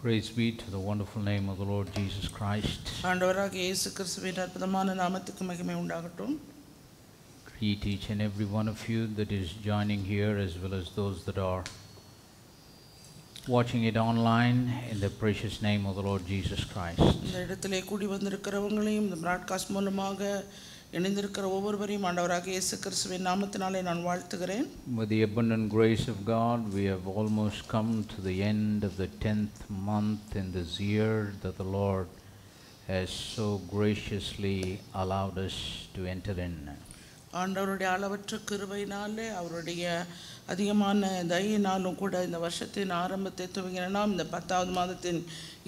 Praise be to the wonderful name of the Lord Jesus Christ. ஆண்டவராகிய இயேசு கிறிஸ்துவின் அற்புதமான நாமத்துக்கு மகிமை உண்டாகட்டும். Greet each and every one of you that is joining here, as well as those that are watching it online, in the precious name of the Lord Jesus Christ. இந்த இடத்திலே கூடி வந்திருக்கிறவங்களையும் இந்த பிராட்காஸ்ட் மூலமாக இணைந்திருக்கிற ஒவ்வொருவரையும் ஆண்டவராகிய இயேசு கிறிஸ்துவின் நாமத்தினாலே நான் வாழ்த்துகிறேன். With the abundant grace of God, we have almost come to the end of the 10th month in this year that the Lord has so graciously allowed us to enter in. ஆண்டவருடைய அளவற்ற கிருபையினாலே அவருடைய அதிகமான தயையினாலும் கூட இந்த வருஷத்தின் ஆரம்பத்தை துவங்கின நாம் இந்த 10வது மாதத்தின்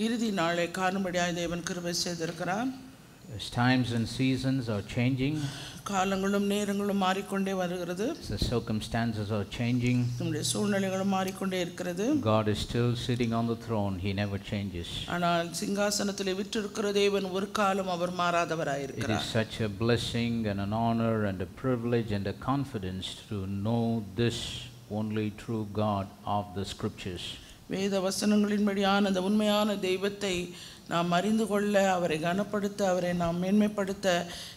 இறுதி நாளை காணும்படியாக தேவன் கிருபை செய்திருக்கிறார். As times and seasons are changing, காலங்களும் நேரங்களும் மாறிக்கொண்டே வருகிறது. the circumstances are changing, நம்முடைய சூழ்நிலைகளும் மாறிக்கொண்டே இருக்கிறது. God is still sitting on the throne. He never changes. ஆனால் சிங்காசனத்திலே விற்றிருக்கிற தேவன் ஒரு காலம் அவர் மாறாதவராய் It இருக்கிறார். is such a blessing and an honor and a privilege and a confidence to know this only true God of the scriptures. வேத வசனங்களின்படியான அந்த உண்மையான தெய்வத்தை நாம் அறிந்து கொள்ள, அவரை கனப்படுத்த, அவரை நாம் மேன்மைப்படுத்த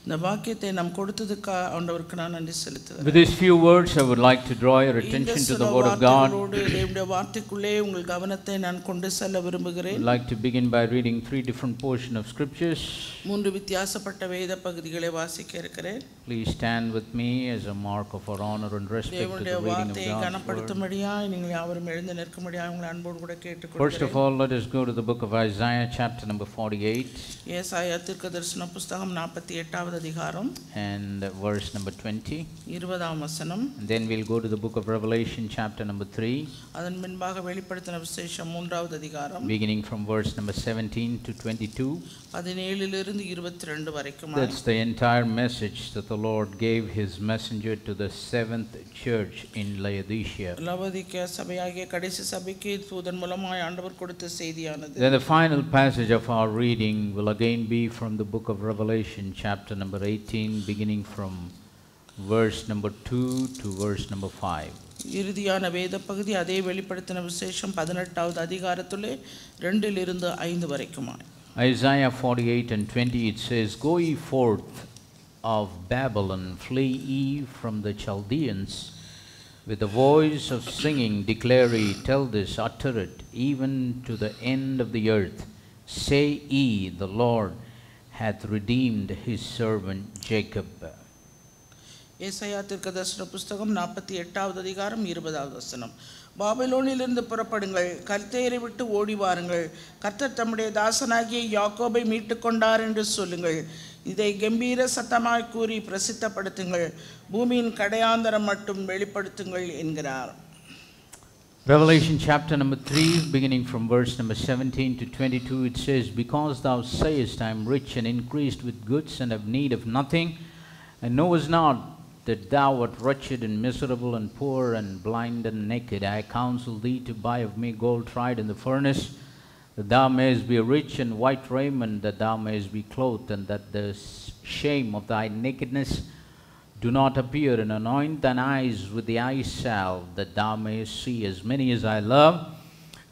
இந்த வாக்கியத்தை நாம் கொடுத்ததுக்கு ஆண்டவருக்கு நான் நன்றி செலுத்துகிறேன். With these few words, I would like to draw your attention to the word of God. தேவனுடைய வார்த்தைக்குள்ளே உங்கள் கவனத்தை நான் கொண்டு செல்ல விரும்புகிறேன். I'd like to begin by reading three different portions of scriptures. 3 வித்தியாசப்பட்ட வேத பகுதிகளை வாசிக்க இருக்கிறேன். Please stand with me as a mark of our honor and respect to தேவனுடைய the reading of வார்த்தையை God's word. கனப்படுத்தும்படியாய் நீங்கள் யாவரும் எழுந்து நிற்கும்படியாய் உங்களை அன்போடு கூட கேட்டுக்கொள்கிறேன். First of all, let us go to the book of Isaiah, chapter number 48. ஏசாயா தீர்க்கதரிசன புத்தகம் 48வது அதிகாரம் and verse number 20. 20ஆம் வசனம். And then we'll go to the book of Revelation, chapter number 3. அதன் பின்பாக வெளிப்படுத்தின விசேஷம் 3வது அதிகாரம் beginning from verse number 17 to 22. 17 இருந்து 22 வரைக்கும். That's the entire message that the Lord gave his messenger to the 7th church in Laodicea. Laodicea சபையாகிய கடைசி சபைக்கு தூதன் மூலமாய் ஆண்டவர் கொடுத்த செய்தியானது. Then the final passage of our reading will again be from the book of Revelation, chapter number 18, beginning from verse number 2 to verse number 5. இறுதியான வேத பகுதி அதே வெளிப்படுத்தின விசேஷம் 18வது அதிகாரத்திலே 2 இருந்து 5 வரைக்குமாய். Isaiah 48 and 20, it says, "Go ye forth of Babylon, flee ye from the Chaldeans. With the voice of singing declare ye, tell this, utter it, even to the end of the earth. Say ye, the Lord hath redeemed his servant Jacob." ஏசாயா தீர்க்கதரிசன புத்தகம் 48வது அதிகாரம் 20வது வசனம். பாபிலோனிலிருந்து புறப்படுங்கள், கர்த்தரை விட்டு ஓடி வாருங்கள், கர்த்தர் தம்முடைய தாசனாகிய யாக்கோபை மீட்டு கொண்டார் என்று சொல்லுங்கள். இதை கம்பீர சத்தமாய் கூறி பிரசித்தப்படுத்துங்கள், பூமியின் கடையாந்தரம் மட்டும் வெளிப்படுத்துங்கள் என்கிறார். Revelation chapter number 3, beginning from verse number 17 to 22, it says, "Because thou sayest, I am rich and increased with goods and have need of nothing, and knowest not that thou art wretched and miserable and poor and blind and naked, I counsel thee to buy of me gold tried in the furnace, that thou mayest be rich, and white raiment, that thou mayest be clothed, and that the shame of thy nakedness do not appear, and anoint thine eyes with the eye salve, that thou mayest see. As many as I love,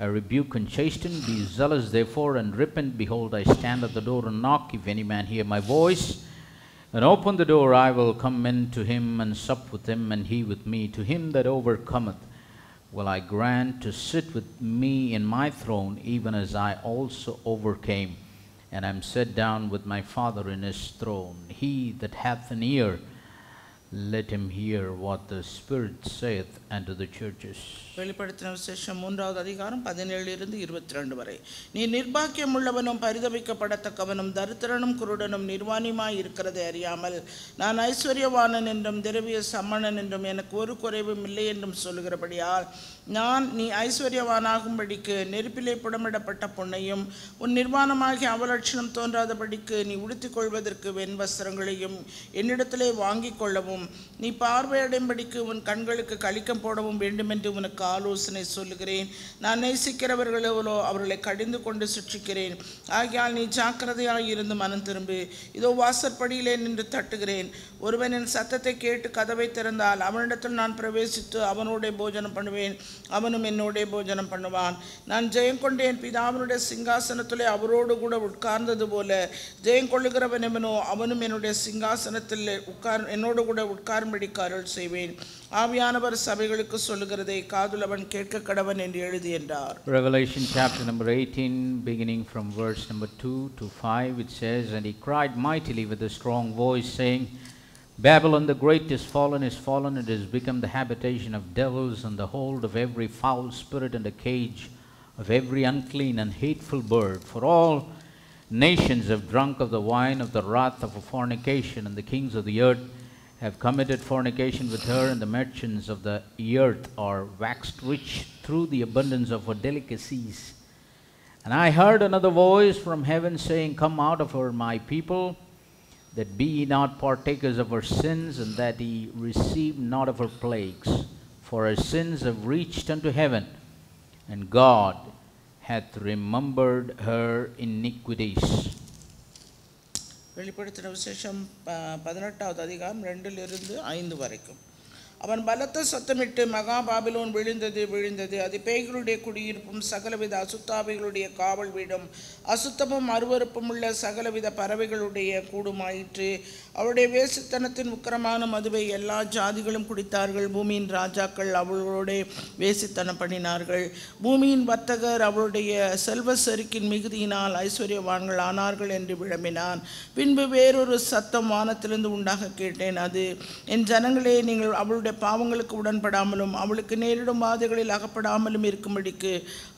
I rebuke and chasten. Be zealous therefore, and repent. Behold, I stand at the door and knock. If any man hear my voice, and open the door, I will come in to him, and sup with him, and he with me. To him that overcometh will I grant to sit with me in my throne, even as I also overcame, and am set down with my Father in his throne. He that hath an ear, let him hear what the Spirit saith unto the churches." வெளிப்படுத்தின விசேஷம் 3வது அதிகாரம் 17 இருந்து 22 வரை. நீ நிர்பாக்கியம் உள்ளவனும் பரிதபிக்கப்படத்தக்கவனும் தரித்திரனும் குருடனும் நிர்வாணியுமாய் இருக்கிறதை அறியாமல், நான் ஐஸ்வர்யவானன் என்றும் திரவிய சம்மணன் என்றும் எனக்கு ஒரு குறைவும் இல்லை என்றும் சொல்லுகிறபடியால், நீ ஐஸ்வர்யவானாகும்படிக்கு நெருப்பிலே புடமிடப்பட்ட பொன்னையும் உன் நிர்வாணமாகிய அவலட்சணம் தோன்றாதபடிக்கு நீ உடுத்திக் கொள்வதற்கு வெண் வஸ்திரங்களையும் என்னிடத்திலே வாங்கிக் கொள்ளவும், போடவும் நீ பார்வையடையும்படிக்கு உன் கண்களுக்கு கலிக்கம் போடவும் வேண்டுமென்று உனக்கு ஆலோசனை சொல்லுகிறேன். நான் நேசிக்கிறவர்களோ அவர்களை கடிந்து கொண்டு சிட்சிக்கிறேன். ஆகையால் நீ ஜாக்கிரதையாக இருந்து மனம் திரும்பு. இதோ வாசற்படியிலே நின்று தட்டுகிறேன். ஒருவன் என் சத்தத்தை கேட்டு கதவை திறந்தால் அவனிடத்தில் நான் பிரவேசித்து அவனோட போஜனம் பண்ணுவேன், அவனும் என்னோட போஜனம் பண்ணுவான். நான் ஜெயம் கொண்டு என் பிதாவினுடைய சிங்காசனத்திலே அவரோடு கூட உட்கார்ந்தது போல ஜெயம் கொள்ளுகிறவன் எவனோ அவனும் என்னுடைய சிங்காசனத்தில் என்னோடு கூட உட்காரும்படி அருள் செய்வேன். ஆவியானவர் சபைகளுக்கு சொல்லுகிறதை காதுள்ளவன் கேட்க கடவன் என்று எழுதி என்றார். Revelation chapter number 18 beginning from verse number 2 to 5 it says, and he cried mightily with a strong voice saying, Babylon the great is fallen, it has become the habitation of devils and the hold of every foul spirit and the cage of every unclean and hateful bird. For all nations have drunk of the wine of the wrath of fornication, and the kings of the earth have committed fornication with her, and the merchants of the earth are waxed rich through the abundance of her delicacies. And I heard another voice from heaven saying, Come out of her, my people, that be ye not partakers of her sins, and that ye receive not of her plagues. For her sins have reached unto heaven, and God hath remembered her iniquities. வெளிப்படுத்தின விசேஷம் 18வது அதிகாரம் 2-5 வரைக்கும். அவன் பலத்த சத்தமிட்டு மகா Babylon விழுந்தது விழுந்தது, அது பேய்களுடைய குடியிருப்பும் சகலவித அசுத்தாவிகளுடைய காவல் வீடும் அசுத்தமும் அருவருப்பும் உள்ள சகலவித பறவைகளுடைய கூடுமாயிற்று. அவளுடைய வேசித்தனத்தின் உக்கிரமான மதுவை எல்லா ஜாதிகளும் குடித்தார்கள். பூமியின் ராஜாக்கள் அவளோட வேசித்தனம் பண்ணினார்கள். பூமியின் வர்த்தகர் அவளுடைய செல்வ செருக்கின் மிகுதியினால் ஐஸ்வர்யவான்கள் ஆனார்கள் என்று விளம்பினான். பின்பு வேறொரு சத்தம் வானத்திலிருந்து உண்டாக கேட்டேன். அது, என் ஜனங்களே, நீங்கள் அவளுடைய பாவங்களுக்கு உடன்படாமலும் அவளுக்கு நேரிடும் பாதைகளில் அகப்படாமலும் இருக்கும்படிக்கு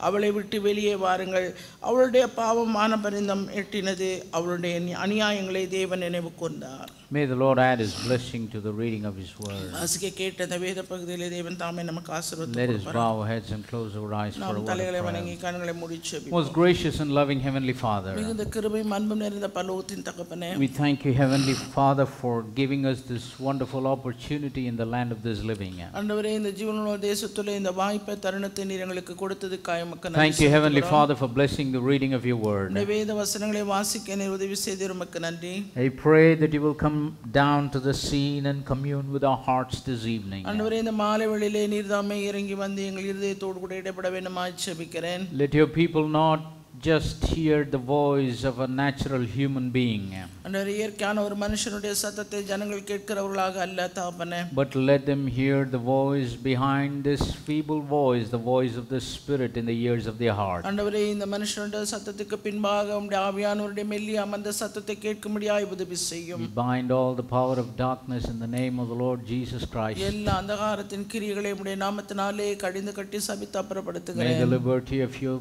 அவளை விட்டு வெளியே வாருங்கள். அவளுடைய பாவம் வானபரிந்தம் எட்டினது, அவளுடைய அநியாயங்களை தேவன் நினைவு கூர்ந்தார். May the Lord add His blessing to the reading of His word. வாசிக்க கேட்ட இந்த வேத பகுதியிலே தேவன் தாமே நமக்கு ஆசீர்வாதம் Let us bow our heads and close our eyes for a word of தலைகளை prayer. வணங்கி கண்களை மூடி ஜெபிப்போம். Most gracious and loving Heavenly Father, மிகுந்த கிருபையும் அன்பும் நிறைந்த பரலோகத்தின் தகப்பனே, we thank you, Heavenly Father, for giving us this wonderful opportunity in the land of this living. ஆண்டவரே, இந்த ஜீவனுள்ள தேசத்திலே இந்த வாய்ப்பை தருணத்தை நீர் எங்களுக்கு கொடுத்ததுக்காக உமக்கு நன்றி. Thank you, Heavenly Father, for blessing the reading of your word. இந்த வேத வசனங்களை வாசிக்க நீர் உதவி செய்தீர், உமக்கு நன்றி. I pray that you will come down to the scene and commune with our hearts this evening. ஆண்டவரே, இந்த மாலை வேளையிலே நீர் தாமே இறங்கி வந்து எங்கள் இதயத்தோடு கூட இடைப்பட வேண்டுமாய் ஜெபிக்கிறேன். Let your people not just hear the voice of a natural human being, ஆண்டவரே, இயற்கையான ஒரு மனுஷனுடைய சத்தத்தை ஜனங்கள் கேட்கிறவர்களாக அல்ல தகப்பனே, but let them hear the voice behind this feeble voice, the voice of the Spirit in the ears of their heart. ஆண்டவரே, இந்த மனுஷனுடைய சத்தத்துக்கு பின்பாக உம்முடைய ஆவியானவருடைய மெல்லிய அமர்ந்த சத்தத்தை கேட்கும்படியாய் உதவி செய்யும். We bind all the power of darkness in the name of the Lord Jesus Christ. எல்லா அந்தகாரத்தின் கிரியைகளை உம்முடைய நாமத்தினாலே கடிந்து கட்டி சபித்து அப்புறப்படுத்துகிறேன். May the liberty of your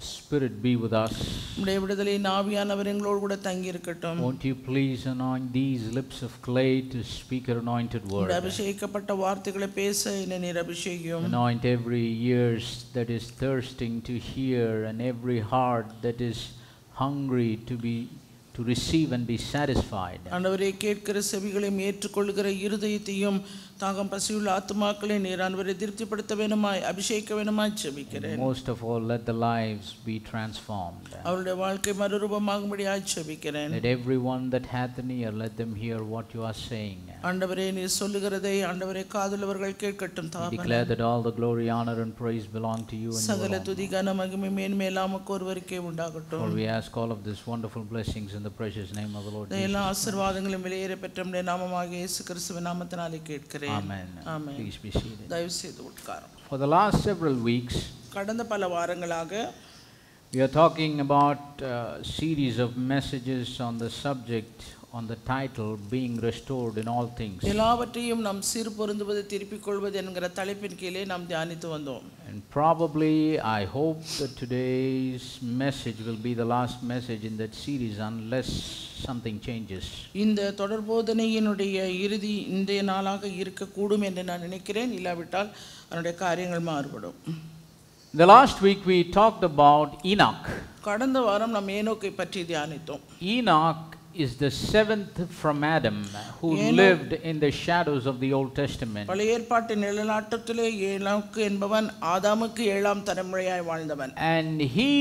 Spirit be with us. உம்முடைய விடுதலையின் ஆவியானவர் எங்களோடு கூட தங்கி இருக்கட்டும். Won't you please anoint these lips of clay to speak your anointed word? அபிஷேகிக்கப்பட்ட வார்த்தைகளை பேச என்னை நீர் அபிஷேகியும். Anoint every ears that is thirsting to hear and every heart that is hungry to receive and be satisfied. ஆண்டவரே, கேட்கிற செவிகளையும் ஏற்றுக்கொள்கிற இருதயத்தையும் தாகம் பசியுள்ள ஆத்துமாக்களை நீர் ஆண்டவரை திருப்திப்படுத்த வேண்டுமாய் அபிஷேகிக்க வேண்டுமாய் ஜெபிக்கிறேன். Most of all, let the lives be transformed. அவருடைய வாழ்க்கை மறுரூபமாகும்படியாய் ஜெபிக்கிறேன். Let everyone that hath an ear, let them hear what you are saying. ஆண்டவரே, நீர் சொல்லுகிறதை ஆண்டவரே காதுள்ளவர்கள் கேட்கட்டும் தகப்பனே. Declare that all the glory, honor and praise belong to you and you சகல alone. துதி கன மகிமை மேன்மேலாம் உமக்கு ஒருவருக்கே உண்டாகட்டும். For we ask all of this wonderful blessings in the precious name of the Lord Jesus. எல்லா ஆசீர்வாதங்களும் வெளியேற பெற்ற நம்முடைய நாமமாகிய இயேசு கிறிஸ்துவின் நாமத்தினாலே கேட்கிறேன். Amen. Amen. Please be seated. தயவு செய்து உட்காரும். For the last several weeks, கடந்த பல வாரங்களாக we are talking about a series of messages on the subject, on the title, being restored in all things. எல்லாவற்றையும் நாம் சீர் பொருந்துவது திருப்பிக் கொள்வது என்கிற தலைப்பின் கீழே நாம் தியானித்து வந்தோம். And probably, I hope that today's message will be the last message in that series unless something changes. இந்த தொடர்போதனையினுடைய இறுதி இன்றைய நாளாக இருக்கக்கூடும் என்று நான் நினைக்கிறேன். இல்லாவிட்டால் அதனுடைய காரியங்கள் மாறுபடும். The last week we talked about Enoch. கடந்த வாரம் நாம் ஏனோக்கை பற்றி தியானித்தோம். Enoch is the seventh from Adam, who lived in the shadows of the Old Testament. பழைய ஏற்பாட்டின் நிழலாட்டத்திலே ஏனோக்கு என்பவன் ஆதாமுக்கு 7ஆம் தலைமுறையாய் வாழ்ந்தவன். And he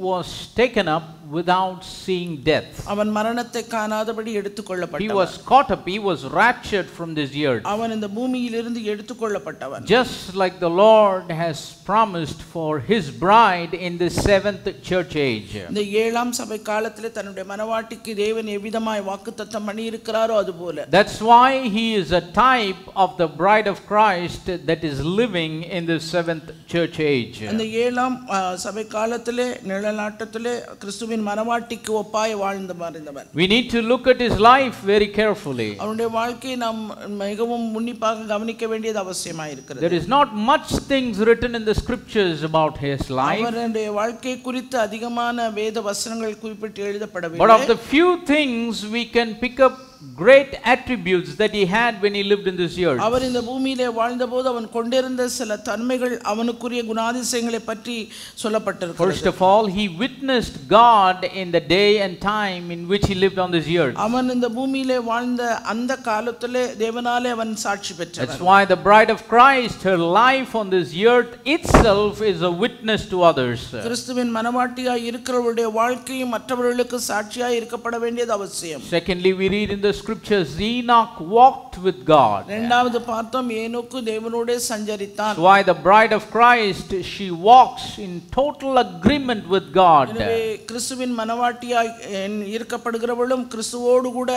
was taken up without seeing death. அவன் மரணத்தை காணாதபடி எடுத்துக்கொள்ளப்பட்டவன். He was caught up, he was raptured from this earth. அவன் இந்த பூமியிலிருந்து எடுத்துக்கொள்ளப்பட்டவன். Just like the Lord has promised for his bride in the seventh church age. இந்த 7ஆம் சபை காலத்திலே தன்னுடைய மனவாட்டிக்கு தேவன் எவ்விதமாய் வாக்குத்தத்தம் பண்ணி இருக்கிறாரோ அதுபோல. That's why he is a type of the bride of Christ that is living in the seventh church age. அந்த 7ஆம் சபை காலத்திலே நிழலாட்டத்திலே கிறிஸ்துவின் மனவாட்டிக்கு ஒப்பாய் வாழ்ந்தவன். We need to look at his life very carefully. அவருடைய வாழ்க்கையை நாம் மிகவும் உன்னிப்பாக கவனிக்க வேண்டியது அவசியமாய் இருக்கிறது. There is not much things written in the scriptures about his life. அவருடைய வாழ்க்கை குறித்து அதிகமான வேத வசனங்கள் குறிப்பிட்டு எழுதப்படவில்லை. But of the few things we can pick up great attributes that he had when he lived in this earth. அவர் இந்த பூமியிலே வாழ்ந்தபோது அவன் கொண்டிருந்த சில தன்மைகள் அவனுக்குரிய குணாதிசயங்களை பற்றி சொல்லப்பட்டிருக்கிறது. First of all, he witnessed God in the day and time in which he lived on this earth. அவன் இந்த பூமியிலே வாழ்ந்த அந்த காலத்திலே தேவனாலே அவன் சாட்சி பெற்றவன். That's why the bride of Christ, her life on this earth itself is a witness to others. கிறிஸ்துவின் மனவாட்டியாய் இருக்கிறவருடைய வாழ்க்கையும் மற்றவர்களுக்கு சாட்சியாய் இருக்கப்பட வேண்டியது அவசியம். Secondly, we read in the scriptures, Enoch walked with God. இரண்டாவது பார்த்தோம் ஏனோக்கு தேவனோடே சஞ்சரித்தான். That's why the bride of Christ, she walks in total agreement with God. எனவே கிறிஸ்துவின் மனவாட்டியாய் இருக்கப்படுகிறவளும் கிறிஸ்துவோடு கூட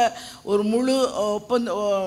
ஒரு முழு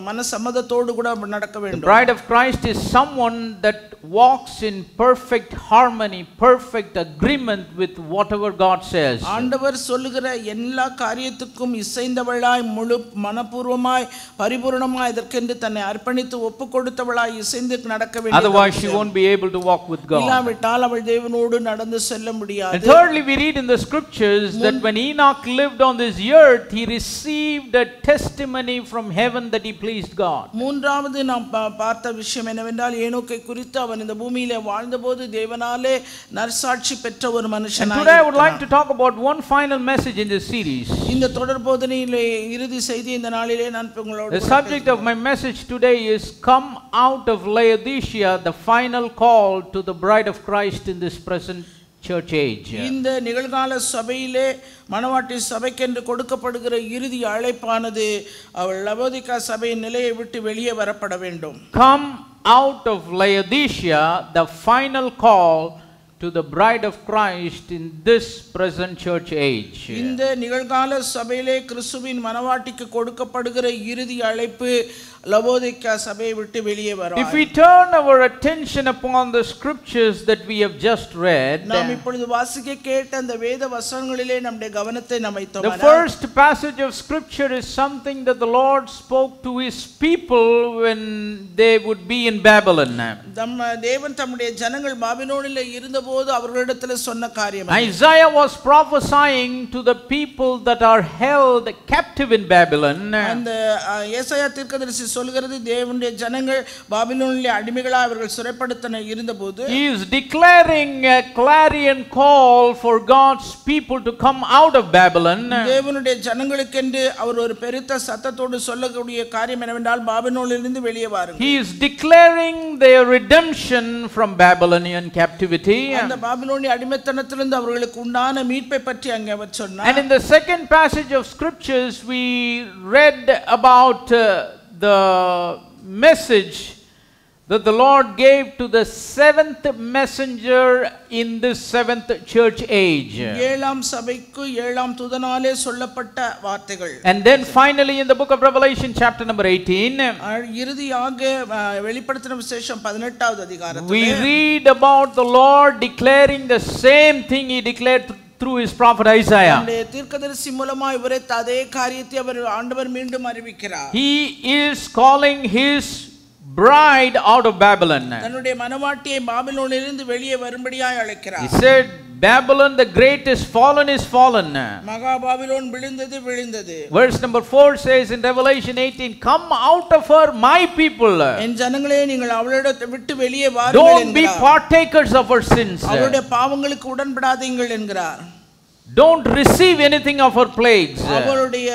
மனசம்மதத்தோடு கூட நடக்க வேண்டும். The bride of Christ is someone that walks in perfect harmony, perfect agreement with whatever God says. ஆண்டவர் சொல்லுகிற எல்லா காரியத்துக்கும் இசைந்தவளாய் முழு மனப்பூர்வமாய் பரிபூரணமாய் இதற்கென்று தன்னை அர்ப்பணித்து ஒப்புக்கொடுத்தவளாய் இசைந்து நடக்க வேண்டும். Otherwise she won't be able to walk with God. இல்லாவிட்டால் அவள் தேவனோடு நடந்து செல்ல முடியாது. And thirdly, we read in the scriptures that when Enoch lived on this earth, he received a testimony from heaven that he pleased God. மூன்றாவது நாம் பார்த்த விஷயம் என்னவென்றால் ஏனோக்கை குறித்து அவன் இந்த பூமியிலே வாழ்ந்தபோது தேவனாலே நற்சாட்சி பெற்ற ஒரு மனுஷனாய். And today I would like to talk about one final message in this series. இந்த தொடர் போதனையிலே இறுதி செய்தி இந்த நாளிலே நான் உங்களோடு The subject of my message today is come out of Laodicea, the final call to the bride of Christ in this present church age. இந்த நிகழ்கால சபையிலே மனவாட்டி சபைக்கென்று கொடுக்கப்படுகிற இறுதி அழைப்பானது அவள் லவோதிகா சபையின் நிலையை விட்டு வெளியே வரப்பட வேண்டும். Come out of Laodicea, the final call to the bride of Christ in this present church age. இந்த நிகழ்கால சபையிலே கிறிஸ்துவின் மனவாட்டிக்கு கொடுக்கப்படுகிற இறுதி அழைப்பு லவோதிகா சபையை விட்டு வெளியே வரும். If we turn our attention upon the scriptures that we have just read, நாம் இப்பொழுது வாசிக்க கேட்ட அந்த வேத வசனங்களிலே நம்முடைய கவனத்தை நாம் வைத்தோம். The first passage of scripture is something that the Lord spoke to his people when they would be in Babylon. தேவன் தம்முடைய ஜனங்கள் பாபிலோனிலே இருந்தபோது அவர்களிடத்தில் சொன்ன காரியம். Isaiah was prophesying to the people that are held captive in Babylon. அந்த ஏசாயா தீர்க்கதரிசி சொல்கிறது தேவனுடைய ஜனங்கள் பாபிலோனிலே அடிமைகளாய் அவர்கள் சிறைப்படுத்தன இருந்தபோது he is declaring a clarion call for God's people to come out of Babylon. தேவனுடைய ஜனங்களுக்கென்று அவர் ஒரு பெருத்த சத்தத்தோடு சொல்லக்கூடிய காரியம் என்னவென்றால் பாபிலோனிலிருந்து வெளியே வாருங்கள். He is declaring their redemption from Babylonian captivity. அந்த பாபிலோனிய அடிமைத்தனத்திலிருந்து அவர்களுக்கு உண்டான மீட்பை பற்றி அங்கே அவர் சொன்னார். And in the second passage of scriptures we read about the message that the Lord gave to the seventh messenger in this seventh church age. ஏழாம் சபைக்கு ஏழாம் தூதனாலே சொல்லப்பட்ட வார்த்தைகள். And then finally in the book of Revelation chapter number 18, இறுதியாக வெளிப்படுத்தின விசேஷம் 18வது அதிகாரத்திலே we read about the Lord declaring the same thing he declared through his prophet Isaiah. தீர்க்கதரிசி மூலமாய் உரைத்த அதே காரியத்தை அவர் ஆண்டவர் மீண்டும் அறிவிக்கிறார். He is calling his bride out of Babylon. தன்னுடைய மனவாட்டியை பாபிலோனிலிருந்து வெளியே வரும்படியாய் அழைக்கிறார். He said Babylon the great is fallen. மகா பாபிலோன் விழுந்தது விழுந்தது. Verse number 4 says in Revelation 18, come out of her my people. என் ஜனங்களே நீங்கள் அவளிடத்தை விட்டு வெளியே வாருங்கள் Don't be partakers of her sins. அவளுடைய பாவங்களுக்கு உடன்படாதீர்கள் என்கிறார். Don't receive anything of her plagues. அவளுடைய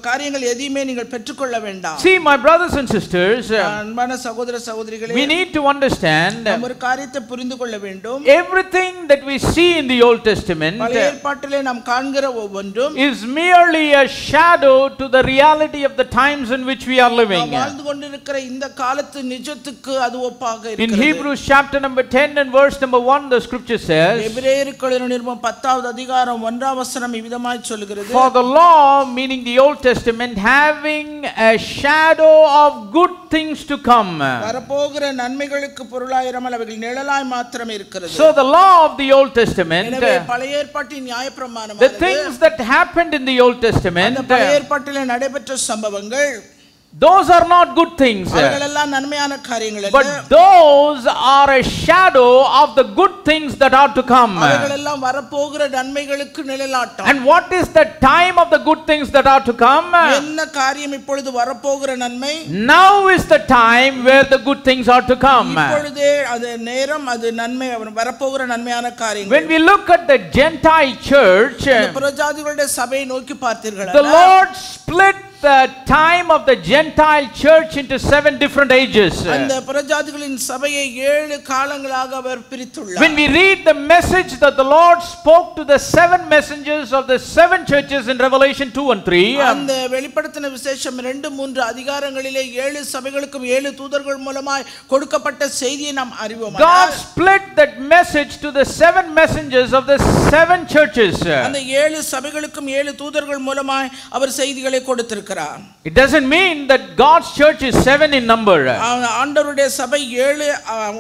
காரியங்கள் எதையுமே நீங்கள் பெற்றுக்கொள்ள வேண்டாம். See, my brothers and sisters, அன்பான சகோதர சகோதரிகளே, we need to understand நாம் ஒரு காரியத்தை புரிந்து கொள்ள வேண்டும். everything that we see in the Old Testament பழைய ஏற்பாட்டிலே நாம் காண்கிற ஒவ்வொன்றும் is merely a shadow to the reality of the times in which we are living. நாம் வாழ்ந்து கொண்டிருக்கிற இந்த காலத்து நிஜத்துக்கு அது ஒப்பாக இருக்கிறது. In Hebrews chapter number 10 and verse number 1, the scripture says, எபிரேயருக்கு எழுதின நிருபம் 10வது அதிகாரம் 1ஆம் வசனம் இவ்விதமாய் சொல்கிறது. For the law, meaning the Old Testament, having a shadow of good things to come. வரப்போகிற நன்மைகளுக்கு பொருளாயிராமல் அவைகள் நிழலாய் மாத்திரம் இருக்கிறது. So the law of the Old Testament, எனவே பழைய ஏற்பாட்டின் நியாயப்பிரமாணம், the things that happened in the Old Testament, அந்த பழைய ஏற்பாட்டிலே நடைபெற்ற சம்பவங்கள், those are not good things, அவைகளெல்லாம் நன்மையான காரியங்கள் அல்ல. but those are a shadow of the good things that are to come. அவைகளெல்லாம் வரப்போகிற நன்மைகளுக்கு நிழலாட்டம். And what is the time of the good things that are to come? என்ன காரியம் இப்பொழுது வரப்போகிற நன்மை? Now is the time where the good things are to come. இப்பொழுதே அது நேரம், அது நன்மை வரப்போகிற நன்மையான காரியங்கள். When we look at the Gentile church, புறஜாதிகளுடைய சபையை நோக்கி பார்த்தீர்களா, the Lord split the time of the Gentile church into 7 different ages. அந்த புறஜாதிகளின் சபையை 7 காலங்களாக அவர் பிரித்துள்ளார். When we read the message that the Lord spoke to the 7 messengers of the 7 churches in Revelation 2 and 3, அந்த வெளிப்படுத்தின விசேஷம் 2 3 அதிகாரங்களிலே 7 சபைகளுக்கும் 7 தூதர்கள் மூலமாய் கொடுக்கப்பட்ட செய்தியை நாம் அறிவோம். God split that message to the 7 messengers of the 7 churches. அந்த 7 சபைகளுக்கும் 7 தூதர்கள் மூலமாய் அவர் செய்திகளை கொடுத்திருக்கிறார். It doesn't mean that God's church is 7 in number. ஆண்டவருடைய சபை 7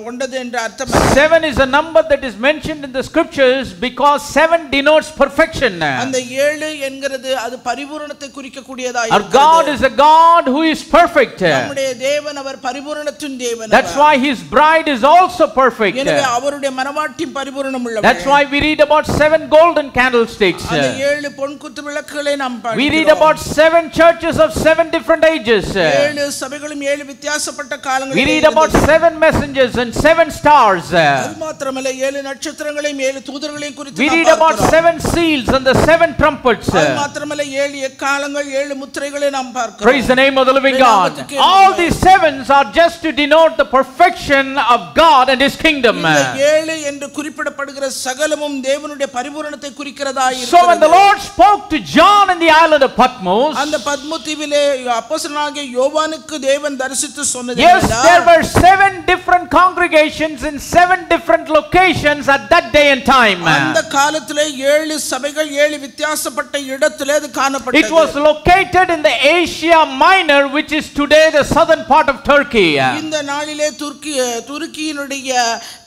கொண்டது என்ற அர்த்தம். 7 is a number that is mentioned in the scriptures because 7 denotes perfection. அந்த 7 என்கிறது அது பரிபூரணத்தை குறிக்கக்கூடியதா Our God is a God who is perfect. நம்முடைய தேவன் அவர் பரிபூரணத்தின் தேவன். That's why his bride is also perfect. எனவே அவருடைய மணவாட்டி பரிபூரணம் உள்ளவர். That's why we read about 7 golden candlesticks. அந்த 7 பொன் குத்து விளக்குகளை நாம் பார்க்கிறோம். We read about 7 churches of 7 different ages. 7 சபைகளும் 7 வித்தியாசப்பட்ட காலங்களில். We read about 7 messengers and 7 stars. அது மாத்திரமல்ல 7 நட்சத்திரங்களையும் 7 தூதர்களையும் குறித்து We read about 7 seals and the 7 trumpets. அது மாத்திரமல்ல 7 எக்காலங்கள் 7 முத்திரைகளை நாம் பார்க்கிறோம். Praise the name of the living God. All these 7s are just to denote the perfection of God and his kingdom. இந்த 7 என்று குறிப்பிடப்படுகிற சகலமும் தேவனுடைய பரிபூரணத்தை குறிக்கிறதா இருக்கிறது. So when the Lord spoke to John in the island of Patmos, அந்த பத்மோ தீவிலே அப்போஸ்தலனாகிய யோவானுக்கு தேவன் தரிசித்து சொன்னது yes, there were 7 different congregations in 7 different locations at that day and time. அந்த காலத்திலே 7 சபைகள் 7 வித்தியாசப்பட்ட இடத்திலே அது காணப்பட்டது. It was located in the Asia Minor, which is today the southern part of Turkey. இந்த நாளிலே துருக்கியினுடைய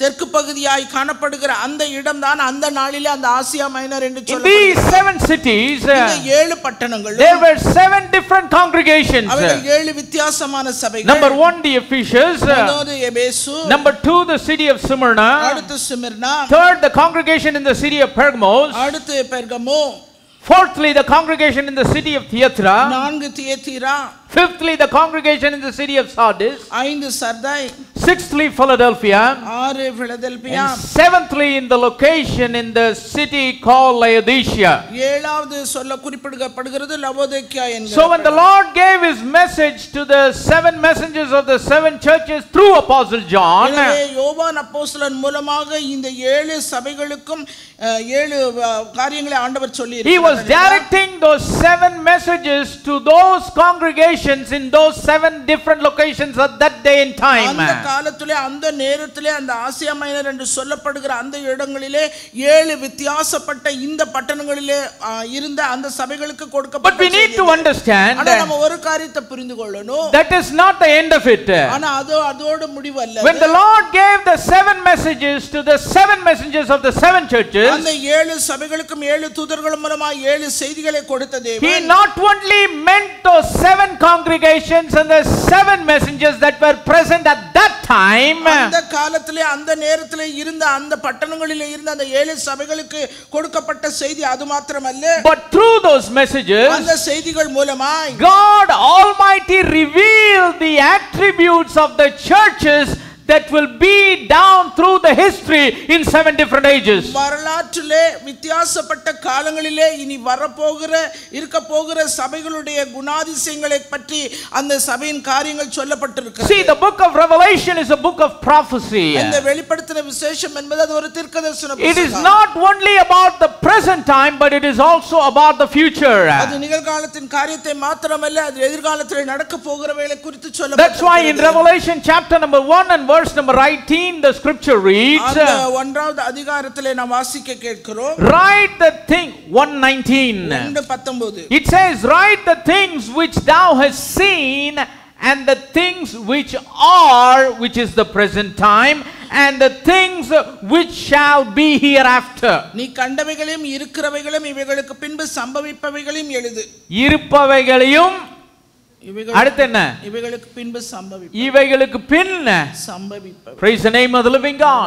தெற்கு பகுதியாய் காணப்படுகிற அந்த இடம்தான் அந்த நாளிலே அந்த ஆசியா மைனர் என்று சொல்லப்படுகிறது. In these 7 cities, இந்த 7 பட்டணங்கள், there were 7 different congregations. அவைகள் 7 வித்தியாசமான சபைகள். Number 1, the Ephesus. Number 2, the city of Smyrna. அடுத்து Smyrna. Third, the congregation in the city of Pergamos. அடுத்து Pergamos. Fourthly, the congregation in the city of Thyatira. 4 Thyatira. Fifthly, the congregation in the city of Sardis. 5 Sardis. Sixthly, Philadelphia. 6 Philadelphia. And seventhly, in the location in the city called Laodicea. 7வது சொல்ல குறிப்பிடப்படுகிறது லவோதிக்கா என்கிற. So when the Lord gave his message to the 7 messengers of the 7 churches through Apostle John, யோவான் அப்போஸ்தலன் மூலமாக இந்த 7 சபைகளுக்கும் 7 காரியங்களை ஆண்டவர் சொல்லி he was directing those 7 messages to those congregations in those 7 different locations at that day and time. அந்த காலத்திலே அந்த நேரத்திலே அந்த ஆசியா மைனர் என்று சொல்லப்படுகிற அந்த இடங்களிலே 7 வித்தியாசப்பட்ட இந்த பட்டணங்களிலே இருந்த அந்த சபைகளுக்கு கொடுக்கப்பட்ட. But we need to understand ஆனா நம்ம ஒரு காரியத்தை புரிந்து கொள்ளணும். that is not the end of it. ஆனா அதோட முடிவு அல்ல. When the Lord gave the 7 messages to the 7 messengers of the 7 churches, அந்த 7 சபைகளுக்கும் 7 தூதர்கள் மூலமா 7 செய்திகளை கொடுத்த தேவன், he not only meant those 7 congregations and the 7 messengers that were present at that time, அந்த காலத்திலே அந்த நேரத்திலே இருந்த அந்த பட்டணங்களிலே இருந்த அந்த 7 சபைகளுக்கு கொடுக்கப்பட்ட செய்தி அது மாத்திரமல்ல, but through those messages அந்த செய்திகள் மூலமாய் God Almighty revealed the attributes of the churches that will be down through the history in 7 different ages. வரலாற்றிலே வித்தியாசப்பட்ட காலங்களிலே இனி வரப்போகிற இருக்க போகிற சபைகளுடைய குணாதிசயங்களை பற்றி அந்த சபையின் காரியங்கள் சொல்லப்பட்டிருக்கிறது. See, the book of Revelation is a book of prophecy. அந்த வெளிப்படுத்தின விசேஷம் என்பது அது ஒரு தீர்க்கதரிசன புத்தகம். It is not only about the present time, but it is also about the future. அது நிகழ்காலத்தின் காரியத்தை மாத்திரமல்ல, அது எதிர்காலத்தில் நடக்க போகிறவைகளை குறித்து சொல்லப்பட்டிருக்கிறது. That's why in Revelation chapter number 1 and verse number 18 the scripture reads, அந்த ஒன்றாவது அதிகாரத்திலே நாம் வாசிக்க கேட்கிறோம். write the thing 1:19. 1:19. It says, write the things which thou hast seen, and the things which are, which is the present time, and the things which shall be hereafter. நீ கண்டவைகளையும் இருக்கிறவைகளையும் இவைகளுக்கு பின்பு சம்பவிப்பவைகளையும் எழுது. இருப்பவைகளையும் அடுத்து என்ன? இவைகளுக்கு பின்பு சம்பவிப்பவை. இவைகளுக்கு பின் சம்பவிப்பவை. Praise the name of the living God.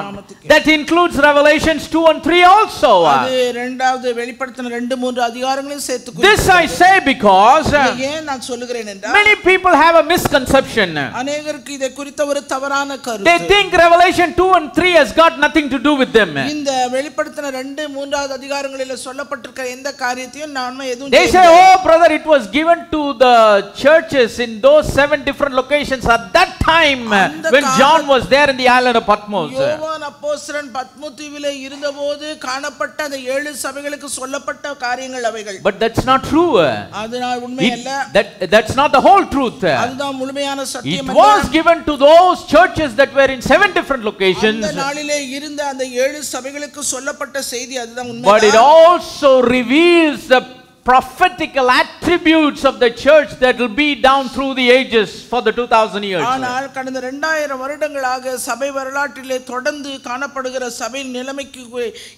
That includes Revelations 2 and 3 also. அது இரண்டாவது வெளிப்படுத்தின 2-3 அதிகாரங்களையும் சேர்த்து. This I say because ஏன் நான் சொல்லுகிறேன் என்றால் many people have a misconception. அநேகருக்கு இதை குறித்த ஒரு தவறான கருத்து. They think Revelation 2 and 3 has got nothing to do with them. இந்த வெளிப்படுத்தின 2-3 அதிகாரங்களில் சொல்லப்பட்டிருக்கிற எந்த காரியத்தையும் நாம எதுவும் They say, oh brother, it was given to the churches in those 7 different locations at that time when John was there in the island of Patmos. யோவான் அப்போஸ்தலன் பத்மு தீவிலே இருந்தபோது காணப்பட்ட அந்த 7 சபைகளுக்கு சொல்லப்பட்ட காரியங்கள் அவைகள். But that's not true. அது உண்மை அல்ல. That's not the whole truth. அதுதான் முழுமையான சத்தியம். It was given to those churches that were in 7 different locations. அந்த நாளிலே இருந்த அந்த 7 சபைகளுக்கு சொல்லப்பட்ட செய்தி அதுதான் உண்மை. But it also reveals the prophetical attributes of the church that will be down through the ages for the 2000 years. ஆனால் கடந்த 2000 வருடங்களாக சபை வரலாற்றிலே தொடர்ந்து காணப்படுகிற சபை நிலைமைக்கு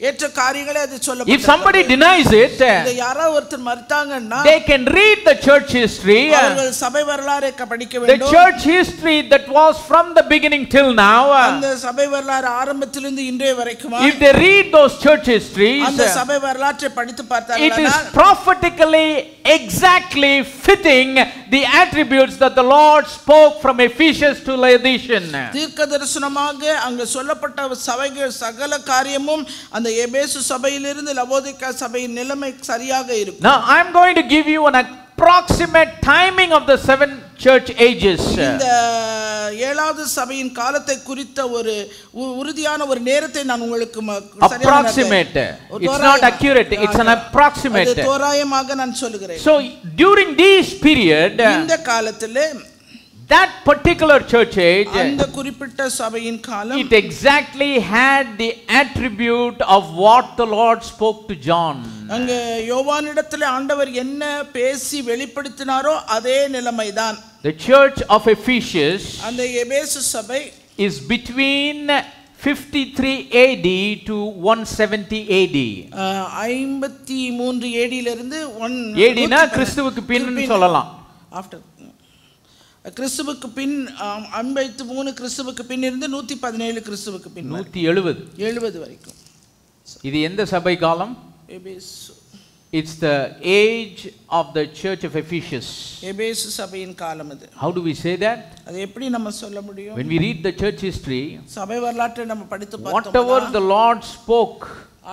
ஏற்ற காரியங்களை அது சொல்லப்பட்டிருக்கிறது. If somebody denies it, இதை யாராவது ஒருத்தர் மறுத்தாங்கன்னா they can read the church history. அவர்கள் சபை வரலாறை படிக்க வேண்டும். The church history that was from the beginning till now. அந்த சபை வரலாறு ஆரம்பத்திலிருந்து இன்றைய வரைக்கும் If they read those church histories, அந்த சபை வரலாற்றை படித்து பார்த்தால் it is prophetically exactly fitting the attributes that the Lord spoke from Ephesians to Laodicean. தீர்க்கதரிசனமாக அங்க சொல்லப்பட்ட சபைகள் சகல காரியமும் அந்த எபேசு சபையிலிருந்து லவோதிக்கா சபையின் நிலைமை சரியாக இருக்கும். Now I am going to give you an approximate timing of the 7 church ages. இந்த ஏழாவது சபையின் காலத்தை குறித்த ஒரு உறுதியான ஒரு நேரத்தை நான் உங்களுக்கு approximate. It's not accurate, it's an approximate. அது தோராயமாக நான் சொல்லுகிறேன். So during this period, இந்த காலத்திலே that particular church age, அந்த குறிப்பிட்ட சபையின் காலம், it exactly had the attribute of what the Lord spoke to John. அங்க யோவானிடத்திலே ஆண்டவர் என்ன பேசி வெளிப்படுத்தினாரோ அதே நிலைமைதான். The church of Ephesus அந்த எபேசு சபை is between 53 AD to 170 AD. 53 AD லிருந்து AD னா கிறிஸ்துவுக்கு பின்னு சொல்லலாம். After கிறிஸ்துவுக்கு பின் 53 கிறிஸ்துவுக்கு பின் இருந்து 117 கிறிஸ்துவுக்கு பின் 170 வரைக்கும். இது எந்த சபை காலம்? எபேசு. It's the age of the church of Ephesus. எபேசு சபையின் காலம் அது. How do we say that? அது எப்படி நம்ம சொல்ல முடியும்? When we read the church history, சபை வரலாற்றை நம்ம படித்து பார்த்தோம். whatever the Lord spoke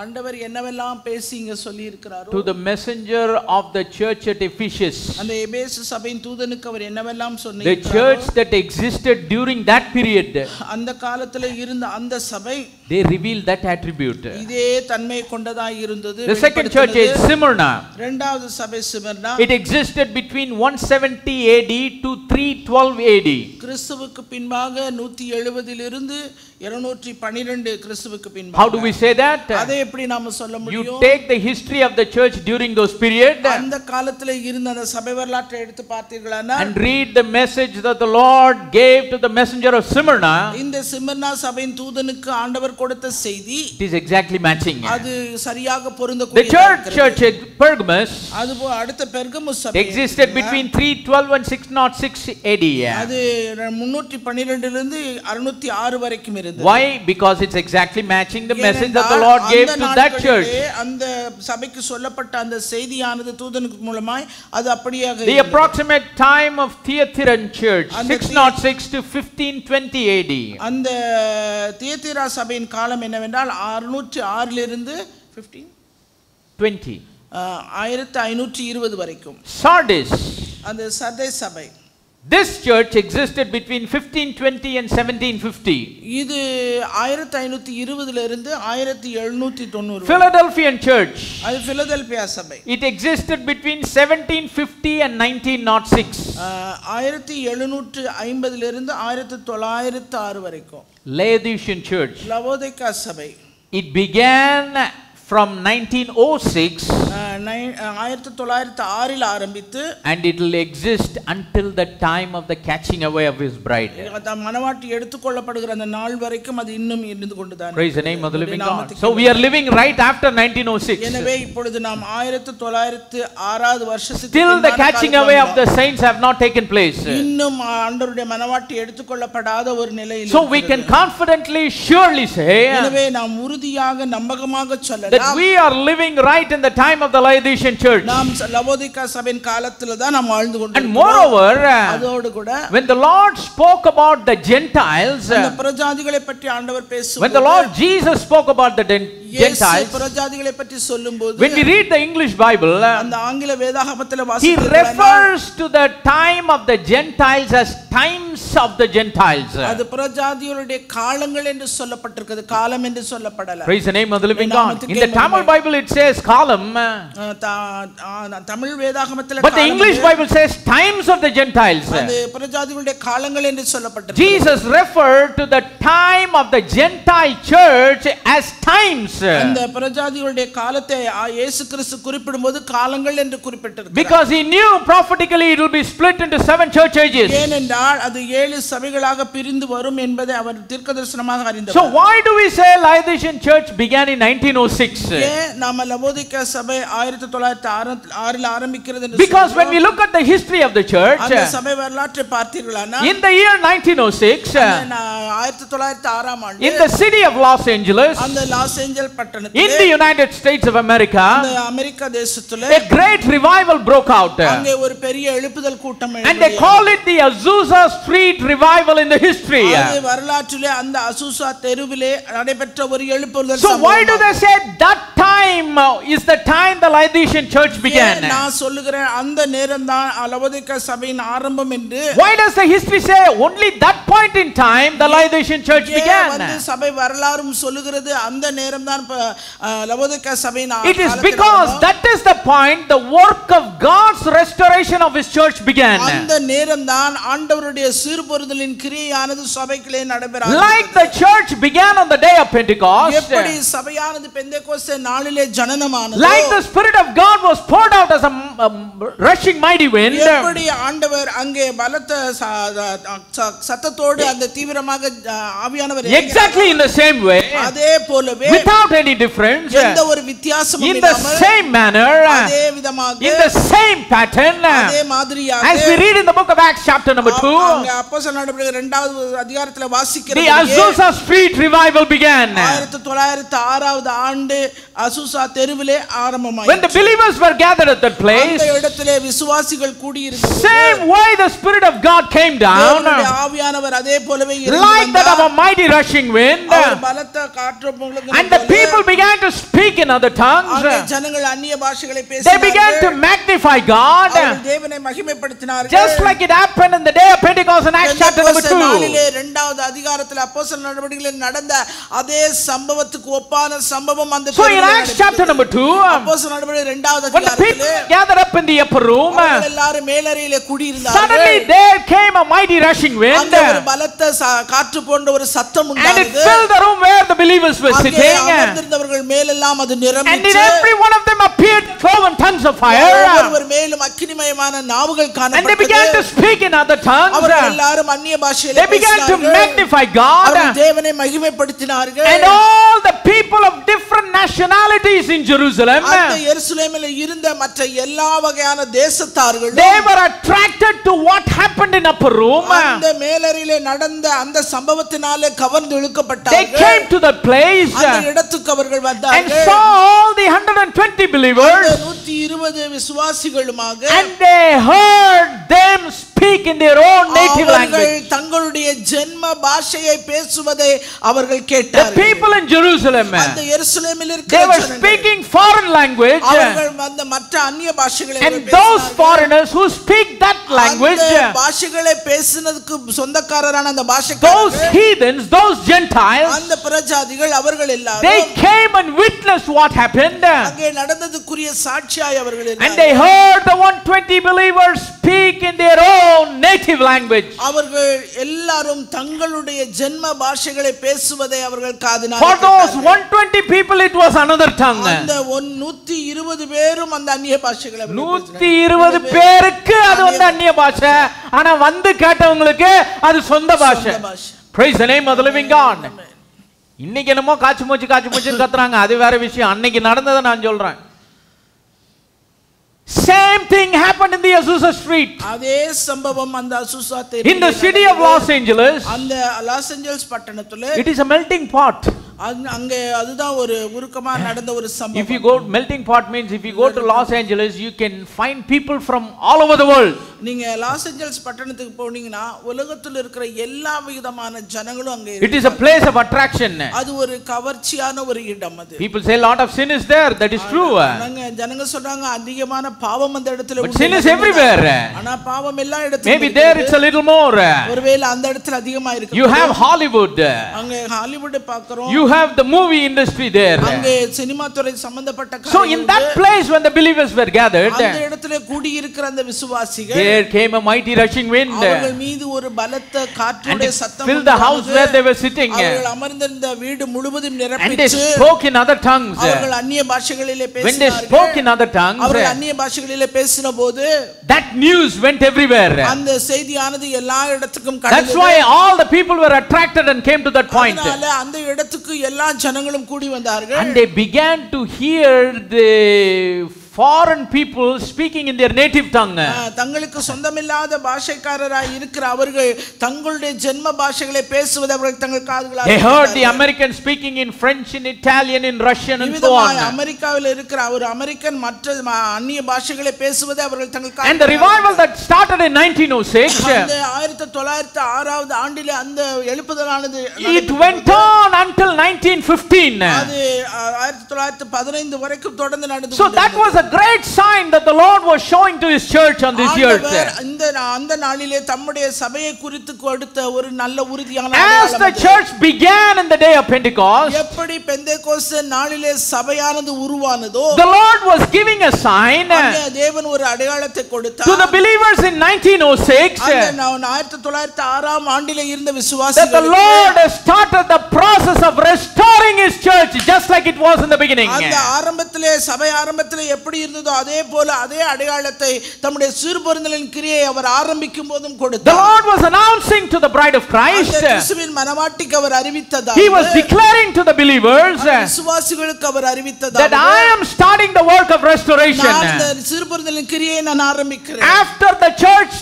ஆண்டவர் என்னவெல்லாம் பேசி இங்க சொல்லி இருக்கிறாரோ, to the messenger of the church at Ephesus, அந்த எபேசு சபையின் தூதனுக்கு அவர் என்னவெல்லாம் சொன்னாரோ, the church that existed during that period, அந்த காலத்துல இருந்த அந்த சபை, they revealed that attribute. இதே தன்மை கொண்டதாய் இருந்தது. The second church is Smyrna. இரண்டாவது சபை Smyrna. It existed between 170 AD to 312 AD. கிறிஸ்துவுக்கு பின்பாக 170 இலிருந்து 212 கிறிஸ்துவுக்கு பின்பாக. How do we say that? அதை எப்படி நாம சொல்ல முடியும்? You take the history of the church during those period அந்த காலத்துல இருந்த அந்த சபை வரலாற்றை எடுத்து பார்த்தீர்களானா, and read the message that the Lord gave to the messenger of Smyrna. இந்த ஸ்மிர்னா சபையின் தூதனுக்கு ஆண்டவர் கொடுத்த செய்தி, it is exactly matching. அது சரியாக பொருந்தக்கூடிய. The church Pergamos அதுபோல அடுத்த பெர்கமுஸ் சபை existed between 312 and 606 AD. அது 312 இலிருந்து 606 வரைக்கும் இருந்தது. Why? Because it's exactly matching the message that the Lord gave to that church. அந்த சபைக்கு சொல்லப்பட்ட அந்த செய்தியானது தூதனுக்கு மூலமாய் அது அப்படியே The approximate time of Thyatiran church 606 to 1520 AD. அந்த தியத்திரா சபையின் காலம் என்னவென்றால் 606 இலிருந்து 20 1520 வரைக்கும். Sardis, அந்த சர்தை சபை, this church existed between 1520 and 1750. இது 1520 இருந்து 1790. Philadelphian church, அது பிலதெல்பியா சபை, it existed between 1750 and 1906. 1750 இருந்து 1906 வரைக்கும். Laodicean church, லவோதிக்கா சபை, it began from 1906 1906 ஆரம்பித்து and it will exist until the time of the catching away of his bride. மணவாட்டி எடுத்துக்கொள்ளப்படுகிற அந்த நாள் வரைக்கும் அது இன்னும் இருந்து கொண்டுதான். Praise the name of the living God. So we are living right after 1906. எனவே இப்பொழுது நாம் 1906வது வருஷத்துக்கு Still the catching away of the saints have not taken place. இன்னும் ஆண்டவருடைய மணவாட்டி எடுத்துக்கொள்ளப்படாத ஒரு நிலையில். So we can confidently surely say எனவே நாம் உறுதியாக நம்பகமாக சொல்லலாம் that we are living right in the time of the Laodicean church. நாம் லவோதிக்கா சபையின் காலத்துல தான் நாம் வாழ்ந்து கொண்டிருக்கிறோம். And moreover, அதோடு கூட when the Lord spoke about the Gentiles, அந்த பிரஜாதிகளை பற்றி ஆண்டவர் பேசும்போது, when the Lord Jesus spoke about the Gentiles, பிரஜாதிகளை பற்றி சொல்லும்போது, when we read the English Bible, அந்த ஆங்கில வேதாகமத்திலே he வாசிக்கிறோம், refers to the time of the Gentiles as times of the Gentiles. அது பிரஜாதிகளுடைய காலங்கள் என்று சொல்லப்பட்டிருக்கிறது, காலம் என்று சொல்லப்படல. Praise the name of the living God. In the Tamil Bible it says kalam, Tamil வேதாகமத்திலே but the English Bible says times of the Gentiles. அது பிரஜாதிகளுடைய காலங்கள் என்று சொல்லப்பட்டிருக்கிறது. Jesus referred to the time of the Gentile church as times. அந்த பிரஜாதிகளுடைய காலத்தை இயேசு கிறிஸ்து குறிப்பிடும்போது காலங்கள் என்று குறிப்பிட்டிருக்கிறார். Because he knew prophetically it will be split into 7 church ages. ஏனென்றால் அது 7 சபைகளாக பிரிந்து வரும் என்பதை அவர் தீர்க்கதரிசனமாக அறிந்தார். So why do we say Laodicean church began in 1906? நாம லவோதிக்கா சபை 1906 ல் ஆரம்பிக்கிறது என்று Because when we look at the history of the church, அந்த சபை வரலாற்றை பார்த்தீர்களானா, in the year 1906, 1906 ஆம் ஆண்டு, in the city of Los Angeles, அந்த லாஸ் ஏஞ்சல் பட்டணத்திலே, in the United States of America, அந்த அமெரிக்கா தேசத்திலே a great revival broke out. அங்கே ஒரு பெரிய எழுப்புதல் கூட்டம் And they call it the Azusa Street revival in the history. அது வரலாற்றிலே அந்த அசூசா தெருவிலே நடைபெற்ற ஒரு எழுப்புதல். So why do they say that time is the time the Laodicean church began? நான் சொல்லுகிறேன் அந்த நேரம் தான் லவோதிக்கா சபையின் ஆரம்பம் என்று. Why does the history say only that point in time the Laodicean church began? வந்து சபை வரலாறும் சொல்லுகிறது அந்த நேரம் தான் லவோதிக்கா சபையின் ஆரம்பம். It is because that is the point the work of God's restoration of his church began. அந்த நேரம் தான் ஆண்டவருடைய சீர்பொருதலின் கிரியையானது சபைக்குள்ளே நடைபெற Like the church began on the day of Pentecost, எப்படி சபையானது பெந்தேகோஸ்தே நாளிலே ஜனனமானது, like the Spirit of God was poured out as a rushing mighty wind, எப்படி ஆண்டவர் அங்கே பலத்த சத்தத்தோடு அந்த தீவிரமாக ஆவியானவர் exactly in the same way, அதே போலவே without any difference, எந்த ஒரு வித்தியாசமும் in the இல்லாமல் same manner, அதே விதமாக in the same pattern, அதே மாதிரியாக, as we read in the book of Acts chapter number 2, அங்க அப்போஸ்தலர் நடவடிக்கைகள் 2வது அதிகாரத்தில் வாசிக்கிறோம், the Azusa Street revival began. 1906வது ஆண்டு அசூசா தெருவிலே ஆரம்பமாயிற்று. When the believers were gathered at that place, அந்த இடத்திலே விசுவாசிகள் கூடியிருந்தார்கள். same way the Spirit of God came down, தேவனுடைய ஆவியானவர் அதே போலவே இறங்கி like that of a mighty rushing wind, அவர் பலத்த காற்று பொங்கலுக்கு and the people began to speak in other tongues. அங்கே ஜனங்கள் அந்நிய பாஷைகளை They பேசினார்கள். began to magnify God, அவர்கள் தேவனை மகிமைப்படுத்தினார்கள். just like it happened in the day of Pentecost in Acts chapter number 2. நாளிலே 2வது அதிகாரத்தில் அப்போஸ்தலர் நடவடிக்கைகளில் நடந்த அதே சம்பவத்துக்கு ஒப்பான சம்பவம் அந்த So in Acts chapter number 2, அப்போஸ்தலர் நடவடிக்கைகள் 2வது when the people அதிகாரத்திலே gathered up in the upper room, அவர்கள் எல்லாரும் மேலறையிலே கூடியிருந்தார்கள். suddenly there came a mighty rushing wind, அங்கே ஒரு பலத்த காற்று போன்ற ஒரு சத்தம் and it உண்டானது. filled the room where the believers were அங்கே sitting, அமர்ந்திருந்தவர்கள் மேலெல்லாம் அது and in நிரம்பிற்று. every one of them appeared cloven tongues of fire, ஒவ்வொருவர் மேலும் அக்கினிமயமான நாவுகள் and they began to காணப்பட்டது. speak in other tongues. அவர்கள் எல்லாரும் அந்நிய பாஷையிலே They began to பேசினார்கள். magnify God, அவர்கள் தேவனை மகிமைப்படுத்தினார்கள். and all the people of different nationalities in Jerusalem. அந்த எருசலேமில் இருந்த மற்ற எல்லா வகையான தேசத்தார்களும் They were attracted to what happened in upper room. அந்த மேலறையிலே நடந்த அந்த சம்பவத்தினாலே கவர்ந்து They இழுக்கப்பட்டார்கள். came to that place அந்த இடத்துக்கு அவர்கள் and வந்தார்கள். saw all the 120 believers, 120 விசுவாசிகளுமாக and they heard them speak in their own native அவர்கள் language. தங்களுடைய ஜென்ம பாஷையை பேசுவதை அவர்கள் The கேட்டார்கள். people in Jerusalem, அந்த எருசலேமில் they இருக்கிற were ஜனங்கள் speaking foreign language, அவர்கள் அந்த மற்ற அந்நிய பாஷைகளை and those foreigners who speak that language, அந்த பாஷைகளை பேசினதுக்கு சொந்தக்காரரான அந்த those பாஷைக்காரர்கள் heathens, those Gentiles, அந்த பிரஜாதிகள் அவர்கள் they எல்லாரும் came and witnessed what happened, அங்கே நடந்ததுக்குரிய சாட்சியாய் அவர்கள் and they இருந்தார்கள். heard the 120 believers speak in their own native language. அவர்கள் எல்லாரும் தங்களுடைய ஜென்ம பாஷைகளை பேசுவதை அவர்கள் காதினால் For those கேட்டார்கள். 120 people it was another tongue. அந்த 120 பேரும் அந்த அந்நிய பாஷைகளை அவர்கள் பேசினார்கள். 120 பேருக்கு அது வந்து அந்நிய பாஷை, ஆனா வந்து கேட்டவங்களுக்கு அது சொந்த பாஷை. சொந்த பாஷை. Praise the name of the living God. இன்னைக்கு என்னமோ காச்சு மூச்சு கத்துறாங்க, அது வேற விஷயம். அன்னைக்கு நடந்ததை நான் சொல்றேன். Same thing happened in the Azusa Street. அதே சம்பவம் அந்த Azusa In the city of Los Angeles, அந்த லாஸ் ஏஞ்சல்ஸ் பட்டணத்திலே it is a melting pot. அங்கே அதுதான் ஒரு உருக்கமா நடந்த ஒரு If சம்பவம். you go, melting pot means if you go to Los Angeles, you can find people from all over the world. நீங்க Los Angeles பட்டணத்துக்கு போனீங்கன்னா உலகத்துல இருக்கிற எல்லா விதமான ஜனங்களும் அங்க It is a place of attraction. அது ஒரு கவர்ச்சியான ஒரு இடம் அது. People say a lot of sin is there. That is true. ஜனங்க சொல்றாங்க அதிகமான பாவம் அந்த இடத்துல But sin is everywhere. ஆனா பாவம் எல்லா இடத்துலயும் Maybe there it's a little more. ஒருவேளை அந்த இடத்துல அதிகமா இருக்கு. You have Hollywood. அங்க ஹாலிவுட் பார்க்கறோம். You have the movie industry there. அங்க சினிமா துறை சம்பந்தப்பட்ட So in that place when the believers were gathered, அந்த இடத்துல கூடி இருக்கிற அந்த விசுவாசிகள் there came a mighty rushing wind அவர்கள் மீது ஒரு பலத்த காற்றுடைய சத்தம் filled the house where they were sitting. அவர்கள் அமர்ந்திருந்த வீடு முழுவதும் And they நிரப்பிச்சு spoke in other tongues. அவர்கள் அந்நிய பாஷைகளிலே When they பேசினார்கள். spoke in other tongues, அவர்கள் அந்நிய பாஷைகளிலே பேசினபோது that news went everywhere. அந்த செய்தியானது எல்லா இடத்துக்கும் That's கடந்தது. why all the people were attracted and came to that point. அதனால அந்த இடத்துக்கு எல்லா ஜனங்களும் கூடி வந்தார்கள். And they began to hear the foreign people speaking in their native tongue. தங்களுக்கு சொந்தமில்லாத பாஷைக்காரராய் இருக்கிற அவர்கள் தங்களுடைய ஜென்ம பாஷைகளை பேசுவதை அவர்கள் தங்கள் காதுகளால் They heard the Americans speaking in French, in Italian, in Russian and so on. அமெரிக்காவில் இருக்கிற ஒரு அமெரிக்கன் மற்ற அந்நிய பாஷைகளை பேசுவதை அவர்கள் தங்கள் And the revival that started in 1906, அந்த 1906 ஆண்டிலே அந்த எழுப்புதலானது it went on until 1915. அது 1915 வரைக்கும் தொடர்ந்து நடந்து So that was a great sign that the Lord was showing to his church on this earth. அந்த நாளிலே தம்முடைய சபையை குறித்து கொடுத்த ஒரு நல்ல உறுதியான As the church began in the day of Pentecost, எப்படி பெந்தேகோஸ்து நாளிலே சபையானது உருவானதோ the Lord was giving a sign தேவன் ஒரு அடையாளத்தை கொடுத்தார் to the believers in 1906 1906 ஆண்டிலே இருந்த that the விசுவாசிகளுக்கு Lord has started the process of restoring his church just like it was in the beginning. அந்த ஆரம்பத்திலே சபை ஆரம்பத்திலே எப்படி இருந்ததோ அதே போல அதே அடையாளத்தை தம்முடைய சீர்பொருந்தலின் கிரியை அவர் ஆரம்பிக்கும் போதும் The கொடுத்தார். Lord was announcing to the bride of Christ, கிறிஸ்துவின் மனவாட்டிக்கு அவர் அறிவித்ததாக he was declaring to the believers விசுவாசிகளுக்கு அவர் அறிவித்ததாக that I am starting the work of restoration. நான் இந்த சீர்பொருந்தலின் கிரியை நான் ஆரம்பிக்கிறேன். After the church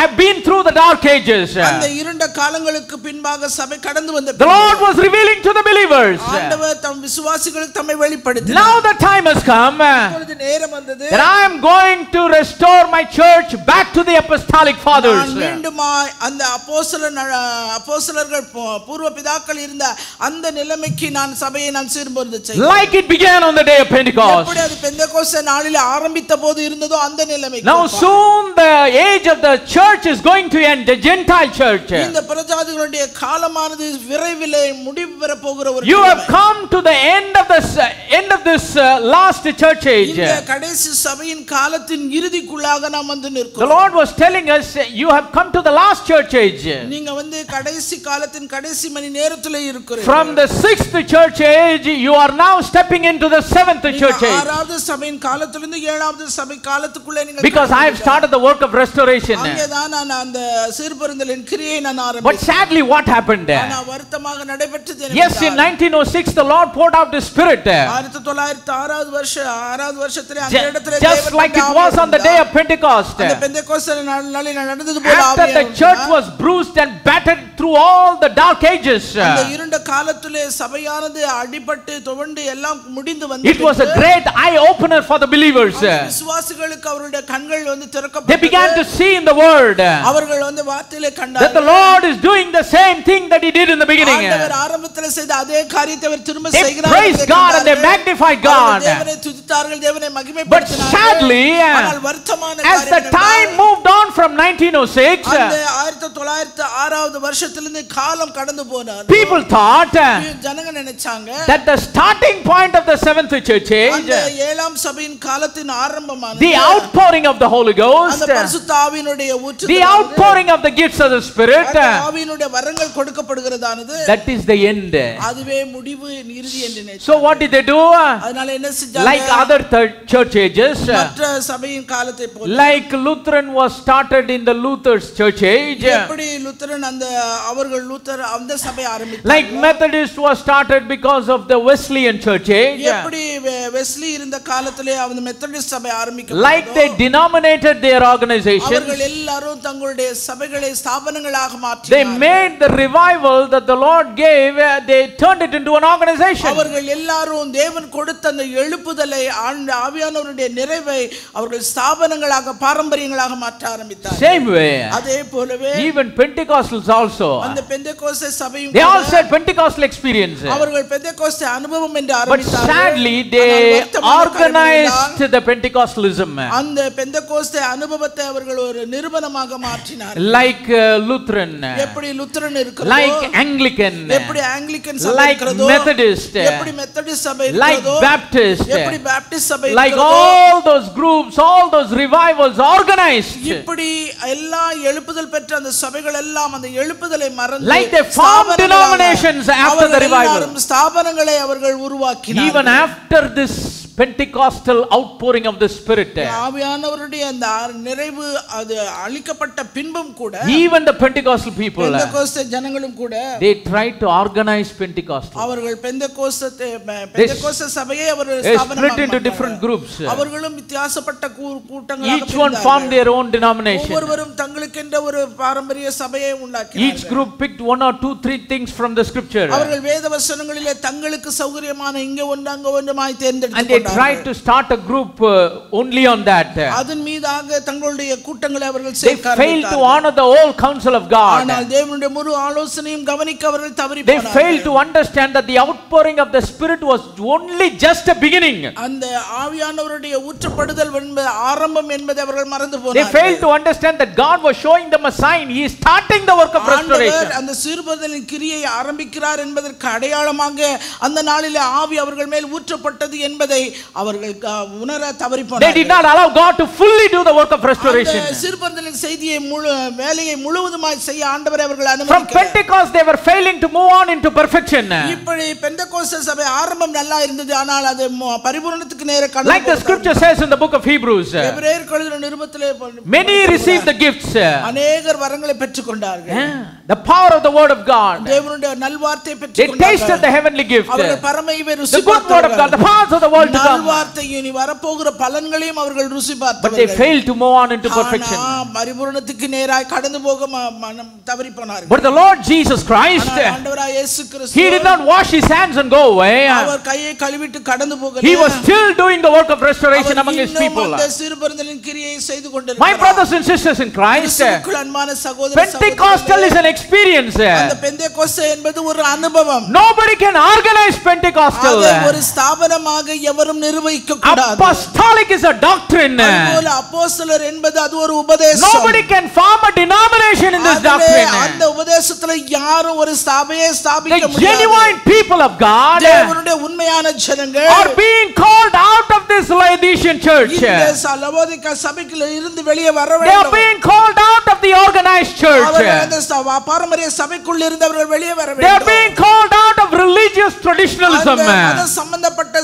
have been through the dark ages, அந்த இருண்ட காலங்களுக்கு பின்பாக சபை கடந்து வந்த the Lord was revealing to the believers, ஆண்டவர் தம் விசுவாசிகளுக்கு தம்மை வெளிப்படுத்தினார். now the time has come இப்பொழுது நேரம் வந்தது that I am going to restore my church back to the apostolic fathers. நான் மீண்டுமா அந்த அப்போஸ்தலர்கள் பூர்வ பிதாக்கள் இருந்த அந்த நிலைமைக்கு நான் சபையை நான் சீர்பொருந்த செய்வேன். Like it began on the day of Pentecost. எப்படி அது பெந்தேகோஸ்து நாளிலே ஆரம்பித்த போது இருந்ததோ அந்த நிலைமைக்கு. Now soon the age of the church is going to end, the Gentile church. இந்த பிரஜாதிகளுடைய காலமானது விரைவிலே முடிவு பெற போகிற ஒரு You have come to the end of this last church age. இந்த கடைசி சபையின் காலத்தின் இறுதிக்குள்ளாக நாம் வந்து The நிற்கிறோம். Lord was telling us, you have come to the last church age. நீங்க வந்து கடைசி காலத்தின் கடைசி மணி நேரத்திலே இருக்கிறீர்கள். From the 6th church age, you are now stepping into the 7th church age. ஆறாவது சபையின் காலத்திலிருந்து ஏழாவது சபை காலத்துக்குள்ளே நீங்கள் Because I have started the work of restoration. restoration. அங்கேதான் நான் அந்த சீர்பெருந்தலின் கிரியை நான் But ஆரம்பித்தேன். sadly, what happened? ஆனா வருத்தமாக நடைபெற்றது Yes, in 1906, the Lord poured out His Spirit. 1906 வருஷத்திலே அந்த இடத்திலே Just like it was on the day of Pentecost. அந்த பெந்தெகோஸ்தே நாளில் நடந்தது போல After the church was bruised and battered through all the dark ages, அந்த இருண்ட காலத்திலே சபையானது அடிபட்டு துவண்டு எல்லாம் முடிந்து வந்தது. it was a great eye opener for the believers. விசுவாசிகளுக்கு அவருடைய கண்கள் வந்து They திறக்கப்பட்டது. began to see in the word அவர்கள் வந்து வார்த்தையிலே that கண்டார்கள். the Lord is doing the same thing that He did in the beginning. ஆண்டவர் ஆரம்பத்தில் செய்த அதே காரியத்தை அவர் திரும்ப They செய்கிறார். praised God and they magnified God. தேவனை துதித்தார்கள், தேவனை But மகிமைப்படுத்தினார்கள். sadly, ஆனால் வருத்தமான as the காரியம் time moved on from 1906, அந்த 1906 வருஷத்திலிருந்து காலம் கடந்து போனார். people thought ஜனங்க நினைச்சாங்க that the starting point of the seventh church age, அந்த ஏழாம் சபையின் காலத்தின் ஆரம்பமானது, the outpouring of the Holy Ghost, அந்த பரிசுத்த ஆவியினுடைய the ஊற்றுதல், outpouring of the gifts of the Spirit, அந்த ஆவியினுடைய வரங்கள் கொடுக்கப்படுகிறதானது, that is the end. அதுவே முடிவு இறுதி என்று நினைத்தார்கள். So what did they do? அதனால என்ன செஞ்சாங்க? Like other church ages, மற்ற சபையின் காலத்தை போல, like Lutheran was started in the Luther's church age, எப்படி லுத்தரன் அந்த அவர்கள் லூத்தர் அந்த சபை ஆரம்பித்தார்கள், like Methodist was started because of the Wesleyan church age, எப்படி வெஸ்லி இருந்த காலத்திலே அந்த மெத்தடிஸ்ட் சபை like ஆரம்பிக்கப்பட்டதோ, they denominated their organizations, அவர்கள் எல்லாரும் தங்களுடைய சபைகளை ஸ்தாபனங்களாக they மாற்றினார்கள். made the revival that the Lord gave, they turned it into an organization. அவர்கள் எல்லாரும் தேவன் கொடுத்த அந்த எழுப்புதலை ஆவியானவருடைய நிறைவை அவர்கள் ஸ்தாபனங்களாக பாரம்பரியங்களாக மாற்ற ஆரம்பித்தார்கள். Same way, அதே போலவே even Pentecostals also, அந்த பெந்தெகோஸ்தே சபையும் they all said Pentecostal experience. அவர்கள் பெந்தெகோஸ்தே அனுபவம் என்று But ஆரம்பித்தார்கள். sadly, they organized the Pentecostalism, அந்த பெந்தெகோஸ்தே அனுபவத்தை அவர்கள் ஒரு நிறுவனமாக மாற்றினார்கள். like Lutheran, எப்படி லுத்தரன் இருக்கிறதோ, like Anglican, எப்படி ஆங்கிலிக்கன் சபை like இருக்கிறதோ, Methodist, எப்படி மெத்தடிஸ்ட் சபை like இருக்கிறதோ, Baptist, எப்படி பாப்டிஸ்ட் சபை like இருக்கிறதோ, all those groups, all those revivals organized, இப்படி எல்லா எழுப்புதல் பெற்ற அந்த சபைகள் எல்லாம் அந்த எழுப்புதலை மறந்து like they formed denominations after the revival. ஸ்தாபனங்களை அவர்கள் உருவாக்கினார்கள். Even after this Pentecostal outpouring of the Spirit, ஆவியானவருடைய அந்த நிறைவு அது அளிக்கப்பட்ட பின்பும் கூட, even the Pentecostal people, பெந்தெகோஸ்தே ஜனங்களும் கூட, they tried to organize Pentecostal. அவர்கள் பெந்தெகோஸ்தே சபையை அவர்கள் split into different groups. அவர்களும் வித்தியாசப்பட்ட கூட்டங்களாக Each one formed their own denomination. ஒவ்வொருவரும் தங்களுக்கென்ற ஒரு பாரம்பரிய சபையை உண்டாக்கினார்கள். Each group picked one or two, three things from the scripture, அவர்கள் வேத வசனங்களிலே தங்களுக்கு சௌகரியமான இங்க ஒன்று அங்க ஒன்றுமாய் and they தேர்ந்தெடுத்தார்கள். tried to start a group only on that. அதன் மீதாக தங்களுடைய கூட்டங்களை அவர்கள் They சேர்க்க failed to ஆரம்பித்தார்கள். honor the whole counsel of God. ஆனால் தேவனுடைய முழு ஆலோசனையும் கவனிக்க அவர்கள் தவறி They போனார்கள். failed to understand that the outpouring of the Spirit was only just a beginning. அந்த ஆவியானவருடைய ஊற்றப்படுதல் என்பது ஆரம்பம் என்பதை அவர்கள் மறந்து They போனார்கள். failed to understand that God was showing them a sign. He is starting the work of restoration. ஆண்டவர் அந்த சீர்படுதலின் கிரியை ஆரம்பிக்கிறார் என்பதற்கு அடையாளமாக அந்த நாளிலே ஆவி அவர்கள் மேல் ஊற்றப்பட்டது என்பதை அவர்கள் உணர தவறி They போனார்கள். did not allow God to fully do the work of restoration. அந்த சீர்படுதலின் செய்தியை வேலையை முழுவதுமாய் செய்ய ஆண்டவரை அவர்கள் From அனுமதிக்கவில்லை. Pentecost, they were failing to move on into perfection. இப்படி பெந்தெகோஸ்தே சபை ஆரம்பம் நல்லா இருந்தது, ஆனால் அது பரிபூரணத்துக்கு நேரே கடந்து Like the scripture says in the book of Hebrews, எபிரேயர் எழுதின நிருபத்திலே many received the gifts, அநேகர் வரங்களை பெற்றுக்கொண்டார்கள். the power of the word of God. தேவனுடைய நல்வார்த்தையை They பெற்றுக்கொண்டார்கள். tasted the heavenly gift, அவர்கள் பரமஈவை the ருசி good word of God, the powers of the world to come. நல்வார்த்தையும் இனி வரப்போகிற பலன்களையும் அவர்கள் ருசி But they பார்த்தார்கள். failed to move on into perfection. பரிபூரணத்துக்கு நேராய் கடந்து போக மனம் தவறி போனார்கள். But the Lord Jesus Christ, ஆனால் ஆண்டவராய் இயேசு He Kristu did not wash His hands and go away. அவர் கையை கழுவிட்டு கடந்து போகல. He was still doing the work of restoration among His people. அந்த சீர்படுதலின் கிரியை செய்து My கொண்டிருக்கிறார். brothers and sisters in Christ, கிறிஸ்துவுக்குள் அன்பான சகோதர Pentecostal is an experience. அந்த பெந்தெகோஸ்தே என்பது ஒரு அனுபவம். Nobody can organize Pentecostal. அதை ஒரு ஸ்தாபனமாக எவரும் நிர்வகிக்க கூடாது. Apostolic is a doctrine. அதுபோல அப்போஸ்தலர் என்பது அது ஒரு உபதேசம். Nobody can form a denomination in this doctrine. அந்த உபதேசத்துல யாரும் ஒரு சபையை ஸ்தாபிக்க The முடியாது. genuine people of God தேவனுடைய உண்மையான ஜனங்கள் are being called out of this Laodicean church. இந்த லவோதிக்கா சபைக்குள்ள இருந்து வெளியே வர They are வேண்டும். being called out of the organized church. அவர்கள் அந்த பாரம்பரிய சபைக்குள்ள இருந்தவர்கள் வெளியே வர They are வேண்டும். being called out of religious traditionalism. அந்த மத சம்பந்தப்பட்ட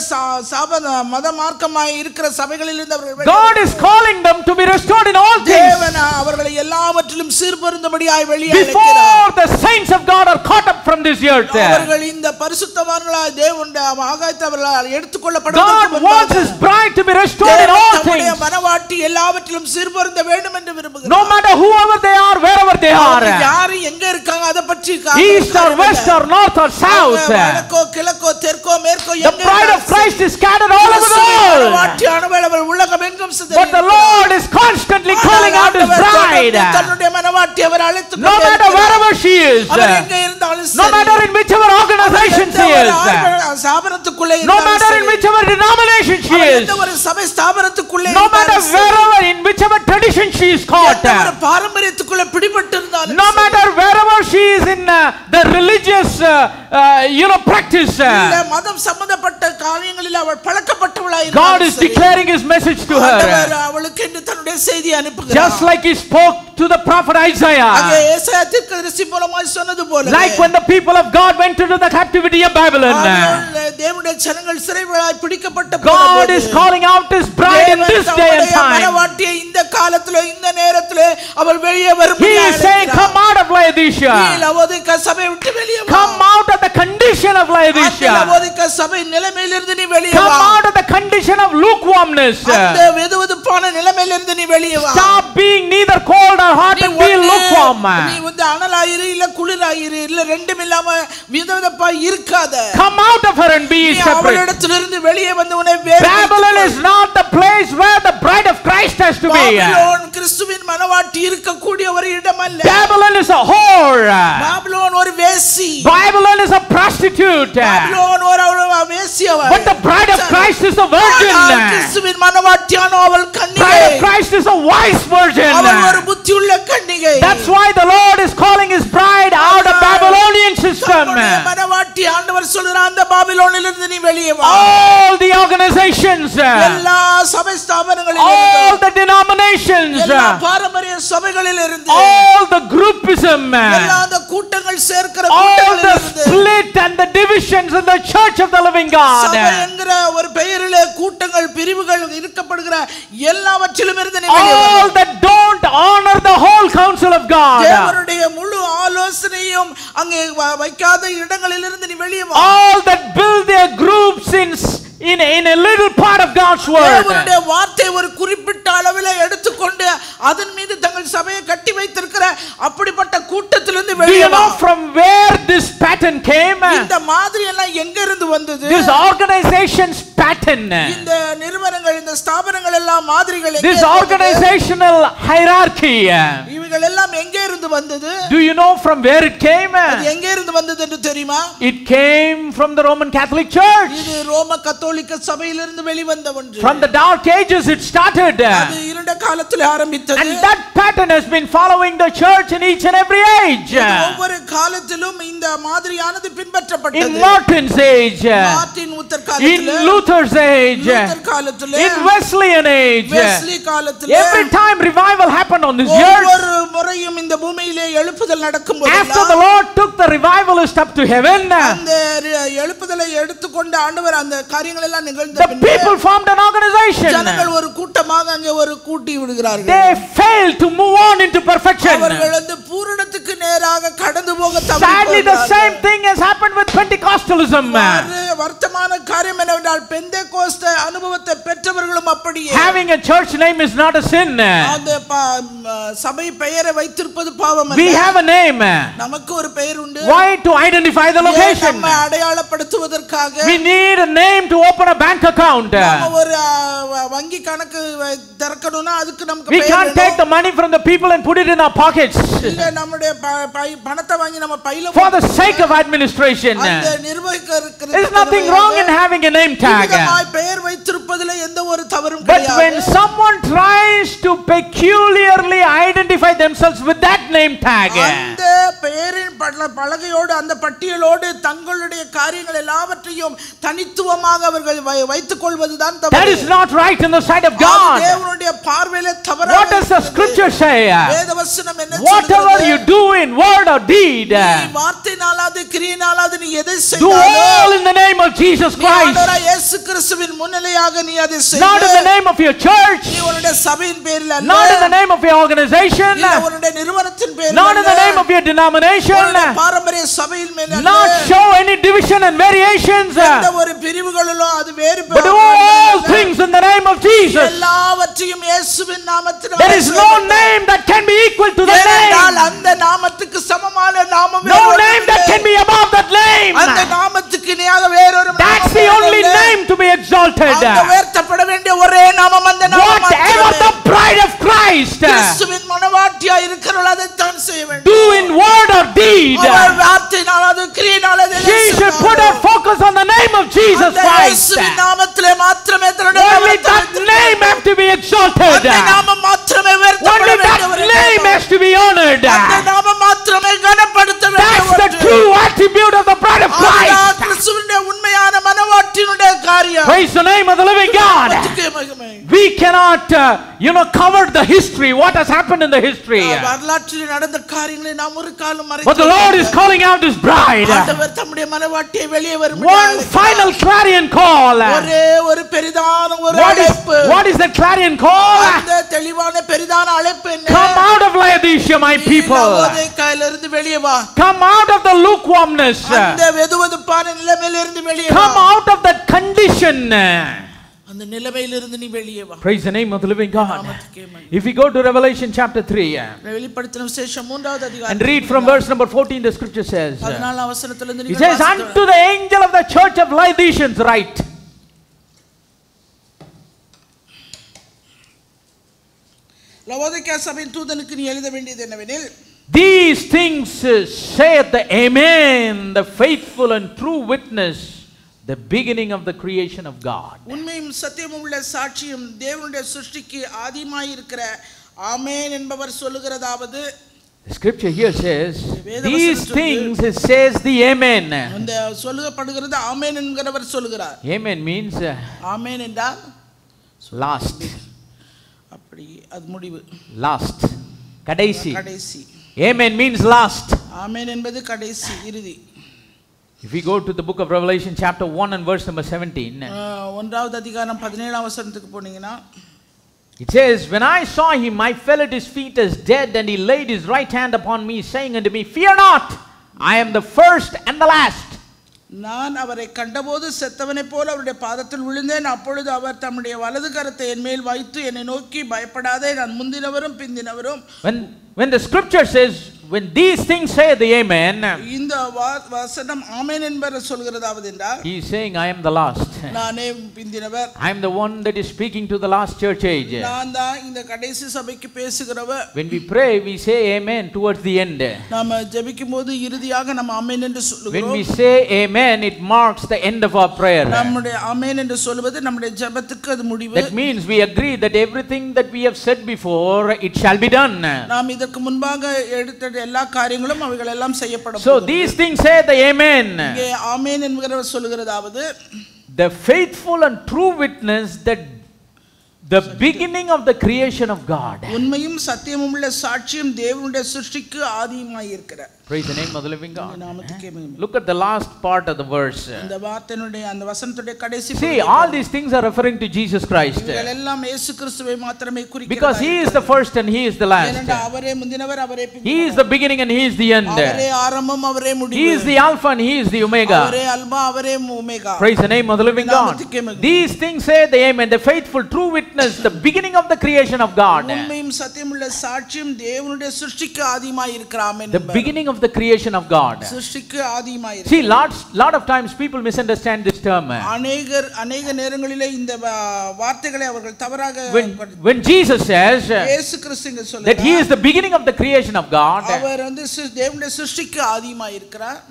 மத மார்க்கமாய் இருக்கிற சபைகளிலிருந்து அவர்கள் God is calling them to be restored in all things. தேவன் அவர்களை எல்லாவற்றிலும் சீர்பொருந்தும்படியாய் வெளியே Before அழைக்கிறார். the saints of God are caught up from this earth, அவர்கள் இந்த பரிசுத்தவான்களாய் தேவனுடைய ஆகாயத்தில் அவர்கள் எடுத்துக்கொள்ளப்படுவதற்கு God wants His bride to be restored in all things. மனவாட்டி எல்லாவற்றிலும் சீர்பொருந்த வேண்டும் என்று விரும்புகிறார். No matter whoever they are, wherever they are, யார் எங்க இருக்காங்க அத பற்றி east or west or north or south, வடக்கோ கிழக்கோ தெற்கோ மேற்கோ the bride of Christ is scattered all over the world. மனவாட்டியானவள் அவள் உலகமெங்கும் சிதறி. But the Lord is constantly calling out His bride. தன்னுடைய மனவாட்டி அவர் அழைத்து No matter wherever she is, அவர் எங்க இருந்தாலும் no matter in whichever organization she is, ஸ்தாபனத்துக்குள்ளே no matter in whichever denomination she is, எந்த ஒரு சபை ஸ்தாபனத்துக்குள்ளே no matter wherever in whichever tradition she is caught, ஒரு பாரம்பரியத்துக்குள்ள பிடிபட்டு இருந்தாலும் no matter wherever she is in the religious practice, இல்ல மதம் சம்பந்தப்பட்ட காரியங்களில் அவள் பழக்கப்பட்டவளாய் God is declaring His message to her. ஆண்டவர் அவளுக்கு என்று தன்னுடைய செய்தியை அனுப்புகிறார். Just like He spoke to the prophet Isaiah. அங்கே ஏசாயா தீர்க்கதரிசி மூலமாய் சொன்னது போல, Like when the people of God went into the captivity of Babylon, தேவனுடைய ஜனங்கள் சிறைகளாய் பிடிக்கப்பட்ட God is calling out His bride in this day and time. மனவாட்டியை இந்த காலத்திலே இந்த நேரத்திலே அவள் வெளியே வரும்படி He is saying, come out of Laodicea. லவோதிக்கா சபை விட்டு வெளியே வா. Come out of the condition of Laodicea. லவோதிக்கா சபை நிலைமையிலிருந்து நீ வெளியே வா. Come out of the condition of lukewarmness. அந்த வெதுவெதுப்பான நிலைமையிலிருந்து நீ வெளியே வா. Stop being neither cold or hot and be lukewarm. நீ வந்து அனலாயிரு இல்ல குளிராயிரு இல்ல ரெண்டும் இல்லாம வெதுவெதுப்பாய் இருக்காத. Come out of her and be separate. அவளிடத்திலிருந்து வெளியே வந்து உன்னை வேறு. Babylon is not the place where the bride of Christ has to be. Babylon கிறிஸ்துவின் மனவாட்டி இருக்கக்கூடிய ஒரு இடம் அல்ல. Babylon is a whore. Babylon ஒரு வேசி. Babylon is a prostitute. Babylon ஒரு வேசி அவள். But the bride of Christ is a virgin. கிறிஸ்துவின் மனவாட்டியான அவள் கன்னிகை. Bride of Christ is a wise virgin. அவள் ஒரு புத்தியுள்ள கன்னிகை. That's why the Lord is calling His bride out of Babylonian system. மனவாட்டி ஆண்டவர் சொல்றார் அந்த பாபிலோனிலிருந்து நீ வெளியே வா. All the organizations, எல்லா சபை ஸ்தாபனங்களிலிருந்து, all the denominations, எல்லா பாரம்பரிய சபைகளிலிருந்து, all the groupism, எல்லா அந்த கூட்டங்கள் சேர்க்கிற all the கூட்டங்களிலிருந்து, split and the divisions in the church of the living God, சபை என்கிற ஒரு பெயரிலே கூட்டங்கள் பிரிவுகள் இருக்கப்படுகிற எல்லாவற்றிலும் இருந்து நீ வெளியே வா. all that don't honor the whole counsel of God, தேவனுடைய முழு ஆலோசனையும் அங்கே வைக்காத இடங்களிலிருந்து நீ வெளியே வா. all that build their groups in a little part of God's word, தேவனுடைய வார்த்தை ஒரு குறிப்பிட்ட அளவிலே எடுத்துக்கொண்டு அதன் மீது தங்கள் சபையை கட்டி வைத்திருக்கிற அப்படிப்பட்ட கூட்டத்திலிருந்து do வெளியே you வா. know from where this pattern came? இந்த மாதிரி எல்லாம் எங்க இருந்து வந்தது? This organization's pattern, இந்த நிறுவனங்கள் இந்த ஸ்தாபனங்கள் எல்லாம் மாதிரிகள் எங்க this organizational hierarchy, இவைகள் எல்லாம் எங்க இருந்து வந்தது? do you know from where it came? அது எங்க இருந்து வந்தது என்று தெரியுமா? It came from the Roman Catholic Church. இது ரோம கத்தோலிக்க சபையிலிருந்து வெளிவந்த ஒன்று. From the dark ages it started, அது இருண்ட காலத்தில் ஆரம்பித்தது. and that pattern has been following the church in each and every age. ஒவ்வொரு காலத்திலும் இந்த மாதிரியானது பின்பற்றப்பட்டது. In Martin's age, Martin Luther காலத்திலே, in Luther's age, லூத்தர் காலத்திலே, in Wesleyan age, வெஸ்லி காலத்திலே, every time revival happened on this earth, ஒவ்வொரு முறையும் இந்த பூமியிலே எழுப்புதல் நடக்கும்போது after the Lord took the revivalist up to heaven, அந்த எழுப்புதலை எடுத்துக்கொண்ட ஆண்டவர் அந்த காரியங்கள் எல்லாம் நிகழ்ந்த the people formed an organization. ஜனங்கள் ஒரு கூட்டமாக அங்கே ஒரு கூட்டி விடுகிறார்கள். They failed to move on into perfection. அவர்கள் வந்து பூரணத்துக்கு நேராக கடந்து போக Sadly, the same thing has happened with Pentecostalism. வர்த்தமான காரியம் என்னவென்றால் பெந்தேகோஸ்தே அனுபவத்தை பெற்றவர்களும் அப்படியே. Having a church name is not a sin. அந்த சபை பெயரை வைத்திருப்பது பாவம் அல்ல. We have a name. நமக்கு ஒரு பெயர் உண்டு. Why? To identify the location. நம்மை அடையாளப்படுத்துவதற்காக. We need a name to open a bank account. நம்ம ஒரு வங்கி கணக்கு திறக்கணும்னா அதுக்கு நமக்கு We பெயர் வேணும். can't take the money from the people and put it in our pockets. இல்ல நம்முடைய பணத்தை வாங்கி நம்ம பையில For the sake of administration. அந்த நிர்வகிக்கிறதுக்கு There's nothing wrong in having a name tag. பெயர் வைத்திருப்பதிலே எந்த ஒரு தவறும் But கிடையாது. when someone tries to peculiarly identify themselves with that name tag. அந்த பெயரின் பலகையோடு அந்த பட்டியலோடு தங்களுடைய காரியங்கள் எல்லாவற்றையும் தனித்துவமாக அவர்கள் வைத்துக் கொள்வதுதான் தவறு. That is not right in the sight of God. தேவனுடைய பார்வையிலே தவறானது. What does the scripture say? வேதவசனம் என்ன சொல்கிறது? Whatever you do in word or deed, வார்த்தையினாலாவது கிரியையினாலாவது நீ எதை do செய்தாலும் all in the name of Jesus Christ. இயேசு கிறிஸ்துவின் முன்னிலையாக நீ அதை செய். Not in the name of your church. நீ உன்னுடைய சபையின் பேரில் அல்ல. Not in the name of your organization. இல்ல உன்னுடைய நிறுவனத்தின் பேரில் அல்ல. Not in the name of your denomination. உன்னுடைய பாரம்பரிய சபையின் மேல் அல்ல. Not show any division and variations. எந்த ஒரு பிரிவுகளிலோ அது வேறுபடும். But do all things in the name of Jesus. எல்லாவற்றையும் இயேசுவின் நாமத்தினாலே. There is no name that can be equal to the name. அந்த நாமத்துக்கு சமமான நாமம் No name that can be above that name. அந்த நாமத்துக்கு இணையாக வேறொரு நாமம். That's the only name to be exalted. அந்த உயர்த்தப்பட வேண்டிய ஒரே நாமம் அந்த நாமம். Whatever the bride of Christ, கிறிஸ்துவின் மணவாட்டியாய் இருக்கிறவள் அதை தான் செய்ய வேண்டும். do in word or deed, அவள் வார்த்தையினாலாவது கிரியையினாலாவது she should put her focus on the name of Jesus Christ. இயேசுவின் நாமத்திலே மாத்திரமே தன்னுடைய Only that name has to be exalted. அந்த நாமம் மாத்திரமே உயர்த்தப்பட Only that name has to be honored. அந்த நாமம் மாத்திரமே கனப்படுத்த வேண்டும். That's the true attribute of the bride of Christ. கிறிஸ்துவினுடைய உண்மையான மணவாட்டியினுடைய காரியம். Praise the name of the living God. We cannot cover the history, what has happened in the history. வரலாற்றில் நடந்த காரியங்களை நாம் ஒரு காலம் மறைக்க. But the Lord is calling out his bride. ஆண்டவர் தம்முடைய மணவாட்டியை வெளியே வரும்படி One final clarion call. ஒரே ஒரு பெரிதான ஒரு அழைப்பு. What is the clarion call? அந்த தெளிவான பெரிதான அழைப்பு என்ன? Come out of Laodicea, my people. லாவோதிகேயிலிருந்து வெளியே வா. Come out of the lukewarmness. அந்த வெதுவெதுப்பான நிலைமையிலிருந்து வெளியே வா. Come out of that condition. அந்த நிலைமையிலிருந்து நீ வெளியே வா. Praise the name of the living God. If we go to Revelation chapter 3 வெளிப்படுத்தின விசேஷம் 3வது அதிகாரம் and read from verse number 14, the scripture says, 14 வசனத்திலிருந்து it says, unto the angel of the church of Laodiceans write. லவோதிகேயா சபையின் தூதனுக்கு நீ எழுத வேண்டியது என்னவெனில், these things saith the Amen, the faithful and true witness, the beginning of the creation of God. உண்மையும் சத்தியமும் உள்ள சாட்சியும் தேவனுடைய சிருஷ்டிக்கு ஆதியாய் இருக்கிற ஆமென் என்பவர் சொல்லுகிறதாவது. The scripture here says, these things says the Amen. அந்த சொல்லப்படுகிறது ஆமென் என்கிறவர் சொல்லுகிறார். Amen means ஆமென் என்றால் last. அப்படி அது முடிவு. Last. கடைசி. கடைசி. Amen means last. ஆமென் என்பது கடைசி, இறுதி. If we go to the book of Revelation chapter 1 and verse number 17, ஒன்றாவது அதிகாரம் 17ஆம் வசனத்துக்கு போனீங்கன்னா, it says, when I saw him, I fell at his feet as dead, and he laid his right hand upon me, saying unto me, fear not, I am the first and the last. நான் அவரை கண்டபோது செத்தவனைப் போல அவருடைய பாதத்தில் விழுந்தேன். அப்பொழுது அவர் தம்முடைய வலது கரத்தை என் மேல் வைத்து என்னை நோக்கி, பயப்படாதே, நான் முந்தினவரும் பிந்தினவரும். When the scripture says, when these things say the Amen, இந்த வசனம் ஆமென் என்பவர் சொல்கிறதாவது என்றால், he is saying, I am the last. நானே பிந்தினவர். I am the one that is speaking to the last church age. நான் தான் இந்த கடைசி சபைக்கு பேசுகிறவர். When we pray, we say Amen towards the end. நாம ஜெபிக்கும்போது இறுதியாக நம்ம ஆமென் என்று சொல்லுகிறோம். When we say Amen, it marks the end of our prayer. நம்முடைய ஆமென் என்று சொல்வது நம்முடைய ஜெபத்துக்கு அது முடிவு. That means we agree that everything that we have said before, it shall be done. நாம் இதற்கு முன்பாக எடுத்த எல்லா காரியங்களும் அவைகள் எல்லாம் செய்யப்படும். So these things say the Amen. இங்கே ஆமென் என்கிறவர் சொல்கிறதாவது, the faithful and true witness that the beginning of the creation of God. உண்மையும் சத்தியமும் உள்ள சாட்சியும் தேவனுடைய சிருஷ்டிக்கு ஆதியாய் இருக்கிற. Praise the name of the living God. நாமத்துக்கே மகிமை. Look at the last part of the verse. இந்த வார்த்தையினுடைய அந்த வசனத்துடைய கடைசி. See, all these things are referring to Jesus Christ. இவைகள் எல்லாம் இயேசு கிறிஸ்துவை மாத்திரமே குறிக்கிறது. Because he is the first and he is the last. ஏனென்றால் அவரே முந்தினவர், அவரே பிந்தினவர். He is the beginning and he is the end. அவரே ஆரம்பம், அவரே முடிவு. He is the alpha and he is the omega. அவரே அல்பா, அவரே omega. Praise the name of the living God. These things say the Amen, the faithful true witness, the beginning of the creation of God. உண்மையும் சத்தியமும் உள்ள சாட்சியும் தேவனுடைய சிருஷ்டிக்கு ஆதியாய் இருக்கிற ஆமென். The beginning of the creation of God. சிருஷ்டிக்கு ஆதியாய் இருக்கிற. See, lot of times people misunderstand this term. அநேக நேரங்களிலே இந்த வார்த்தைகளை அவர்கள் தவறாக. When Jesus says இயேசு கிறிஸ்து இங்க சொல்றார் that he is the beginning of the creation of God, அவர் வந்து தேவனுடைய சிருஷ்டிக்கு ஆதியாய் இருக்கிறார்.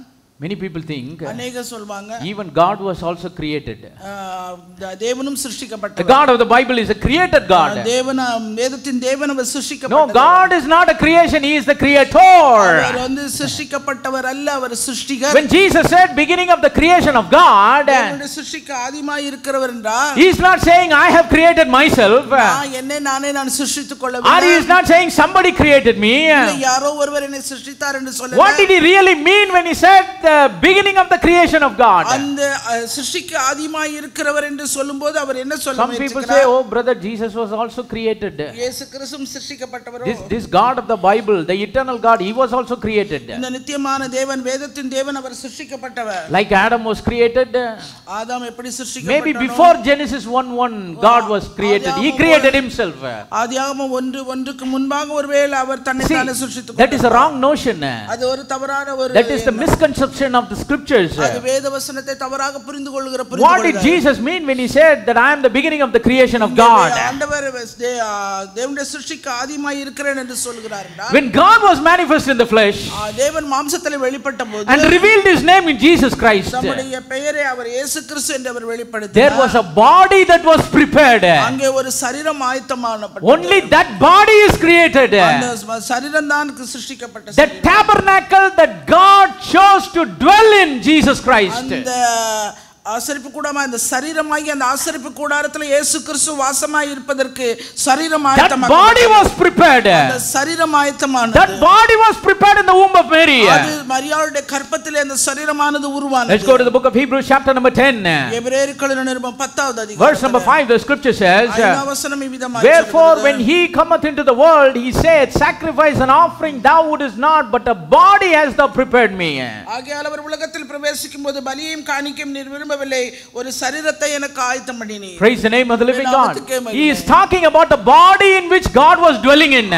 Many people think அநேகர் சொல்வாங்க even God was also created. தேவனும் The சிருஷ்டிக்கப்பட்டவர். God of the Bible is a created God. தேவன் வேதத்தின் தேவன் அவர் சிருஷ்டிக்கப்பட்டவர். No, God is not a creation, he is the creator. அவர் வந்து சிருஷ்டிக்கப்பட்டவர் அல்ல, அவர் சிருஷ்டிகர். When Jesus said beginning of the creation of God, தேவனுடைய சிருஷ்டிக்கு ஆதியாய் இருக்கிறவர் என்றார். he is not saying I have created myself. நான் சிருஷ்டித்துக் கொள்ளவில்லை. Or he is not saying somebody created me. யாரோ ஒருவர் என்னை சிருஷ்டித்தார் என்று சொல்லல. What did he really mean when he said the beginning of the creation of God? அந்த சிருஷ்டிக்கு ஆதியாய் இருக்கிறவர் என்று சொல்லும்போது அவர் என்ன சொல்ல Some people say, oh brother, Jesus was also created. இயேசு கிறிஸ்துவும் சிருஷ்டிக்கப்பட்டவரோ. This God of the Bible, the eternal God, he was also created. இந்த நித்தியமான தேவன், வேதத்தின் தேவன் அவர் சிருஷ்டிக்கப்பட்டவர். Like Adam was created. ஆதாம் எப்படி சிருஷ்டிக்கப்பட்டானோ? Maybe before Genesis 1:1 God was created. He created himself. ஆதியாகமம் 1:1க்கு முன்பாக ஒருவேளை அவர் தன்னை தானே சிருஷ்டித்துக் கொண்டார். That is a wrong notion. அது ஒரு தவறான ஒரு That is the misconception of the scriptures. அது வேதவசனத்தை தவறாக புரிந்து கொள்ளுகிற What did Jesus mean when he said that I am the beginning of the creation of God? ஆண்டவர் தேவனுடைய சிருஷ்டிக்கு ஆதியாய் இருக்கிறேன் என்று சொல்கிறார் என்றால், When God was manifest in the flesh தேவன் மாம்சத்திலே வெளிப்பட்டபோது and revealed his name in Jesus Christ, தம்முடைய பெயரை அவர் இயேசு கிறிஸ்து என்று அவர் வெளிப்படுத்தினார். there was a body that was prepared. அங்கே ஒரு சரீரம் ஆயத்தமானப்பட்டது. Only that body is created. அந்த சரீரம் தான் சிருஷ்டிக்கப்பட்ட The tabernacle that God chose to dwell in Jesus Christ. அந்த ஆசரிப்பு கூடாம அந்த சரீரமாகி அந்த ஆசரிப்பு கூடாரத்தில் இயேசு கிறிஸ்து வாசமாய் இருப்பதற்கு சரீரம் ஆயத்தமானது. That body was prepared. அந்த சரீரம் ஆயத்தமானது. That body was prepared in the womb of Mary. அது மரியாளுடைய கர்ப்பத்திலே அந்த சரீரமானது உருவானது. Let's go to the book of Hebrews chapter number 10. எபிரேயர்களின் நிருபம் 10வது அதிகாரம். Verse number 5, the scripture says, வசனம் இவ்விதமாய் wherefore when he cometh into the world, he said, sacrifice and offering thou wouldest not, but a body hast thou prepared me. ஆகையால் அவர் உலகத்தில் பிரவேசிக்கும்போது பலியையும் காணிக்கையும் நீர் விரும்பவில்லை, ஒரு சரீரத்தை எனக்கு ஆயத்தம் பண்ணினீர். Praise the name of the living God. He is talking about the body in which God was dwelling in.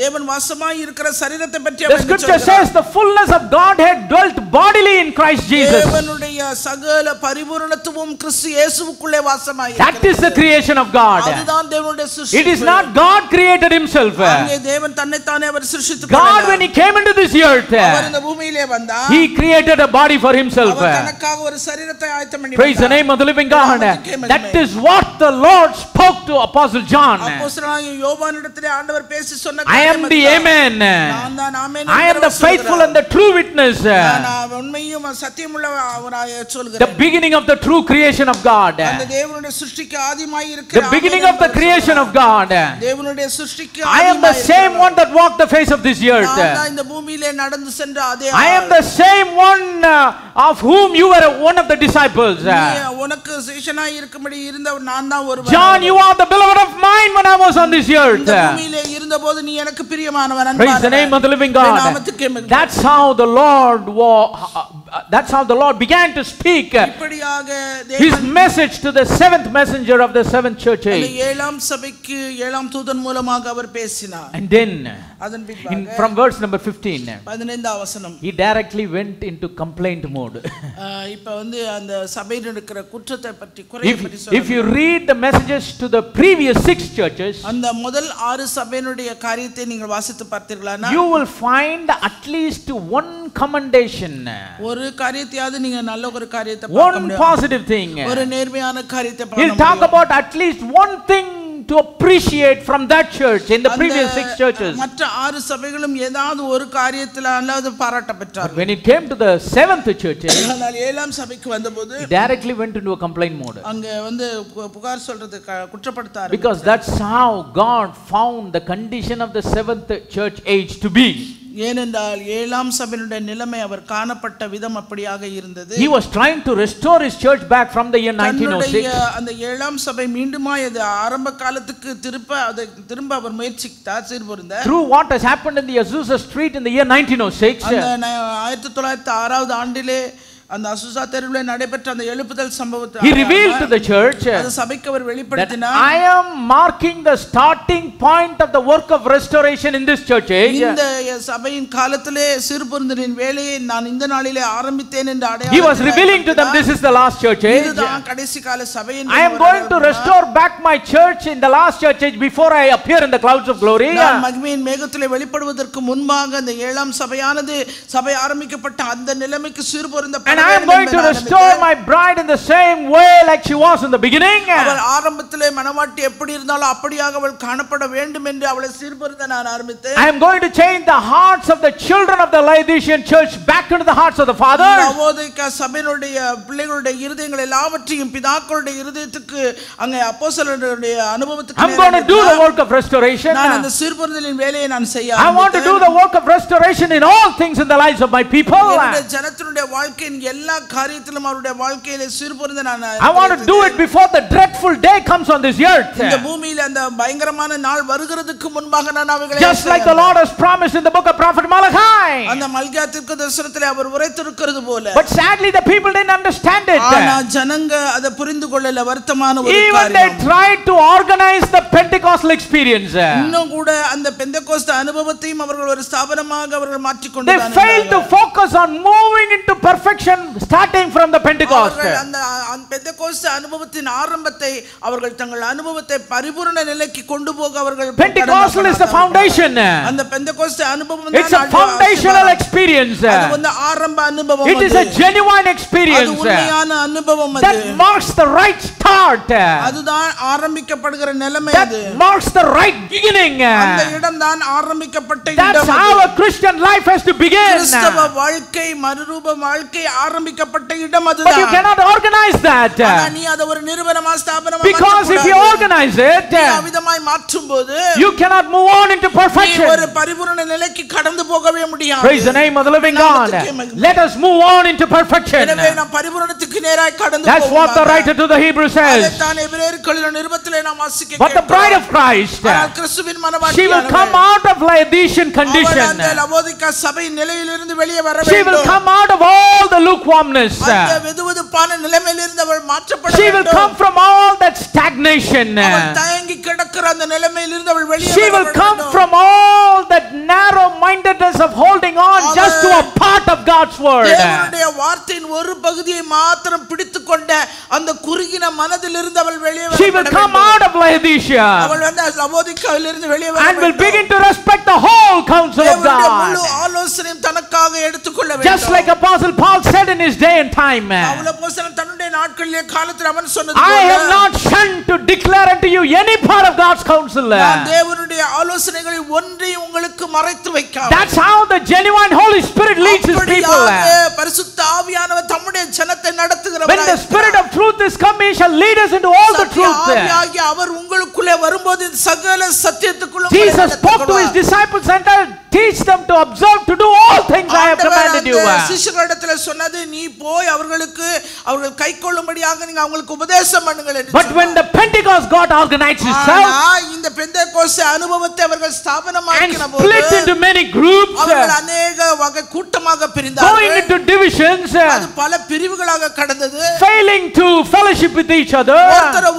தேவன் வாசமாய் இருக்கிற சரீரத்தை பற்றி The scripture says the fullness of Godhead dwelt bodily in Christ Jesus. தேவனுடைய சகல பரிபூரணத்துவம் கிறிஸ்து இயேசுவுக்குள்ளே வாசமாய் இருக்கிறது. That is the creation of God. அதுதான் தேவனுடைய சிருஷ்டி. It is not God created himself. அங்கே தேவன் தன்னை தானே அவர் சிருஷ்டித்துக் கொண்டார். God when he came into this earth, அவர் இந்த பூமியிலே வந்தார். he created a body for himself. அவர் தனக்காக ஒரு சரீரத்தை ஆயத்தம் பண்ணி Praise the name of the living God. That is what the Lord spoke to Apostle John. அப்போஸ்தலனாகிய யோவானிடத்திலே ஆண்டவர் பேசி சொன்ன I am the Amen. நான் தான் ஆமென். I am the faithful and the true witness. நான் உண்மையும் சத்தியமுள்ளவராய் சொல்கிறேன். The beginning of the true creation of God. அந்த தேவனுடைய சிருஷ்டிக்கு ஆதியாய் இருக்கிற The beginning of the creation of God. தேவனுடைய சிருஷ்டிக்கு I am the same one that walked the face of this earth. நான் இந்த பூமியிலே நடந்து சென்ற அதே I am the same one of whom you were one of the disciples. உனக்கு சீஷனாய் இருக்கும்படி இருந்தவர் நான் தான் ஒருவன். John, you are the beloved of mine when I was on this earth. இந்த பூமியிலே இருந்தபோது நீ எனக்கு பிரியமானவன் அன்பானவன். Praise the name of the living God. That's how the Lord began to speak his message to the seventh messenger of the seventh church age. அந்த ஏழாம் சபைக்கு ஏழாம் தூதன் மூலமாக அவர் பேசினார். And then from verse number 15, 15வது வசனம், he directly went into complaint mode. இப்ப வந்து அந்த சபையில் இருக்கிற குற்றத்தை பற்றி குறையை பற்றி சொல்றார். If you read the messages to the previous 6 churches, அந்த முதல் 6 சபையினுடைய காரியத்தை நீங்கள் வாசித்து பார்த்தீர்களானா, you will find at least one commendation, ஒரு காரியத்தையாவது நீங்க நல்ல ஒரு காரியத்தை பார்க்க முடியும். one positive thing. ஒரு நேர்மையான காரியத்தை பார்க்க முடியும். He'll talk about at least one thing to appreciate from that church in the previous 6 churches. மற்ற 6 சபைகளும் ஏதாவது ஒரு காரியத்தில் அல்லாத பாராட்ட பெற்றார்கள். When it came to the 7th church, ஆனால் ஏழாம் சபைக்கு வந்தபோது he directly went into a complaint mode. அங்க வந்து புகார் சொல்றது குற்றப்படுத்தாரு. Because that's how God found the condition of the 7th church age to be. ஏனென்றால் ஏழாம் சபையினுடைய நிலைமை அவர் காணப்பட்ட விதம் அப்படியாக இருந்தது. He was trying to restore his church back from the year 1906. அந்த ஏழாம் சபை மீண்டுமாய் அது ஆரம்ப காலத்துக்கு திரும்ப அவர் முயற்சித்தார் சீர்பொருந்த. Through what has happened in the Azusa Street in the year 1906. அந்த 1906 ஆண்டிலே அந்த அசுசா தெருவிலே நடைபெற்ற அந்த எழுப்புதல் சம்பவத்தை he revealed to the church அது சபைக்கு அவர் வெளிப்படுத்தினார். I am marking the starting point of the work of restoration in this church age. இந்த சபையின் காலத்திலே சிறுபொருந்தின் வேலையை நான் இந்த நாளிலே ஆரம்பித்தேன் என்று அடையாளம் He was revealing to them, this is the last church age. இதுதான் கடைசி கால சபை என்று I am going to restore back my church in the last church age before I appear in the clouds of glory. நான் மகிமையின் மேகத்திலே வெளிப்படுவதற்கு முன்பாக அந்த ஏழாம் சபையானது சபை ஆரம்பிக்கப்பட்ட அந்த நிலைமைக்கு சிறுபொருந்த And I am going to restore my bride in the same way like she was in the beginning. அவள் ஆரம்பத்திலே மணவாட்டி எப்படி இருந்தாலும் அப்படியாக அவள் காணப்பட வேண்டும் என்று அவளை சிறுபொருந்த நான் ஆரம்பித்தேன். I am going to change the hearts of the children of the Laodicean church back into the hearts of the fathers. லவோதிக்கா சபையினுடைய பிள்ளைகளுடைய இருதயங்கள் எல்லாவற்றையும் பிதாக்களுடைய இருதயத்துக்கு அங்கே அப்போஸ்தலருடைய அனுபவத்துக்கு I am going to do the work of restoration. நான் அந்த சிறுபொருந்தலின் வேலையை நான் செய்ய I want to do the work of restoration in all things in the lives of my people. என்னுடைய ஜனத்தினுடைய வாழ்க்கையின் எல்லா காரியத்திலும் அவருடைய வாழ்க்கையிலே சிறுபொருந்த நான் I want to do it before the dreadful day comes on this earth. இந்த பூமியில அந்த பயங்கரமான நாள் வருகிறதுக்கு முன்பாக நான் அவைகளை Just like the Lord has promised in the book of prophet Malachi. அந்த மல்கியா தீர்க்கதரிசனத்திலே அவர் உரைத்திருக்கிறது போல. But sadly the people didn't understand it. ஆனா ஜனங்க அதை புரிந்து கொள்ளல வருத்தமான ஒரு காரியம். Even they tried to organize the Pentecostal experience. இன்னும் கூட அந்த பெந்தெகோஸ்து அனுபவத்தையும் அவர்கள் ஒரு ஸ்தாபனமாக அவர்கள் மாற்றிக் கொண்டார்கள். They failed to focus on moving into perfection starting from the Pentecost. அந்த பெந்தெகோஸ்து அனுபவத்தின் ஆரம்பத்தை அவர்கள் தங்கள் அனுபவத்தை பரிபூரண நிலைக்கு கொண்டு போக அவர்கள் Pentecostal is the foundation. அந்த பெந்தெகோஸ்து அனுபவம் It's a foundational experience. அது வந்து ஆரம்ப அனுபவம். It is a genuine experience. அது உண்மையான அனுபவம் அது. That marks the right start. அதுதான் ஆரம்பிக்கப்படுகிற நிலைமை அது. That marks the right beginning. அந்த இடம் தான் ஆரம்பிக்கப்பட்ட இடம். That's how a Christian life has to begin. கிறிஸ்தவ வாழ்க்கை மறுரூப வாழ்க்கை ஆரம்பிக்கப்பட்ட இடம் அதுதான். But you cannot organize that. ஆனா நீ அத ஒரு நிறுவனமா ஸ்தாபனமா Because if you organize it, அவிதமாய் மாற்றும்போது you cannot move on into perfection. நீ ஒரு பரிபூரண நிலைக்கு கடந்து போகவே முடியாது. Praise the name of the living God. Let us move on into perfection. எனவே நாம் பரிபூரணத்துக்கு நேராய் கடந்து போவோம். That's what the writer to the Hebrews says. அதைத்தான் எபிரேயர்களின் நிருபத்திலே நாம் வாசிக்கிறோம். But the bride of Christ, கிறிஸ்துவின் மணவாட்டி, she will come out of Laodicean condition. அவள் அந்த லவோதிக்கா சபை நிலையிலிருந்து வெளியே வர வேண்டும். She will come out of all the lukewarmness. அந்த வெதுவெதுப்பான நிலைமையிலிருந்து அவள் மாற்றப்பட வேண்டும். She will come from all that stagnation. அவள் தயங்கி கிடக்கிற அந்த நிலைமையிலிருந்து அவள் வெளியே வர She will come from all that narrow mindedness of holding on just to a part of God's word. தேவனுடைய வார்த்தையின் ஒரு பகுதியை மாத்திரம் பிடித்துக்கொண்ட அந்த குறுகின மனதிலிருந்து அவள் வெளியே வர வேண்டும். She will come out of Laodicea. அவள் வந்து லவோதிக்காவிலிருந்து வெளியே வர and will begin to respect the whole counsel of God. முழு ஆலோசனையும் தனக்காக எடுத்துக்கொள்ள வேண்டும். Just like Apostle Paul said in his day and time. Pavul அப்போஸ்தலன் தன்னுடைய நாட்களிலே காலத்தில் அவன் சொன்னது போல, I am not shunned to declare unto you any part of God's counsel. நான் தேவனுடைய ஆலோசனைகளை ஒன்றை உங்களுக்கு மறைத்து வைக்காமல். That's how the genuine Holy Spirit leads his people. பரிசுத்த ஆவியானவர் தம்முடைய ஜனத்தை நடத்துகிறவர். When the Spirit of truth is come, he shall lead us into all the truth. ஆவியாகிய அவர் உங்களுக்குள்ளே வரும்போது சகல சத்தியத்துக்குள்ளும் Jesus spoke to his disciples and teach them to observe to do all things I have commanded you. சிஷ்யர்களிடத்தில் சொன்னது, நீ போய் அவர்களுக்கு அவர்கள் கைக்கொள்ளும்படியாக நீங்க அவங்களுக்கு உபதேசம் பண்ணுங்கள் என்று. But when the Pentecost got organized itself, இந்த பெந்தெகோஸ்து அனுபவத்தை அவர்கள் ஸ்தாபனமாக்கின போது split into many groups, அவர்கள் अनेक வகை கூட்டமாக பிரிந்தார்கள். going into divisions, அது பல பிரிவுகளாக கடந்தது. failing to fellowship with each other,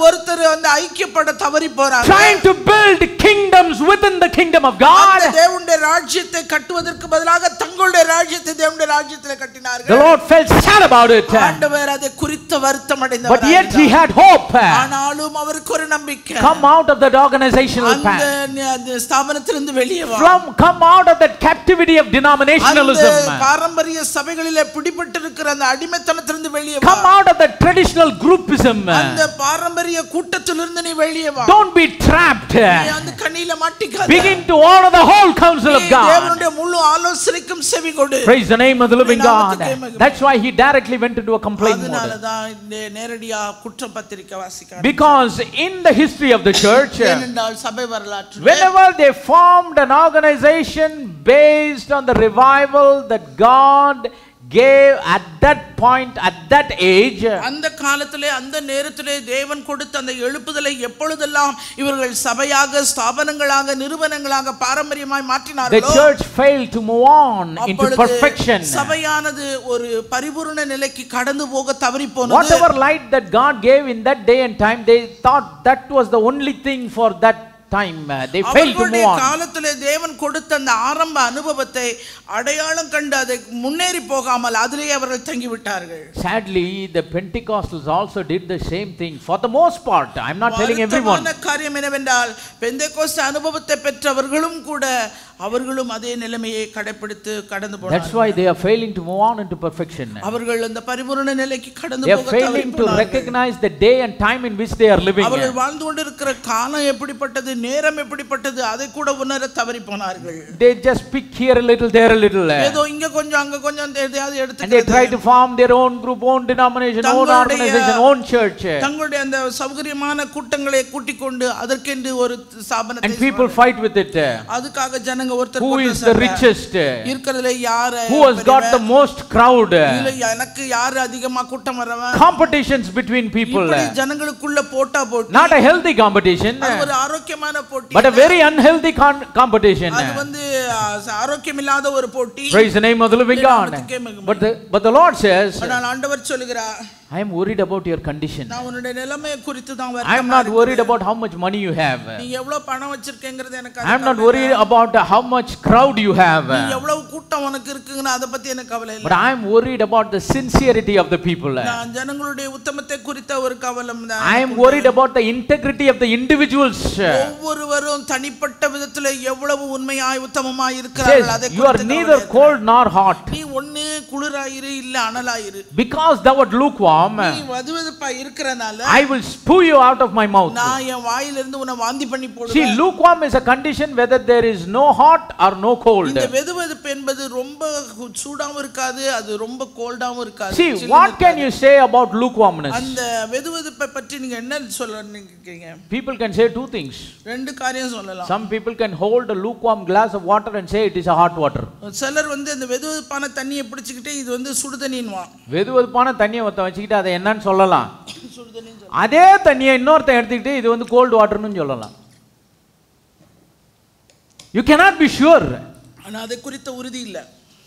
ஒருத்தர் அந்த ஐக்கியப்பட தவறி போறாங்க. trying to build kingdoms within the kingdom of God. தேவனுடைய ராஜ்யத்தை கட்டுவதற்கு பதிலாக தங்களுடைய ராஜ்யத்தை தேவனுடைய ராஜ்யத்திலே கட்டினார்கள். The Lord felt sad about it. ஆண்டவர் அதை குறித்து வருத்தம் அடைந்தார். But yet he had hope. ஆனாலும் அவருக்கு ஒரு நம்பிக்கை. Come out of that organizational path. அந்த ஸ்தாபனத்திலிருந்து வெளியே வா. Come out of that captivity of denominationalism. அந்த பாரம்பரிய சபைகளிலே பிடிபட்டிருக்கிற அந்த அடிமைத்தனத்திலிருந்து வெளியே வா. Come out of that traditional groupism. அந்த பாரம்பரிய கூட்டத்திலிருந்து நீ வெளியே வா. Don't be trapped. நீ அந்த கண்ணில மாட்டிக்காத. Begin to honor the whole counsel of God. தேவனுடைய முழு ஆலோசனைக்கும் செவி கொடு. Praise the name of the living God. That's why he directly went into a complaint mode. அதனால தான் நேரடியா குற்றப்பத்திரிக்கை வாசிக்கிறார். Because in the history of the church, ஏனென்றால் சபை வரலாற்றில் whenever they formed an organization based on the revival that God gave at that point, at that age, அந்த காலத்திலே அந்த நேரத்திலே தேவன் கொடுத்த அந்த எழுப்புதலை எப்பொழுதெல்லாம் இவர்கள் சபையாக ஸ்தாபனங்களாக நிறுவனங்களாக பாரம்பரியமாய் மாற்றினார்களோ, the church failed to move on into perfection. சபையானது ஒரு பரிபூரண நிலைக்கு கடந்து போக தவறி போனது. Whatever light that God gave in that day and time, they thought that was the only thing for that time they failed to move on. காலத்திலே தேவன் கொடுத்த அந்த ஆரம்ப அனுபவத்தை அடையாளம் கண்டு அதை முன்னேறி போகாமல் அதிலேயே அவர்கள் தங்கி விட்டார்கள். Sadly, the Pentecostals also did the same thing for the most part. I am not telling everyone. காரியம் என்னவென்றால் பெந்தேகோஸ்து அனுபவத்தை பெற்றவர்களும் கூட அவர்களும் அதே நிலைமையை கடைபிடித்து கடந்து போனார்கள். That's why they are failing to move on into perfection. அவர்கள் அந்த பரிபூரண நிலைக்கு கடந்து போக தவறினார்கள். They are failing to recognize the day and time in which they are living. அவர்கள் வாழ்ந்து கொண்டிருக்கிற காலம் எப்படிப்பட்டது, நேரம் எப்படிப்பட்டது அதை கூட உணர தவறி போனார்கள். They just pick here a little, there a little. ஏதோ இங்க கொஞ்சம் அங்க கொஞ்சம் எதையாவது எடுத்து and they try to form their own group, own denomination, own organization, own church. தங்களுடைய அந்த சௌகரியமான கூட்டங்களை கூட்டிக் கொண்டு அதற்கென்று ஒரு ஸ்தாபனத்தை and people fight with it. அதுக்காக ஜனங்க ஒருத்தர் who is the richest, இருக்கிறதுல யார் who has got the most crowd, இல்ல எனக்கு யார் அதிகமா கூட்டம் வரவன், competitions between people, இப்படி ஜனங்களுக்குள்ள போட்டா போட்டி, not a healthy competition, அது ஒரு ஆரோக்கியமான போட்டி, but a very unhealthy competition. அது வந்து ஆரோக்கியமில்லாத ஒரு போட்டி. Praise the name of the living God. but the Lord says, ஆனால் ஆண்டவர் சொல்கிறார், I am worried about your condition. நான் உன்னுடைய நிலைமையை குறித்து தான் I am not worried about how much money you have. நீ எவ்வளவு பணம் வச்சிருக்கேங்கிறது எனக்கு I am not worried about how much crowd you have. நீ எவ்வளவு கூட்டம் உனக்கு இருக்குன்னு அத பத்தி எனக்கு கவலை இல்ல. But I am worried about the sincerity of the people. நான் ஜனங்களுடைய உத்தமத்தை குறித்த ஒரு கவலம் தான். I am worried about the integrity of the individuals. ஒவ்வொருவரும் தனிப்பட்ட விதத்திலே எவ்வளவு உண்மையாய் உத்தமமாய் இருக்கிறார்கள் அதை குறித்து. You are neither cold nor hot. நீ ஒண்ணு குளிராயிரு இல்ல அனலாயிரு. Because thou art lukewarm, நீ வதுவதுப்பாய் இருக்கறனால I will spew you out of my mouth. நான் என் வாயிலிருந்து உன்னை வாந்தி பண்ணி போடுவேன். See, lukewarm is a condition whether there is no hot or no cold. இந்த வெதுவெதுப்பு என்பது ரொம்ப சூடாவும் இருக்காது, அது ரொம்ப கோல்டாவும் இருக்காது. See, what can you say about lukewarmness? அந்த வெதுவெதுப்பை பற்றி நீங்க என்ன சொல்ல நினைக்கிறீங்க? People can say two things. ரெண்டு காரியம் சொல்லலாம். Some people can hold a lukewarm glass of water and say it is a hot water. சிலர் வந்து அந்த வெதுவெதுப்பான தண்ணியை பிடிச்சிக்கிட்டு இது வந்து சுடு தண்ணின்னுவா. வெதுவெதுப்பான தண்ணியை ஒருத்தன் வச்சுக்கிட்டு அதை என்னன்னு சொல்லலாம். அதே தண்ணியை இன்னொருத்தன் எடுத்துக்கிட்டு இது வந்து கோல்ட் வாட்டர்னு சொல்லலாம். You cannot be sure. ஆனா அதை குறித்த உறுதி இல்ல.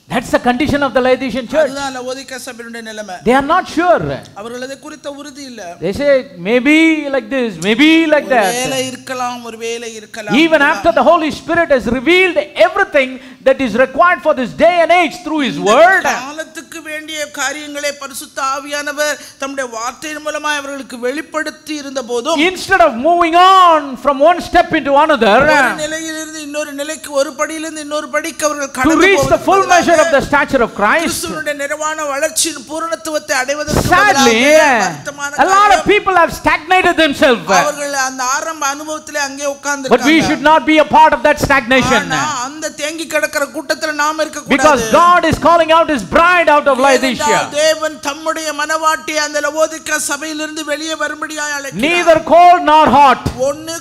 That's the condition of the Laodicean church. அதுதான் லவோதிக்கா சபையுடைய நிலைமை. They are not sure. அவர்கள் அதை குறித்த உறுதி இல்ல. They say maybe like this, maybe like that. ஒருவேளை இருக்கலாம், ஒருவேளை இருக்கலாம். Even after the Holy Spirit has revealed everything that is required for this day and age through His Word. காலத்துக்கு வேண்டிய காரியங்களை பரிசுத்த ஆவியானவர் தம்முடைய வார்த்தையின் மூலமாக அவர்களுக்கு வெளிப்படுத்தி இருந்த போதும், instead of moving on from one step into another, ஒரு நிலையிலிருந்து இன்னொரு நிலைக்கு, ஒரு படியிலிருந்து இன்னொரு படிக்கு அவர்கள் கடந்து to reach the full measure of the stature of Christ. கிறிஸ்துவினுடைய நிறைவான வளர்ச்சியின் பூரணத்துவத்தை அடைவதற்கு sadly a lot of people have stagnated themselves. அவர்கள் அந்த ஆரம்ப அனுபவத்திலே அங்கே உட்கார்ந்து but we should not be a part of that stagnation. அந்த தேங்கி கிடக்கிற கூட்டத்தில் நாம் இருக்க கூடாது. because God is calling out His bride out of Laodicea. தேவன் தம்முடைய மனவாட்டியை அந்த லவோதிக்கா சபையிலிருந்து வெளியே வரும்படியாய் அழைக்கிறார். neither cold nor hot. ஒண்ணு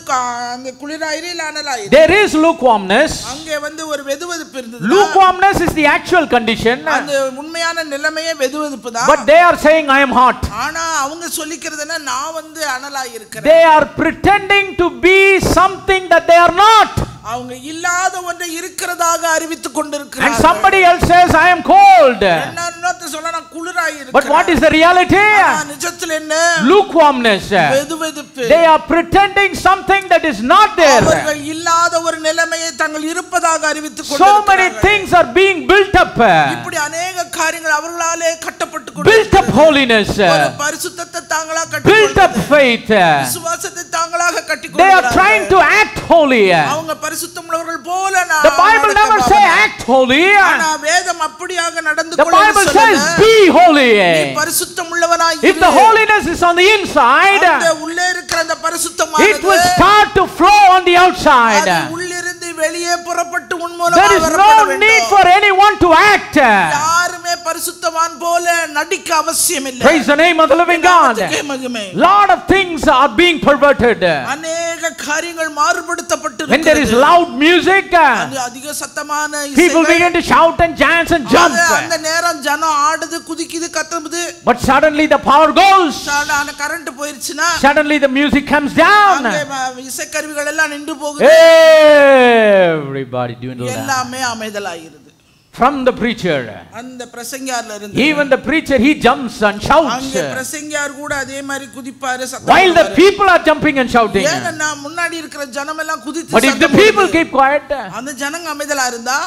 அந்த குளிராயிரு இல்ல அனலாயிரு. there is lukewarmness. அங்கே வந்து ஒரு வெதுவெதுப்பு இருந்தது. lukewarmness is the actual condition. அந்த உண்மையான நிலைமையே வெதுவெதுப்பு தான். but they are saying I am hot. ஆனா அவங்க சொல்லிக்கிறதுன்னா நான் வந்து அனலாய் இருக்கிறேன். they are pretending to be something that they are not. அவங்க இல்லாத ஒன்றை இருக்கிறதாக அறிவித்துக் கொண்டிருக்கிறார்கள். and somebody else says I am cold. இன்னொருத்தர் சொல்றா நான் குளிராய் இருக்கிறேன். but what is the reality? நிஜத்தில் என்ன? lukewarmness. வெதுவெதுப்பு. they are pretending something that is not there. அவர்கள் இல்லாத ஒரு நிலைமையை தாங்கள் இருப்பதாக அறிவித்துக் கொண்டிருக்கிறார்கள். so many things are being built up. இப்படி अनेक காரியங்கள் அவர்களாலே கட்டப்பட்டு கொண்டிருக்கிறது. built up holiness. ஒரு பரிசுத்தத்தை தாங்களாக கட்டிக்கொள்கிறார்கள். built up faith. விசுவாசத்தை தாங்களாக கட்டிக்கொள்கிறார்கள். they are trying to act holy. அவங்க பரிசுத்தமுள்ளவர்கள் போல the Bible never say act holy. ஆனா வேதம் அப்படியாக நடந்து the Bible says be holy. நீ பரிசுத்தமுள்ளவனாய் இரு. if the holiness is on the inside, அந்த உள்ளே இருக்கிற அந்த பரிசுத்தமானது it will start to flow on the outside. அது உள்ளிருந்து வெளியே புறப்பட்டு உன் மூலமாக there is வரப்பட no வேண்டும். need for anyone to act. யாருமே பரிசுத்தவான் போல நடிக்க அவசியம் இல்லை. praise the name of the living God. lot of things are being perverted. அநேக காரியங்கள் மாறுபடுத்தப்பட்டு when there is loud music, அதிக சத்தமான இசை, people begin to shout and dance and jump. அந்த நேரம் ஜனம் ஆடுது, குதிக்குது, கத்துது. but suddenly the power goes. Current போயிருச்சுனா suddenly the music comes down. இசை கருவிகள் எல்லாம் நின்று போகுது. everybody doing that. எல்லாமே அமைதலாயிருது. from the preacher. அந்த பிரசங்கியார்ல இருந்து Even the preacher, he jumps and shouts. அங்க பிரசங்கியார் கூட அதே மாதிரி குதிப்பாரு, சத்தம் While the people are jumping and shouting. ஏன்னா முன்னாடி இருக்கிற ஜனம் எல்லாம் குதித்து But if the people keep quiet, அந்த ஜனங்க அமைதலா இருந்தா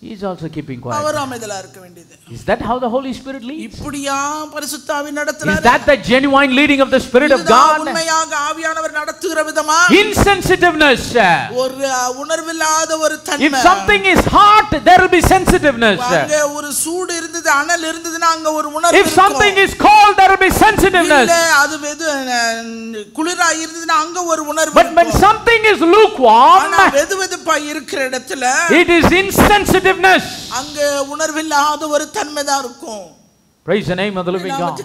he is also keeping quiet. அவர் அமைதலா இருக்க வேண்டியது. Is that how the Holy Spirit leads? இப்படியா பரிசுத்த ஆவி நடத்துறாரு? Is that the genuine leading of the Spirit of God? உண்மையாக ஆவியானவர் நடத்துகிற விதமா? Insensitiveness. ஒரு உணர்வில்லாத ஒரு தன்மை. If something is hot, there will be sensitiveness. அங்க ஒரு சூடு இருந்தது, அனல் இருந்ததுனா அங்க ஒரு உணர்வு இருக்கும். If something is cold, there will be sensitiveness. இல்ல அது குளிரா இருந்ததுனா அங்க ஒரு உணர்வு இருக்கும். But when something is lukewarm, ஆனா வெதுவெதுப்பா இருக்கிற இடத்துல it is insensitive. அங்க உணர்வில்லாத ஒரு தன்மை தான் இருக்கும். Praise the name of the living God.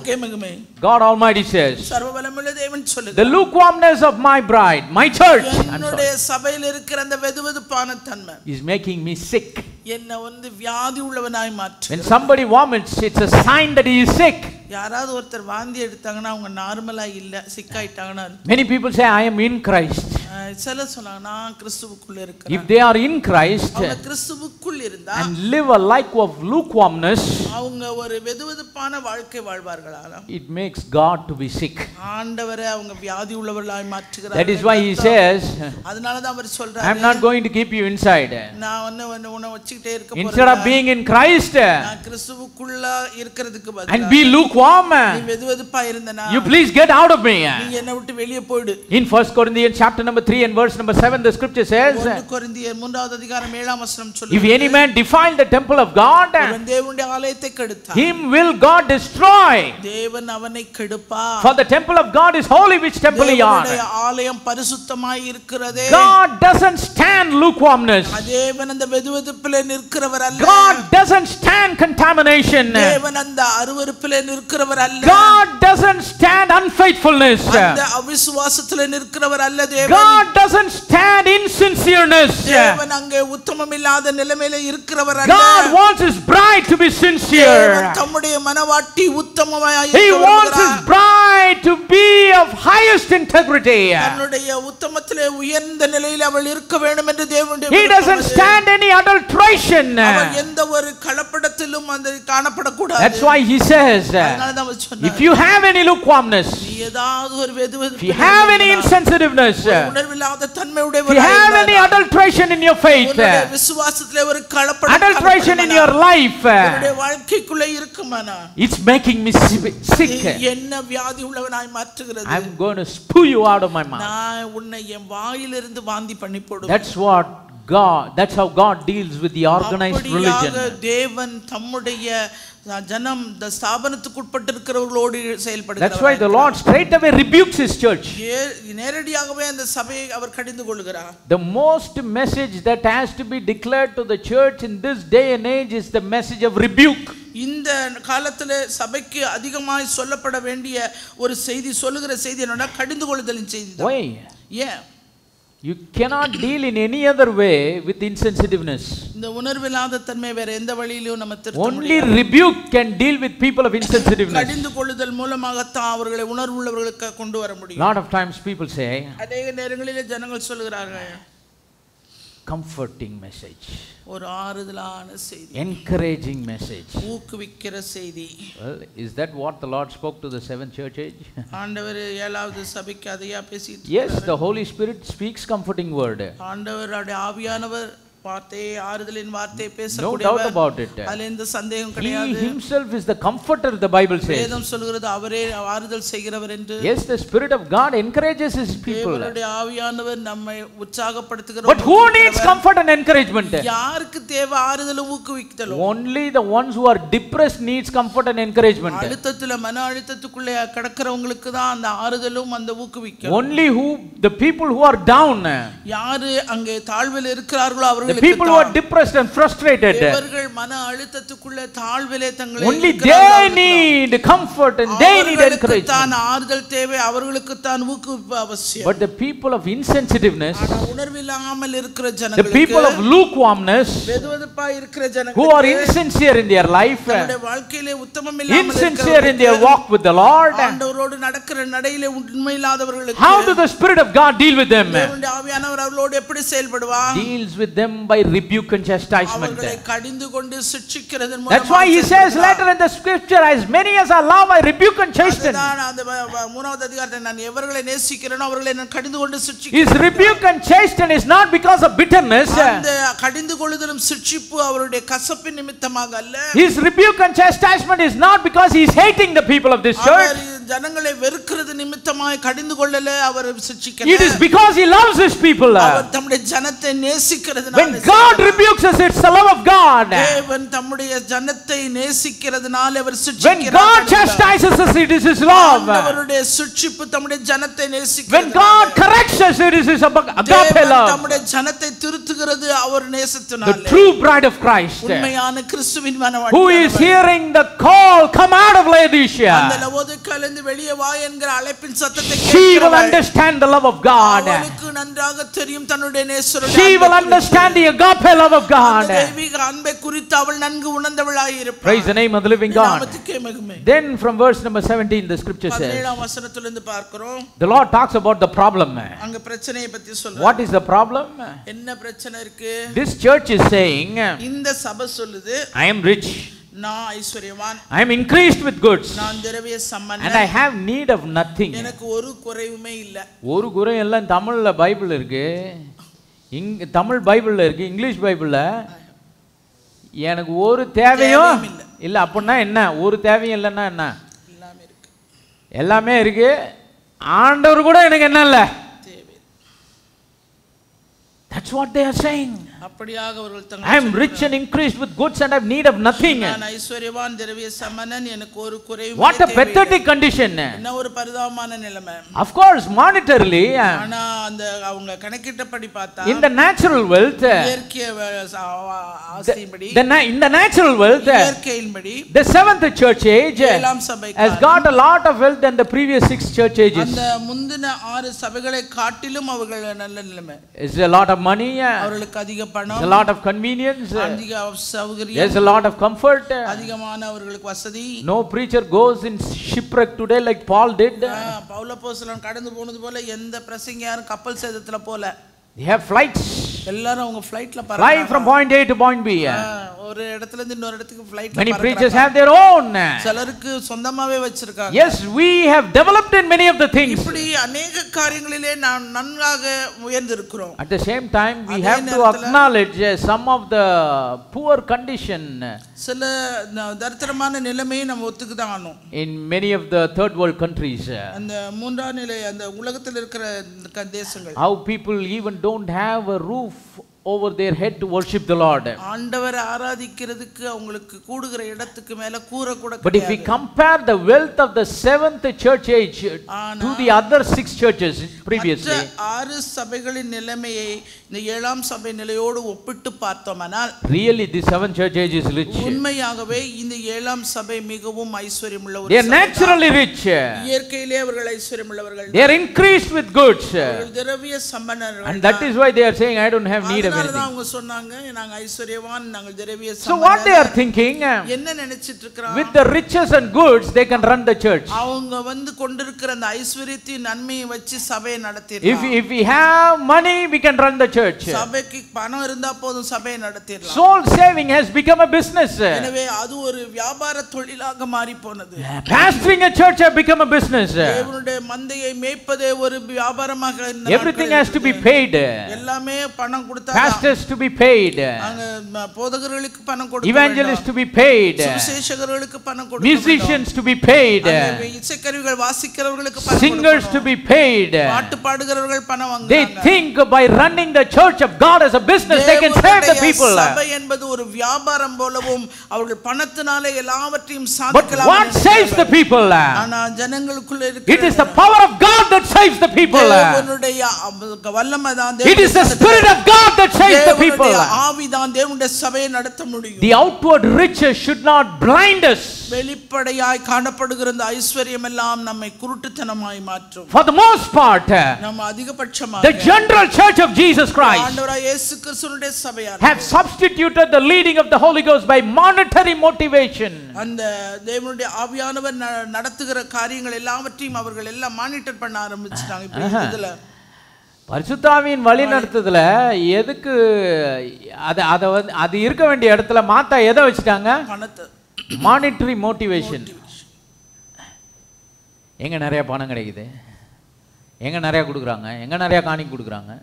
God Almighty says, சர்வவல்லமையுள்ள தேவன் சொல்லுகிறார், the lukewarmness of my bride, my church, என்னுடைய சபையில் இருக்கிற அந்த வெதுவெதுப்பான தன்மை is making me sick. என்ன வந்து வியாதி உள்ளவனாய் மாற்றுகிறது. When somebody vomits, it's a sign that he is sick. யாராவது ஒருத்தர் வாந்தி எடுத்தாங்கன்னா அவங்க நார்மலா இல்ல, sick ஆயிட்டாங்கன்னா. Many people say, I am in Christ. சில சொல்றாங்க நான் கிறிஸ்துவுக்குள்ள இருக்கேன். If they are in Christ அவங்க கிறிஸ்துவுக்குள்ள இருந்தா and live a life of lukewarmness, அவங்க ஒரு வெதுவெதுப்பான வாழ்க்கை வாழ்வார்களா? it makes God to be sick. ஆண்டவரே அவங்க வியாதி உள்ளவர்களாய் மாற்றுகிறார். That is why he says, அதனால தான் அவர் சொல்றாரு, I am not going to keep you inside. நான் உன்னை வச்சிட்டே இருக்க போறேன். Instead of being in Christ, நான் கிறிஸ்துவுக்குள்ள இருக்கிறதுக்கு பதிலா and be lukewarm, நீ வெதுவெதுப்பா இருந்தனா, you please get out of me. நீ என்னை விட்டு வெளியே போய்டு. In 1 Corinthians chapter number 3 and verse number 7, the scripture says, 1 கொரிந்தியர் 3வது அதிகாரம் 7ஆம் வசனம் சொல்லுது, if any man defile the temple of God, தேவனுடைய ஆலயத்தை கெடுத்தா, him will God destroy. தேவன் அவனை கெடுப்பார். For the temple of God is holy, which temple he are. தேவனுடைய ஆலயம் பரிசுத்தமாய் இருக்கிறதே. God doesn't stand lukewarmness. தேவன் அந்த வெதுவெதுப்பிலே நிற்கிறவர் அல்ல. God doesn't stand contamination. தேவன் அந்த அருவருப்பிலே நிற்கிறவர் அல்ல. God doesn't stand unfaithfulness. அந்த அவிசுவாசத்திலே நிற்கிறவர் அல்ல தேவன். God doesn't stand insincereness. தேவன் அங்கே உத்தமமில்லாத நிலைமையிலே இருக்கிறவர் அல்ல. God wants his bride to be sincere. தேவன் தம்முடைய மனவாட்டி உத்தமமாய் இருக்க He விரும்புகிறார். wants his bride to be of highest integrity. தன்னுடைய உத்தமத்திலே உயர்ந்த நிலையில் அவள் இருக்க வேண்டும் என்று தேவனுடைய He doesn't stand any adulteration. அவள் எந்த ஒரு கலப்படத்திலும் அந்த காணப்படக்கூடாது. That's why he says, if you have any lukewarmness, ஏதாவது ஒரு வெதுவெதுப்பு, if you have any insensitiveness, உணர்வில்லாத தன்மை if you have any adulteration in your faith, விசுவாசத்திலே ஒரு கலப்படம், adulteration in your life, உன்னுடைய வாழ்க்கைக்குள்ளே இருக்குமானா, it's making me sick. என்ன வியாதி உள்ளவனாய் மாற்றுகிறது. I'm going to spew you out of my mouth. நான் உன்னை என் வாயிலிருந்து வாந்தி பண்ணி போடுவேன். That's how God deals with the organized religion. தேவன் தம்முடைய ஜனம் ஸ்தாபனத்துக்குட்பட்டிருக்கிறவர்களோடு செயல்படுகிறார். That's why the Lord straight away rebukes his church. நேரடியாகவே அந்த சபையை அவர் கடிந்து கொள்கிறார். The most message that has to be declared to the church in this day and age is the message of rebuke. இந்த காலத்திலே சபைக்கு அதிகமாய் சொல்லப்பட வேண்டிய ஒரு செய்தி, சொல்லுகிற செய்தி என்னன்னா கடிந்து கொள்ளுதலின் செய்தி தான். Why? Yeah. You cannot deal in any other way with insensitiveness. இந்த உணர்வில்லாத தன்மை வேற எந்த வழியிலும் நம்ம திருத்த முடியாது. Only rebuke can deal with people of insensitiveness. கடிந்து கொள்ளுதல் மூலமாக தான் அவர்களை உணர்வுள்ளவர்களுக்கு கொண்டு வர முடியும். Lot of times people say, அநேக நேரங்களிலே ஜனங்கள் சொல்கிறார்கள், comforting message, ஒரு ஆறுதலான செய்தி, encouraging message. ஊக்குவிக்கிற செய்தி. Well, is that what the Lord spoke to the seventh church age? ஆண்டவர் 7வது சபைக்கு அதையா பேசிட்டு? Yes, the Holy Spirit speaks comforting word. ஆண்டவருடைய ஆவியானவர் வார்த்தை, ஆறுதலின் வார்த்தை No பேசக்கூடியவர். doubt about it. அதுல எந்த சந்தேகம் He கிடையாது. himself is the comforter, the Bible says. வேதம் சொல்கிறது அவரே ஆறுதல் செய்கிறவர் என்று. Yes, the Spirit of God encourages his people. தேவனுடைய ஆவியானவர் நம்மை உற்சாகப்படுத்துகிறார். But who needs comfort and encouragement? யாருக்கு தேவை ஆறுதலும் ஊக்குவித்தலும்? Only the ones who are depressed needs comfort and encouragement. அழுத்தத்துல, மன அழுத்தத்துக்குள்ளே கடக்கிறவங்களுக்கு தான் அந்த ஆறுதலும் அந்த ஊக்குவிக்கும். Only the people who are down, யாரு அங்கே தாழ்வில் இருக்கிறார்களோ அவர்களுக்கு, the people who are depressed and frustrated, அவர்கள் மன அழுத்தத்துக்குள்ளே தாழ்விலே தங்களை only they need comfort and they need encouragement. தான் ஆறுதல் தேவை, அவர்களுக்கு தான் ஊக்குவிப்பு அவசியம். But the people of insensitiveness, உணர்வில்லாமல் இருக்கிற the ஜனங்களுக்கு, people of lukewarmness, வெதுவெதுப்பாய் இருக்கிற ஜனங்களுக்கு, who are insincere in their life, தங்களுடைய வாழ்க்கையிலே உத்தமம் இல்லாமல் insincere in their walk with the Lord, ஆண்டவரோடு நடக்கிற நடையிலே உண்மையில்லாதவர்களுக்கு, how does the Spirit of God deal with them? தேவனுடைய ஆவியானவர் அவர்களோடு எப்படி செயல்படுவார்? Deals with them by rebuke and chastisement. அவர்களை கடிந்து கொண்டு கொண்டு சிட்சிக்கிறதன் மூலமாக That's why he says later in the scripture, as many as I love I rebuke and chasten. நான் அந்த 3வது அதிகாரத்தில் நான் எவர்களை நேசிக்கிறேனோ அவர்களை நான் கடிந்து கொண்டு சிட்சிக்கிறேன். His rebuke and chasten is not because of bitterness. அந்த கடிந்து கொள்ளுதலும் சிட்சிப்பு அவருடைய கசப்பின் நிமித்தமாக அல்ல. His rebuke and chastisement is not because he is hating the people of this church. ஜனங்களை வெறுக்கிறது நிமித்தமாய் கடிந்து கொள்ளல அவர் சிட்சிக்கிறார். It is because he loves his people. அவர் தம்முடைய ஜனத்தை நேசிக்கிறதுனால. When God rebukes us, it's the love of God. தேவன் தம்முடைய ஜனத்தை நேசிக்கிறதுனால அவர் சிட்சிக்கிறார். When God chastises us, it is his love. அவருடைய சிட்சிப்பு தம்முடைய ஜனத்தை நேசிக்கிறது. When God corrects us, it is his agape love. தம்முடைய ஜனத்தை திருத்துகிறது அவர் நேசத்தினால. The true bride of Christ, உண்மையான கிறிஸ்துவின் மணவாட்டி, who is hearing the call, come out of Laodicea. அந்த லவோதிக்கேயிலிருந்து வெளியே வா என்கிற அழைப்பின் சத்தத்தை She will understand the love of God. அவளுக்கு நன்றாக தெரியும் தன்னுடைய நேசருடைய. She will understand the agape love of God. தெய்வீக அன்பை குறித்து அவள் நன்கு உணர்ந்தவளாய் இருப்பாள். Praise the name of the living God. நாமத்துக்கே மகிமை. Then from verse number 17 the scripture says, 17ஆம் வசனத்திலிருந்து பார்க்கிறோம். the Lord talks about the problem. அங்க பிரச்சனையை பத்தி சொல்றார். What is the problem? என்ன பிரச்சனை இருக்கு? This church is saying, இந்த சபை சொல்லுது, I am rich, நான் ஐஸ்வரியவான், I am increased with goods, நான் திரவிய சம்பன்னன், and I have need of nothing. எனக்கு ஒரு குறைவுமே இல்ல. ஒரு குறை எல்லாம் தமிழ்ல பைபிள் இருக்கு, தமிழ் பைபிள்ல இருக்கு, இங்கிலீஷ் பைபிள்ல எனக்கு ஒரு தேவையும் இல்ல. அப்படின்னா என்ன? ஒரு தேவையும் இல்லைன்னா என்ன? எல்லாமே இருக்கு. எல்லாமே இருக்கு, ஆண்டவர் கூட எனக்கு என்ன இல்ல. That's what they are saying. அப்படியாக அவர்கள் I am rich and increased with goods and I have need of nothing. நான் ஐஸ்வரியவான் திரவிய சம்பன்னன், எனக்கு ஒரு குறைவும் இல்லை. What a pathetic condition. என்ன ஒரு பரிதாபமான நிலைமை. Of course monetarily, ஆனா அந்த அவங்க கணக்கிட்டபடி பார்த்தா in the natural wealth, இயற்கை ஆசையின்படி, in the natural wealth, இயற்கையின்படி the seventh church age ஏழாம் சபை has got a lot of wealth than the previous 6 church ages. அந்த முந்தின 6 சபைகளை காட்டிலும் அவர்கள் நல்ல நிலைமை. It's a lot of money, அவர்களுக்கு அதிக பணம், there's a lot of convenience, அதிக சௌகரியம், there's a lot of comfort. அதிகமான அவர்களுக்கு வசதி. No preacher goes in shipwreck today like Paul did. Pavul அப்போஸ்தலன் கடந்து போனது போல எந்த பிரசங்கியாரும் கப்பல் சேதத்துல போல. They have flights, எல்லாரும் அவங்க ஃளைட்ல fly பறக்குறாங்க. from point A to point B. ஒரு இடத்துல இருந்து இன்னொரு இடத்துக்கு ஃளைட்ல Many பறக்குறாங்க. preachers have their own. சிலருக்கு சொந்தமாவே வச்சிருக்காங்க. Yes, we have developed in many of the things. இப்படி अनेक காரியங்களிலே நாம் நன்றாக உயர்ந்திருக்கிறோம். At the same time, we have to acknowledge some of the poor condition சில தரித்திரமான நிலைமையை நம்ம ஒத்துக்கிதான் ஆகணும். in many of the third world countries. அந்த மூன்றாம் நிலை அந்த உலகத்தில் இருக்கிற தேசங்கள், How people even don't have a roof over their head to worship the Lord. ஆண்டவரை ஆராதிக்கிறதுக்கு அவங்களுக்கு கூடுகிற இடத்துக்கு மேல கூரை கூட But if we compare the wealth of the seventh church age to the other 6 churches previously, 6 சபைகளின் நிலைமையை இந்த ஏழாம் சபை நிலையோடு ஒப்பிட்டு பார்த்தோமானால், really the seventh church age is rich. உண்மையாகவே இந்த ஏழாம் சபை மிகவும் ஐஸ்வரியம் உள்ள ஒரு They are naturally rich. இயற்கையிலே அவர்கள் ஐஸ்வரியம் உள்ளவர்கள். They are increased with goods. திரவிய சம்பன்னர்கள். And that is why they are saying, I don't have need of anything. அவங்க சொன்னாங்க, நாங்க ஐஸ்வரியவான், நாங்க திரவிய சம்பன்னர். So what they are thinking, என்ன நினைச்சிட்டு இருக்காங்க? with the riches and goods they can run the church. அவங்க வந்து கொண்டிருக்கிற அந்த ஐஸ்வரியத்தின் நன்மையை வச்சு சபையை நடத்திடலாம். If we have money we can run the church. சபைக்கு பணம் இருந்தா போதும் சபையை நடத்திடலாம். Soul saving has become a business. எனவே அது ஒரு வியாபார தொழிலாக மாறி போனது. Pastoring a church has become a business. தேவனுடைய மந்தையை மேய்ப்பதே ஒரு வியாபாரமாக. Everything has to be paid. எல்லாமே பணம் கொடுத்தா, pastors to be paid, போதகர்களுக்கு பணம் கொடுக்க, evangelists to be paid, சுவிசேஷகர்களுக்கு பணம் கொடுக்க, musicians to be paid, இசைக்கருவிகள் வாசிக்கிறவர்களுக்கு பணம், singers to be paid. பாட்டு பாடுகிறவர்கள் பணம் வாங்குறாங்க. They think by running the church of God as a business they can save the people. சபை என்பது ஒரு வியாபாரம் போலவும் அவர்கள் பணத்தினாலே எல்லாவற்றையும் But சாதிக்கலாம். what saves the people? ஆனா ஜனங்களுக்குள்ள இருக்கிற It is the power of God that saves the people. தேவனுடைய வல்லமை தான், It is the spirit of God that saves the people. ஆவி தான் தேவனுடைய சபையை நடத்த முடியும். The outward riches should not blind us. வெளிப்படையாய் காணப்படுகிற இந்த ஐஸ்வரியம் எல்லாம் நம்மை குருட்டுத்தனமாய் மாற்றும். For the most part, நம்ம அதிகபட்சமாக the general church of Jesus Christ ஆண்டவராய் இயேசு கிறிஸ்துவினுடைய சபையார் have substituted the leading of the Holy Ghost by monetary motivation. அந்த தேவனுடைய ஆவியானவர் நடத்துகிற காரியங்கள் எல்லாவற்றையும் அவர்கள் எல்லாம் மானிட்டர் பண்ண ஆரம்பிச்சிட்டாங்க. இப்ப இதுல பரிசுத்தாவியின் வழி நடத்துதல எதுக்கு அது இருக்க வேண்டிய இடத்துல மாத்தா எதை வச்சுட்டாங்க? பணத்தை. Monetary motivation. எங்க நிறைய பணம் கிடைக்குது, எங்க நிறைய கொடுக்குறாங்க, எங்க நிறைய காணிக்கை கொடுக்குறாங்க.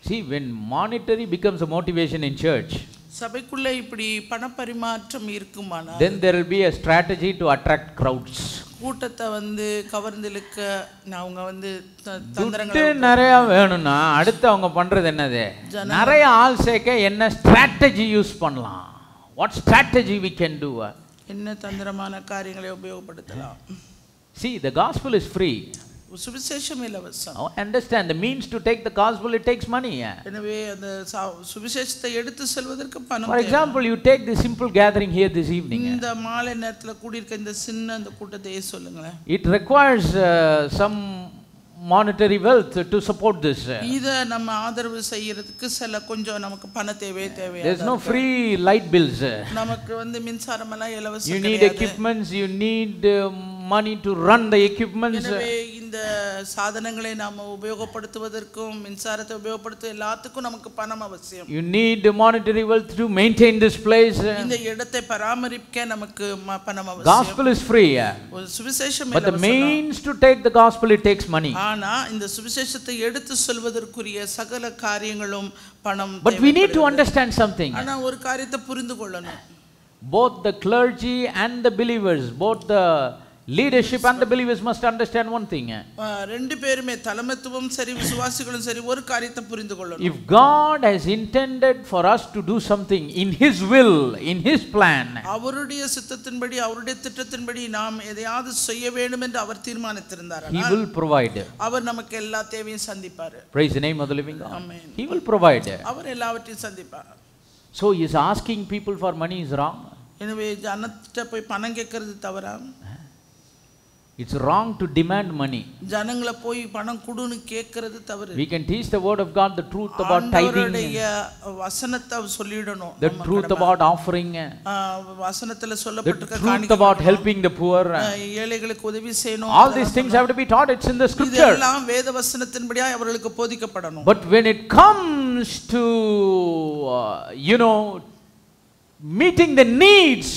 See, when monetary becomes a motivation in church, சபைக்குள்ள இப்படி பண பரிமாற்றம் இருக்குமானா, then there will be a strategy to attract crowds. கூட்டத்தை வந்து கவர்ந்திழுக்க அவங்க வந்து துட்டு நிறைய வேணும்னா அடுத்து அவங்க பண்றது என்னது? நிறைய ஆள் சேர்க்க என்ன ஸ்ட்ராட்டஜி யூஸ் பண்ணலாம்? What strategy we can do? என்ன தந்திரமான காரியங்களை உபயோகப்படுத்தலாம்? See, the gospel is free. சுவிசேஷம் இலவசம். Understand, the means to take the gospel, it takes money. எனவே அந்த சுவிசேஷத்தை எடுத்து செல்வதற்கு பணம். For example, you take this simple gathering here this evening. இந்த மாலை நேரத்துல கூடி இருக்க இந்த சின்ன அந்த கூட்டத்தை சொல்லுங்களேன். It requires some monetary wealth to support this. இத நம்ம ஆதரவு செய்யிறதுக்கு சில கொஞ்சம் நமக்கு பண தேவை. There is no free light bills. நமக்கு வந்து மின்சாரம் எல்லாம் இலவசம். You need equipments, you need money to run the equipments. எனவே இந்த சாதனங்களை நாம உபயோகப்படுத்துவதற்கும் மின்சாரத்தை உபயோகப்படுத்த எல்லாத்துக்கும் நமக்கு பணம் அவசியம். You need monetary wealth to maintain this place. இந்த இடத்தை பராமரிக்க நமக்கு பணம் அவசியம். Gospel is free. சுவிசேஷம் But the means to take the gospel, it takes money. ஆனா இந்த சுவிசேஷத்தை எடுத்து செல்வதற்குரிய சகல காரியங்களும் பணம். But we need to understand something. ஆனா ஒரு காரியத்தை புரிந்து கொள்ளணும். Both the clergy and the believers, both the leadership and the believers must understand one thing. ரெண்டு பேருமே தலைமைத்துவம் சரி விசுவாசிகளும் சரி ஒரு காரியத்தை புரிந்து கொள்ளணும். If God has intended for us to do something in his will, in his plan, அவருடைய சித்தத்தின்படி அவருடைய திட்டத்தின்படி நாம் எதையாவது செய்ய வேண்டும் என்று அவர் தீர்மானித்திருந்தார். he will provide. அவர் நமக்கு எல்லா தேவையும் சந்திப்பார். Praise the name of the living God. Amen. He will provide. அவர் எல்லாவற்றையும் சந்திப்பார். So is asking people for money is wrong? எனவே ஜனத்திட்ட போய் பணம் கேட்கிறது தவறா? It's wrong to demand money. ஜனங்களை போய் பணம் கொடுன்னு கேட்கிறது தவறு. We can teach the word of God, the truth about tithing, வசனத்தை சொல்லிடணும். the truth about offering, வசனத்துல சொல்லப்பட்டிருக்க the truth about helping the poor. ஏழைகளுக்கு உதவி செய்யணும். All these things have to be taught. It's in the scripture. இதெல்லாம் வேத வசனத்தின்படியா அவர்களுக்கு போதிக்கப்படணும். But when it comes to meeting the needs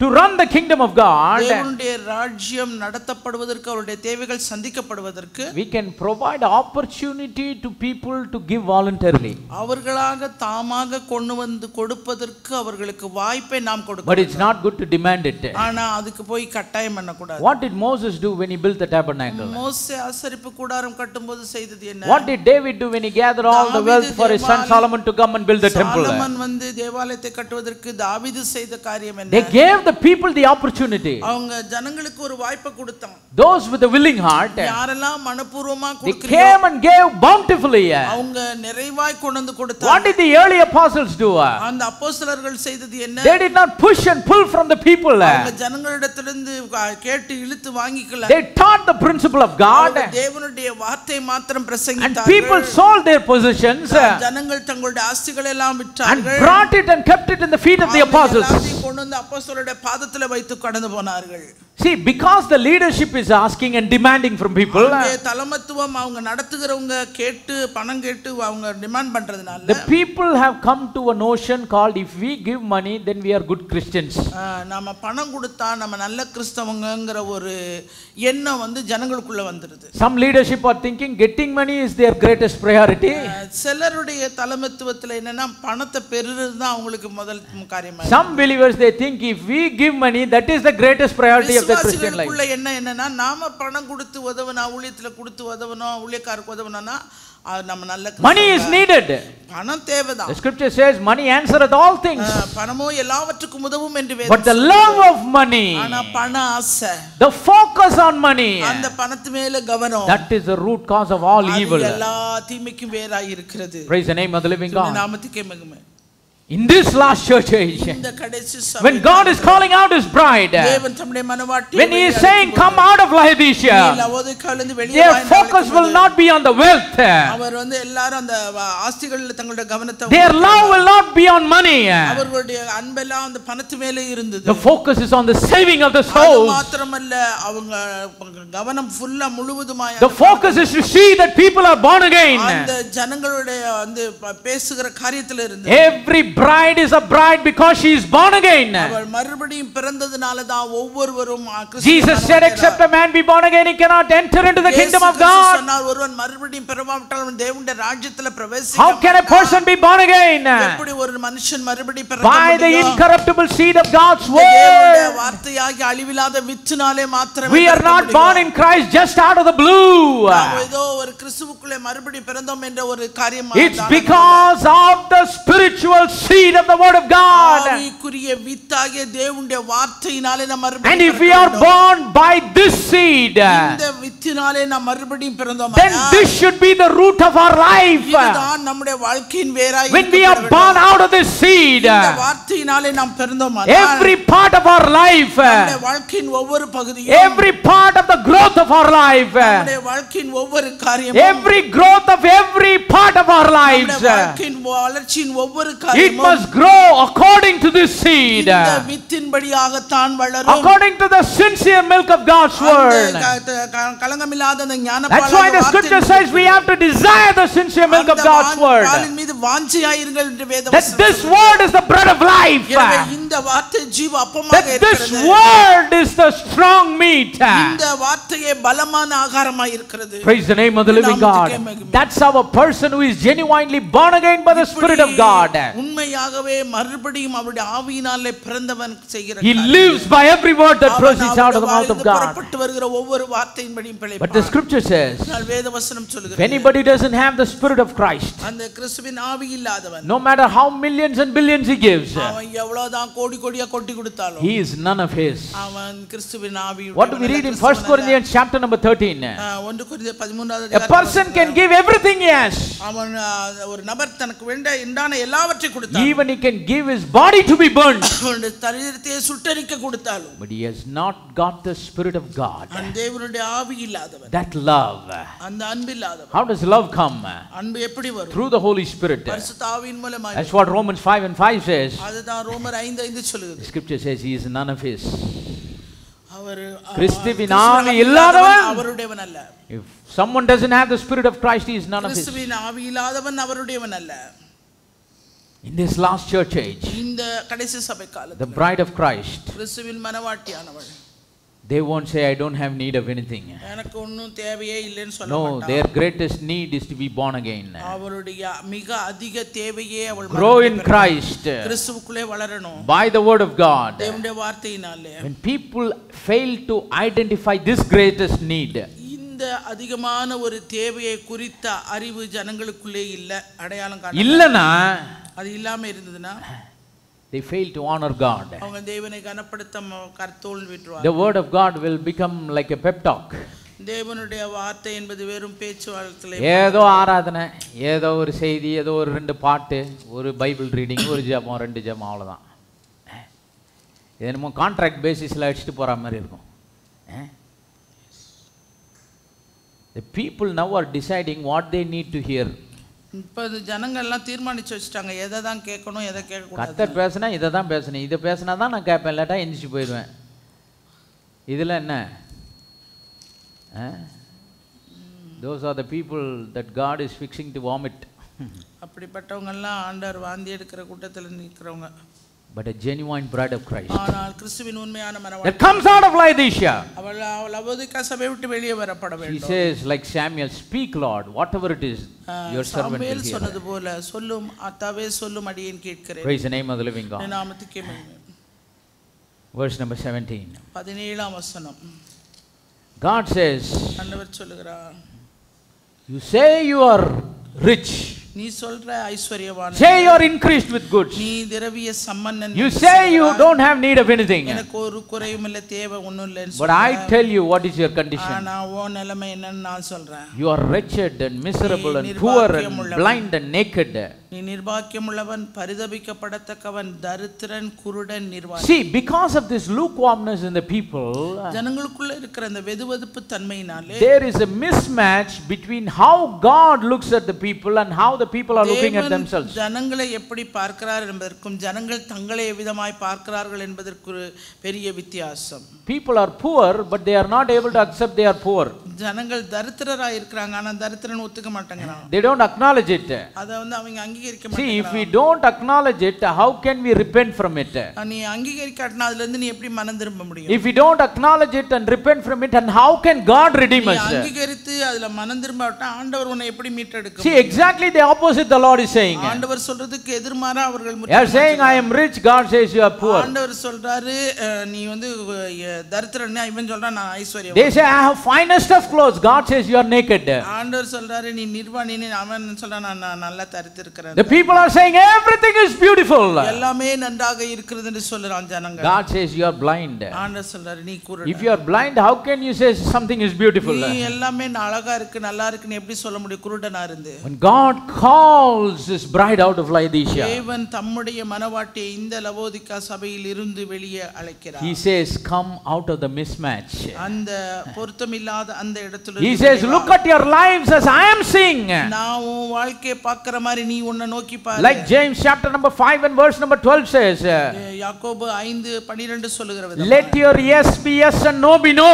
to run the kingdom of God, தேவனுடைய ராஜ்யம் நடத்தப்படுவதற்கு அவருடைய தேவைகள் சந்திக்கப்படுவதற்கு we can provide opportunity to people to give voluntarily. அவர்களாக தாமாக கொண்டு வந்து கொடுப்பதற்கு அவர்களுக்கு வாய்ப்பை நாம் கொடுக்கணும். But it's not good to demand it. ஆனா அதுக்கு போய் கட்டாயம் பண்ண கூடாது. What did Moses do when he built the tabernacle? மோசே ஆசரிப்பு கூடாரம் கட்டும்போது செய்தது என்ன? What did David do when he gathered all the wealth for his son Solomon to come and build the temple? Solomon வந்து தேவாலயத்தை கட்டுவதற்கு தாவீது செய்த காரியம் என்ன? They gave the people the opportunity. அவங்க ஜனங்களுக்கு ஒரு வாய்ப்பை கொடுத்தாங்க. Those with a willing heart, யாரெல்லாம் மனப்பூர்வமா they came and gave bountifully. அவங்க நிறைவாய் கொண்டு வந்து கொடுத்தாங்க. What did the early apostles do? அந்த அப்போஸ்தலர்கள் செய்தது என்ன? They did not push and pull from the people. அவங்க ஜனங்களிடத்திலிருந்து கேட்டு இழுத்து வாங்கிக்கல. They taught the principle of God. தேவனுடைய வார்த்தையை மாத்திரம் பிரசங்கித்தார்கள். And people sold their possessions. ஜனங்கள் தங்களுடைய ஆஸ்திகளை எல்லாம் விற்றார்கள். And brought it and kept it in the feet of the apostles. கொண்டு வந்து அப்போஸ்தலருடைய பாதத்தில் வைத்து கடந்து போனார்கள். See, because the leadership is asking and demanding from people, தலைமைத்துவம் அவங்க நடத்துகிறவங்க கேட்டு பணம் கேட்டு அவங்க டிமாண்ட் பண்றதுனால, the people have come to a notion called if we give money then we are good Christians. நாம பணம் கொடுத்தா நம்ம நல்ல கிறிஸ்தவங்கங்கற ஒரு எண்ணம் வந்து ஜனங்களுக்குள்ள வந்துருது. Some leadership are thinking getting money is their greatest priority. சிலருடைய தலைமைத்துவத்துல என்னன்னா பணத்தை பெறுறது தான் அவங்களுக்கு முதல் காரியமா. Some believers they think if we give money that is the greatest priority of the Christian life. என்னன்னா நாம பணம் கொடுத்து உதவனா ஊழியத்துல கொடுத்து உதவனா ஊழியக்காரருக்கு உதவனா நம்ம நல்ல money is needed. பணம் தேவைதான். The scripture says money answereth all things. பணமோ எல்லாவற்றுக்கும் உதவும் என்று வேதம். But the love of money, ஆனா பண ஆசை, the focus on money, அந்த பணத்து மேல கவனம், that is the root cause of all evil. எல்லா தீமைக்கும் வேராய் இருக்கிறது. Praise the name of the living God. நாமத்துக்கே மகிமை. In this last church age, இந்த கடைசி when God is calling out his bride, தேவன் தம்முடைய மனவாட்டியை when he is saying come out of Laodicea, லவோதிகாவிலிருந்து வெளியே their வா என்று focus will not be on the wealth. அவர் வந்து எல்லாரும் அந்த ஆஸ்திகளில் தங்களுடைய கவனத்தை Their love will not be on money. அவர்களுடைய அன்பெல்லாம் அந்த பணத்து மேலே இருந்தது. The focus is on the saving of the souls. மாத்திரமல்ல அவங்க கவனம் ஃபுல்லா முழுவதுமாய் The focus is to see that people are born again. அந்த ஜனங்களுடைய வந்து பேசுகிற காரியத்துல இருந்தது. Every bride is a bride because she is born again. அவள் மறுபடியும் பிறந்ததனால தான் ஒவ்வொருவரும் Jesus said except a man be born again he cannot enter into the kingdom of God. சொன்னார் ஒருவன் மறுபடியும் பிறவாவிட்டால் அவன் தேவனுடைய ராஜ்யத்தில் பிரவேசிக்க How can a person be born again? எப்படி ஒரு மனுஷன் மறுபடியும் பிறக்க By முடியும்? the incorruptible seed of God's word. தேவனுடைய வார்த்தையாகிய அழிவில்லாத வித்தினாலே மாத்திரமே. We are not born in Christ just out of the blue. நாம் ஏதோ ஒரு கிறிஸ்துவுக்குள்ளே மறுபடியும் பிறந்தோம் என்ற ஒரு காரியம். It's because of the spiritual seed of the word of God. ஆவிக்குரிய வித்தாகிய தேவனுடைய வார்த்தையினாலே நாம் மறுபடியும் And if we are born by this seed, இந்த வித்தினாலே நாம் மறுபடியும் பிறந்தோம். then this should be the root of our life. இதுதான் நம்முடைய வாழ்க்கையின் வேராய். When we are born out of this seed, இந்த வார்த்தையினாலே நாம் பிறந்தோம். every part of our life, நம்முடைய வாழ்க்கையின் ஒவ்வொரு பகுதியும், every part of the growth of our life, நம்முடைய வாழ்க்கையின் ஒவ்வொரு காரியமும், every growth of every part of our lives, நம்முடைய வாழ்க்கையின் வளர்ச்சியின் ஒவ்வொரு காரியமும், it must grow according to this seed, இந்த வித்தின்படியாக தான் வளரும், according to the sincere milk of God's word. கலங்கமில்லாத அந்த ஞானபால. That's why the scripture says we have to desire the sincere milk of God's word. பாலின் மீது வாஞ்சையாயிருங்கள் என்று வேதம் That this word is the bread of life. எனவே இந்த வார்த்தை ஜீவ அப்பமாக That this இருக்கிறது. word is the strong meat. இந்த வார்த்தையே பலமான ஆகாரமாய் இருக்கிறது. Praise the name of the living God. That's how a person who is genuinely born again by the Spirit of God. உண்மையாகவே மறுபடியும் அவருடைய ஆவியினாலே பிறந்தவன் செய்கிற He lives by every word that proceeds out of the mouth of God. புறப்பட்டு வருகிற ஒவ்வொரு வார்த்தையின்படியும் பிழைப்பான். But the scripture says, வேதவசனம் சொல்கிறது, if anybody doesn't have the Spirit of Christ, அந்த கிறிஸ்துவின் ஆவி இல்லாதவன், no matter how millions and billions he gives, அவன் எவ்வளவுதான் கோடி கோடியா கொட்டி கொடுத்தாலும் he is none of his. அவன் கிறிஸ்துவின் ஆவி. What do we read in 1 Corinthians chapter number 13? 1 கொரிந்தியர் 13வது A person can give everything he has. அவன் ஒரு நபர் தனக்கு வேண்டிய எல்லாவற்றையும் கொடுத்தான். Even he can give his body to be burnt. அவனுடைய சரீரத்தை சுட்டெரிக்க கொடுத்தாலும், But he has not got the Spirit of God. அந்த தேவனுடைய ஆவி இல்லாதவன், That love. அந்த அன்பு இல்லாதவன். How does love come? அன்பு எப்படி வரும்? Through the Holy Spirit. பரிசுத்த ஆவியின் மூலமாய். That's what Romans 5:5 says. அதுதான் ரோமர் 5:5 சொல்லுது. The scripture says he is none of his. அவர் கிறிஸ்துவின் ஆவி இல்லாதவன் அவருடையவன் அல்ல. If someone doesn't have the Spirit of Christ, he is none of his. கிறிஸ்துவின் ஆவி இல்லாதவன் அவருடையவன் அல்ல. In this last church age, இந்த கடைசி சபை காலத்தில், the bride of Christ, கிறிஸ்துவின் மனவாட்டியானவள், they won't say I don't have need of anything. எனக்கு ஒண்ணும் தேவையே இல்லைன்னு சொல்ல No, மாட்டாள். their greatest need is to be born again. அவளுடைய மிக அதிக தேவையே அவள் Grow in Christ கிறிஸ்துவுக்குள்ளே வளரணும். by the word of God. தேவனுடைய வார்த்தையினாலே. When people fail to identify this greatest need, இந்த அதிகமான ஒரு தேவையை குறித்த அறிவு ஜனங்களுக்குள்ளே இல்ல, அடையாளம் காண இல்லனா அது இல்லாம இருந்ததுன்னா they fail to honor God. அவங்க தேவனை கனப்படுத்த கர்த்தோல் விட்டுருவாங்க. The word of God will become like a pep talk. தேவனுடைய வார்த்தை என்பது வெறும் பேச்சு வழக்கிலே, ஏதோ ஆராதனை, ஏதோ ஒரு செய்தி, ஏதோ ஒரு 2 பாட்டு, ஒரு பைபிள் ரீடிங், ஒரு ஜெபம், 2 ஜெபம், அவ்வளோதான். இது என்னமோ கான்ட்ராக்ட் பேசிஸில் அடிச்சுட்டு போகிற மாதிரி இருக்கும். The people now are deciding what they need to hear. இப்போ ஜனங்கள்லாம் தீர்மானிச்சு வச்சுட்டாங்க எதை தான் கேட்கணும், எதை கேட்கக்கூடாது. கர்த்தர் பேசினா இதை தான் பேசணும், இதை பேசினா தான் நான் கேட்பேன், இல்லாட்டா எந்திரிச்சு போயிடுவேன். இதில் என்ன? Those are the people that God is fixing to vomit. அப்படிப்பட்டவங்கெல்லாம் ஆண்டவர் வாந்தி எடுக்கிற கூட்டத்தில் நிற்கிறவங்க. But a genuine bride of Christ ஆனால் கிறிஸ்துவின் உண்மையான மனவாட்டி that comes out of Laodicea, அவள் லவோதிகா சபையை விட்டு வெளியே வரப்பட he வேண்டும். says like Samuel, speak Lord, whatever it is your servant will hear. சொன்னது போல சொல்லும் அத்தாவே சொல்லும் அடியேன் கேட்கிறேன். Praise the name of the living God. நாமத்துக்கே மகிமை. Verse number 17. 17ஆம் வசனம். God says, ஆண்டவர் சொல்லுகிறார், you say you are rich, நீ சொல்ற ஐஸ்வரியவான், say you are increased with goods, நீ திரவிய சம்பன்னன், you say you don't have need of anything, எனக்கு ஒரு குறையும் இல்ல, தேவை ஒண்ணும் இல்லன்னு but I tell you what is your condition. ஆனா உன் நிலைமை என்னன்னு நான் சொல்றேன். You are wretched and miserable and poor and blind and naked. நீ நிர்பாக்கியமுள்ளவன் பரிதபிக்கப்படத்தக்கவன் தரித்திரன் குருடன் நிர்வாணி. See, because of this lukewarmness in the people, ஜனங்களுக்குள்ள இருக்கிற அந்த வெதுவெதுப்பு தன்மையினாலே there is a mismatch between how God looks at the people and how the people are looking at themselves. ஜனங்களை எப்படி பார்க்கிறார் என்பதற்கும் ஜனங்கள் தங்களை எவ்விதமாய் பார்க்கிறார்கள் என்பதற்கு ஒரு பெரிய வித்தியாசம். People are poor, but they are not able to accept they are poor. ஜனங்கள் தரித்திரராய் இருக்காங்க, ஆனா தரித்திரன் ஒத்துக்க மாட்டாங்கறாங்க. They don't acknowledge it. அத வந்து அவங்க அங்கீகரிக்க மாட்டாங்க. See, if we don't acknowledge it, how can we repent from it? நீ அங்கீகரிக்காட்டனா அதுல இருந்து நீ எப்படி மனம் திரும்ப முடியும்? If we don't acknowledge it and repent from it, and how can God redeem us? நீ அங்கீகரித்து அதுல மனம் திரும்பாட்டா ஆண்டவர் உன்னை எப்படி மீட்டெடுக்க? See, exactly the opposite the Lord is saying. ஆண்டவர் சொல்றதுக்கு எதிர்மாறா அவர்கள் They are saying I am rich, God says you are poor. ஆண்டவர் சொல்றாரு நீ வந்து தரித்திரன், இவன் சொல்றான் நான் ஐஸ்வர்யவான். They say I have finest of clothes, God says you are naked. ஆண்டவர் சொல்றாரு நீ நிர்வாணி, அவன் சொல்றான் நான் நல்லா தரித்திருக்கிறேன். The people are saying everything is beautiful. எல்லாமே நன்றாக இருக்கிறது என்று சொல்றான் ஜனங்கள். God says you are blind. ஆண்டவர் சொல்றாரு நீ குருடன். If you are blind, how can you say something is beautiful? நீ எல்லாமே அழகா இருக்கு நல்லா இருக்குன்னு எப்படி சொல்ல முடியும் குருடனா இருந்து? When God calls his bride out of Laodicea, தேவன் தம்முடைய மனவாட்டியை இந்த லவோதிகா சபையில் இருந்து வெளியே அழைக்கிறார். he says come out of the mismatch. அந்த பொருத்தமில்லாத அந்த இடத்துல he says look at your lives as I am seeing. நான் உன் வாழ்க்கையை பார்க்கிற மாதிரி நீ உன்னை நோக்கி பாரு. Like James chapter number 5 and verse number 12 says, யாக்கோபு 5:12 சொல்லுகிற விதம், let your yes be yes and no be no.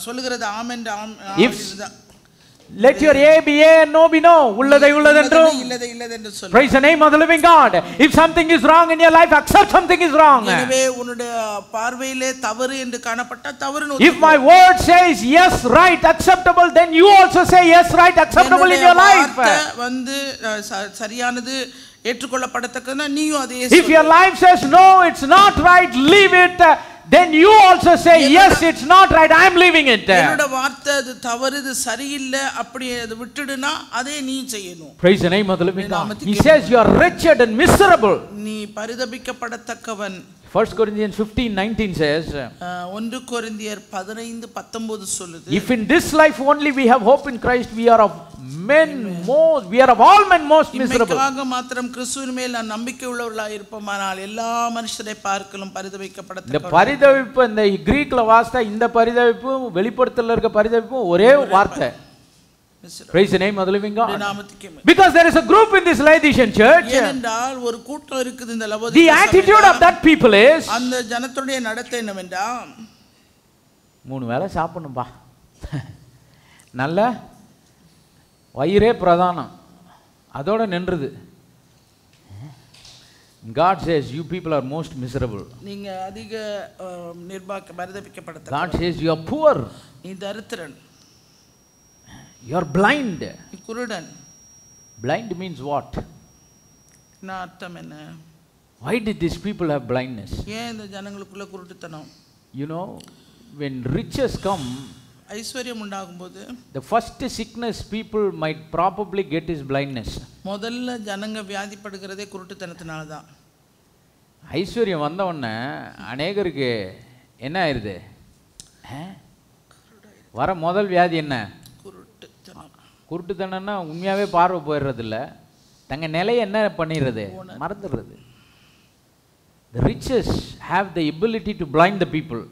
சொல்லுகிறது ஆமென் let your A be A and no be no. உள்ளதை உள்ளதென்றும் இல்லதை இல்லதென்று சொல்லு. Praise the name of the living God. If something is wrong in your life, accept something is wrong. எனவே உன்னுடைய பார்வையிலே தவறு என்று காணப்பட்ட தவறுன்னு if my word says yes right acceptable, then you also say yes right acceptable in your life. வந்து சரியானது ஏற்றுக்கொள்ளப்படத்தக்கனா நீயும் அதே if your life says no it's not right, leave it, then you also say yes it's not right, I am leaving it. என்னோட வார்த்தை அது தவறு இது சரியில்லை அப்படி அது விட்டுடுனா அதே நீ செய்யணும். Praise the name of the living God. He says you are wretched and miserable. நீ பரிதபிக்கப்படத்தக்கவன். 1 Corinthians 15:19 says, 1 கொரிந்தியர் 15:19 சொல்லுது, if in this life only we have hope in Christ, we are of all men most miserable. இம்மைக்காக மாத்திரம் கிறிஸ்துவின் மேல் நான் நம்பிக்கை உள்ளவர்களாய் இருப்போமானால் எல்லா மனுஷரை பார்க்கலும் பரிதபிக்கப்படத்தக்க. இந்த பரிதபிப்பு இந்த கிரீக்ல வாஸ்தா இந்த பரிதபிப்பு வெளிப்படுத்தல இருக்க பரிதபிப்பு ஒரே வார்த்தை. Praise the name of the living God. Because there is a group in this Laodicean church. ஏனென்றால் ஒரு கூட்டம் இருக்குது இந்த லவோதிகா the attitude of that people is, அந்த ஜனத்துடைய நடத்தை என்னவென்றால் 3 வேளை சாப்பிடணும்பா, நல்ல வயிறே பிரதானம், அதோட நின்றுது. God says you people are most miserable. நீங்க அதிக பரிதபிக்கப்படத்தக்க. God says you are poor, நீ தரித்திரன், you are blind. நீ குருடன். Blind means what? என்ன அர்த்தம் என்ன? Why did these people have blindness? ஏன் இந்த ஜனங்களுக்குள்ள குருட்டுத்தனம்? You know, when riches come, ஐஸ்வர்யம் உண்டாகும்போது the first sickness people might probably get is blindness. முதல்ல ஜனங்க வியாதிப்படுகிறதே குருட்டுத்தனத்தினால தான். ஐஸ்வர்யம் வந்த உடனே அநேகருக்கு என்ன ஆயிருது? வர முதல் வியாதி என்ன? குருட்டுத்தனம்னா உண்மையாவே பார்வை போயிடுறது இல்ல, தங்க நிலையை என்ன பண்ணிடுறது? மறந்துடுறது. The riches have the ability to blind the people.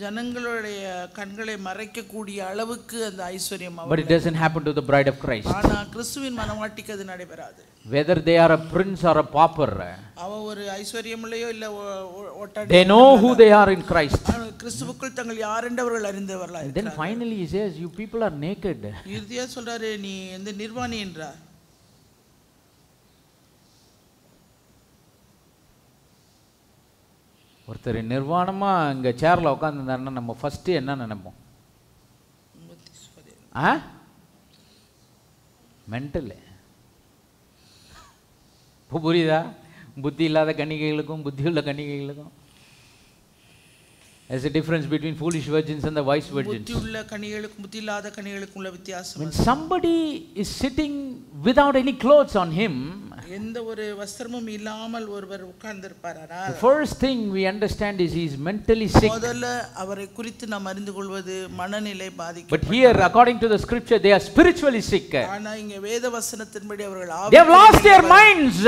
ஜனங்களுடைய கண்களை மறைக்கக்கூடிய அளவுக்கு அந்த ஐஸ்வர்யம். But it doesn't happen to the bride of Christ. ஆனா கிறிஸ்துவின் மனவாட்டிக்கு அது நடைபெறாது. Whether they are a prince or a pauper, அவ ஒரு ஐஸ்வர்யமுள்ளயோ இல்ல ஒட்டாடி, they know who they are in Christ. கிறிஸ்துவுக்குள் தங்கள் யார் என்றவர்கள் அறிந்தவர்களாய் Then finally he says you people are naked. இறுதியா சொல்றாரு நீ இந்த நிர்வாணி என்றார். ஒருத்தர் நிர்வாணமா இங்க சேர்ல உட்கார்ந்திருந்தாருன்னா நம்ம ஃபர்ஸ்ட் என்ன நினைப்போம்? மென்டல். புரியுதா? புத்தி இல்லாத கன்னிகைகளுக்கும் புத்தியுள்ள கன்னிகைகளுக்கும். There's a difference between foolish virgins and the wise virgins. புத்தியுள்ள கன்னிகைகளுக்கும் புத்தியில்லாத கன்னிகைகளுக்கும் உள்ள வித்தியாசம். When somebody is sitting without any clothes on him, எந்த ஒரு வஸ்திரமும் இல்லாமல் ஒருவர் உட்கார்ந்திருப்பாரானால் The first thing we understand is he is mentally sick. முதல்ல அவரை குறித்து நாம் அறிந்து கொள்வது மனநிலை பாதிக்கப்பட்டவர். But here, according to the scripture, they are spiritually sick. ஆனா இங்க வேத வசனத்தின்படி அவர்கள் They have lost their minds.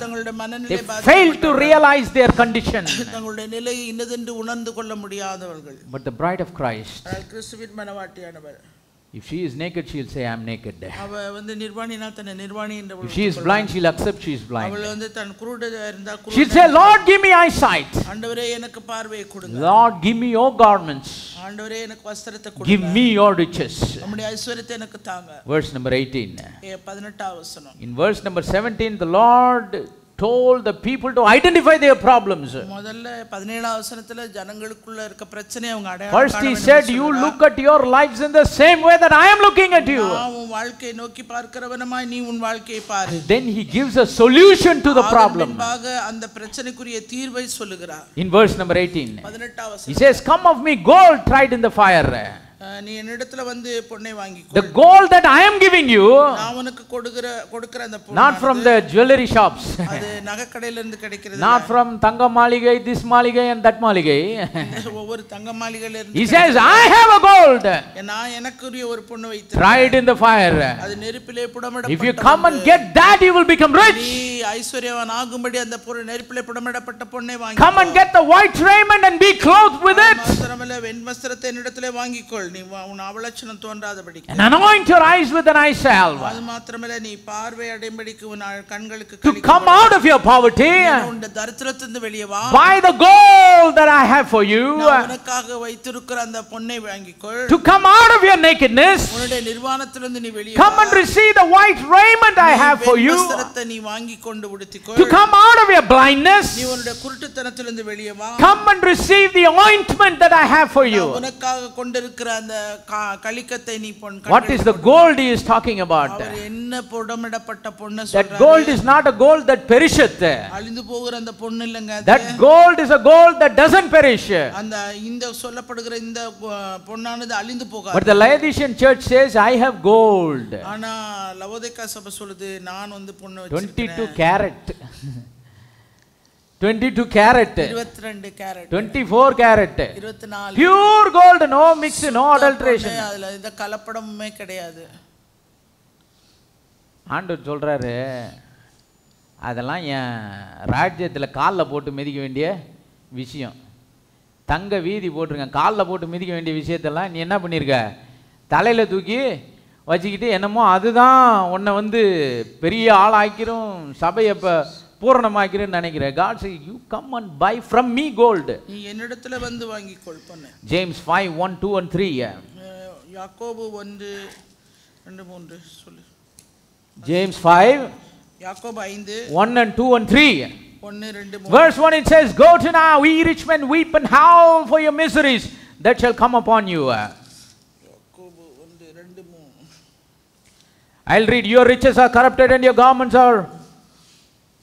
தங்களுடைய மனநிலை They failed to realize their condition. தங்களுடைய நிலை இன்னதென்று உணர்ந்து கொள்ள முடியாதவர்கள். But the bride of Christ, கிறிஸ்துவின் மணவாட்டியானவர், if she is naked, she'll say, I am naked. அவ வந்து நிர்வாணினா தன்னை நிர்வாணி என்று If she is blind, she'll accept she is blind. அவள் வந்து தன் குருடா இருந்தா She'll say, Lord, give me eyesight. ஆண்டவரே எனக்கு பார்வையை கொடுங்க. Lord, give me your garments. ஆண்டவரே எனக்கு வஸ்திரத்தை கொடுங்க. Give me your riches. நம்முடைய ஐஸ்வரியத்தை எனக்கு தாங்க. Verse number 18. 18வது வசனம். In verse number 17, the Lord told the people to identify their problems. முதல்ல 17வது வசனத்துல ஜனங்களுக்குள்ள இருக்க பிரச்சனையை அவங்க அடையாளம் First he said, you look at your lives in the same way that I am looking at you. நான் உன் வாழ்க்கையை நோக்கி பார்க்கிறவனமாய் நீ உன் வாழ்க்கையை பாரு. Then he gives a solution to the problem. அந்த பிரச்சனைக்குரிய தீர்வை சொல்லுகிறார். In verse number 18. 18வது வசனம். He says, come of me gold tried in the fire. நீ என்னிடத்துல வந்து பொன்னை வாங்கிக்கோ. The gold that I am giving you, நான் உனக்கு கொடுக்கிற அந்த பொன், not from the jewelry shops, அது நகைக்கடையில இருந்து கிடைக்கிறது, not from தங்க மாளிகை, this மாளிகை and that மாளிகை. ஒவ்வொரு தங்க மாளிகையில இருந்து. He says, I have a gold, நான் எனக்குரிய ஒரு பொன் வைத்து tried in the fire. அது நெருப்பிலே புடமிடப்பட்ட. If you come and get that, you will become rich. நீ ஐஸ்வரியவான் ஆகும்படி அந்த பொன் நெருப்பிலே புடமிடப்பட்ட பொன்னை வாங்கி. Come and get the white raiment and be clothed with it. வஸ்திரமல்ல வெண் வஸ்திரத்தை என்னிடத்திலே வாங்கிக்கொள், நீ உன் அவலட்சணம் தோன்றாதபடிக்கு. And anoint your eyes with an eye salve. அது மாத்திரமல்ல நீ பார்வை அடையும்படிக்கு உன் கண்களுக்கு To come out of your poverty, உன் தரித்திரத்திலிருந்து வெளியே வா. buy the gold that I have for you. நான் உனக்காக வைத்திருக்கிற அந்த பொன்னை வாங்கிக்கொள். To come out of your nakedness, உன்னுடைய நிர்வாணத்திலிருந்து நீ வெளியே come and receive the white raiment I have for you. வஸ்திரத்தை நீ வாங்கி கொண்டு உடுத்திக்கொள். To come out of your blindness, நீ உன்னுடைய குருட்டுத்தனத்திலிருந்து வெளியே வா. come and receive the ointment that I have for you. உனக்காக கொண்டிருக்கிற அந்த கலிக்கத்தை நீ பொன். What is the gold he is talking about? அவர் என்ன புடமிடப்பட்ட பொன்னை That சொல்றாரு? gold is not a gold that perisheth. அழிந்து போகிற அந்த பொன் இல்லங்க. That gold is a gold that doesn't perish. அந்த இந்த சொல்லப்படுகிற இந்த பொன்னானது அழிந்து போகாது. But the Laodicean church says, I have gold. ஆனா லவோதிக்கா சபை சொல்லுது, நான் வந்து பொன் வச்சிருக்கேன். 22 carat. 22 carat. 22 carat. 24 carat. 24. Pure gold, no mix, no adulteration. அதுல இந்த கலப்படமே கிடையாது. ஆண்டவர் சொல்றாரு, அதெல்லாம் என் ராஜ்யத்தில் காலில் போட்டு மிதிக்க வேண்டிய விஷயம். தங்க வீதி போட்டிருக்கேன், காலில் போட்டு மிதிக்க வேண்டிய விஷயத்தெல்லாம் நீ என்ன பண்ணியிருக்க, தலையில் தூக்கி வச்சுக்கிட்டு என்னமோ அதுதான் உன்னை வந்து பெரிய ஆளாக்கிரும், சபையை இப்போ பூரணமாக்கிறேன்னு நினைக்கிறேன். God says, you come and buy from me gold. நீ என்னிடத்துல வந்து வாங்கிக்கொள் பொன்னை. James 5, 1, 2 and 3. யாக்கோபு 1, 2, 3 சொல்லு. James 5, யாக்கோபு 5, 1 and 2 and 3. 1, 2, 3. Verse 1 it says, go to now, ye rich men, weep and howl for your miseries that shall come upon you. யாக்கோபு 1, 2, 3. I'll read, your riches are corrupted and your garments are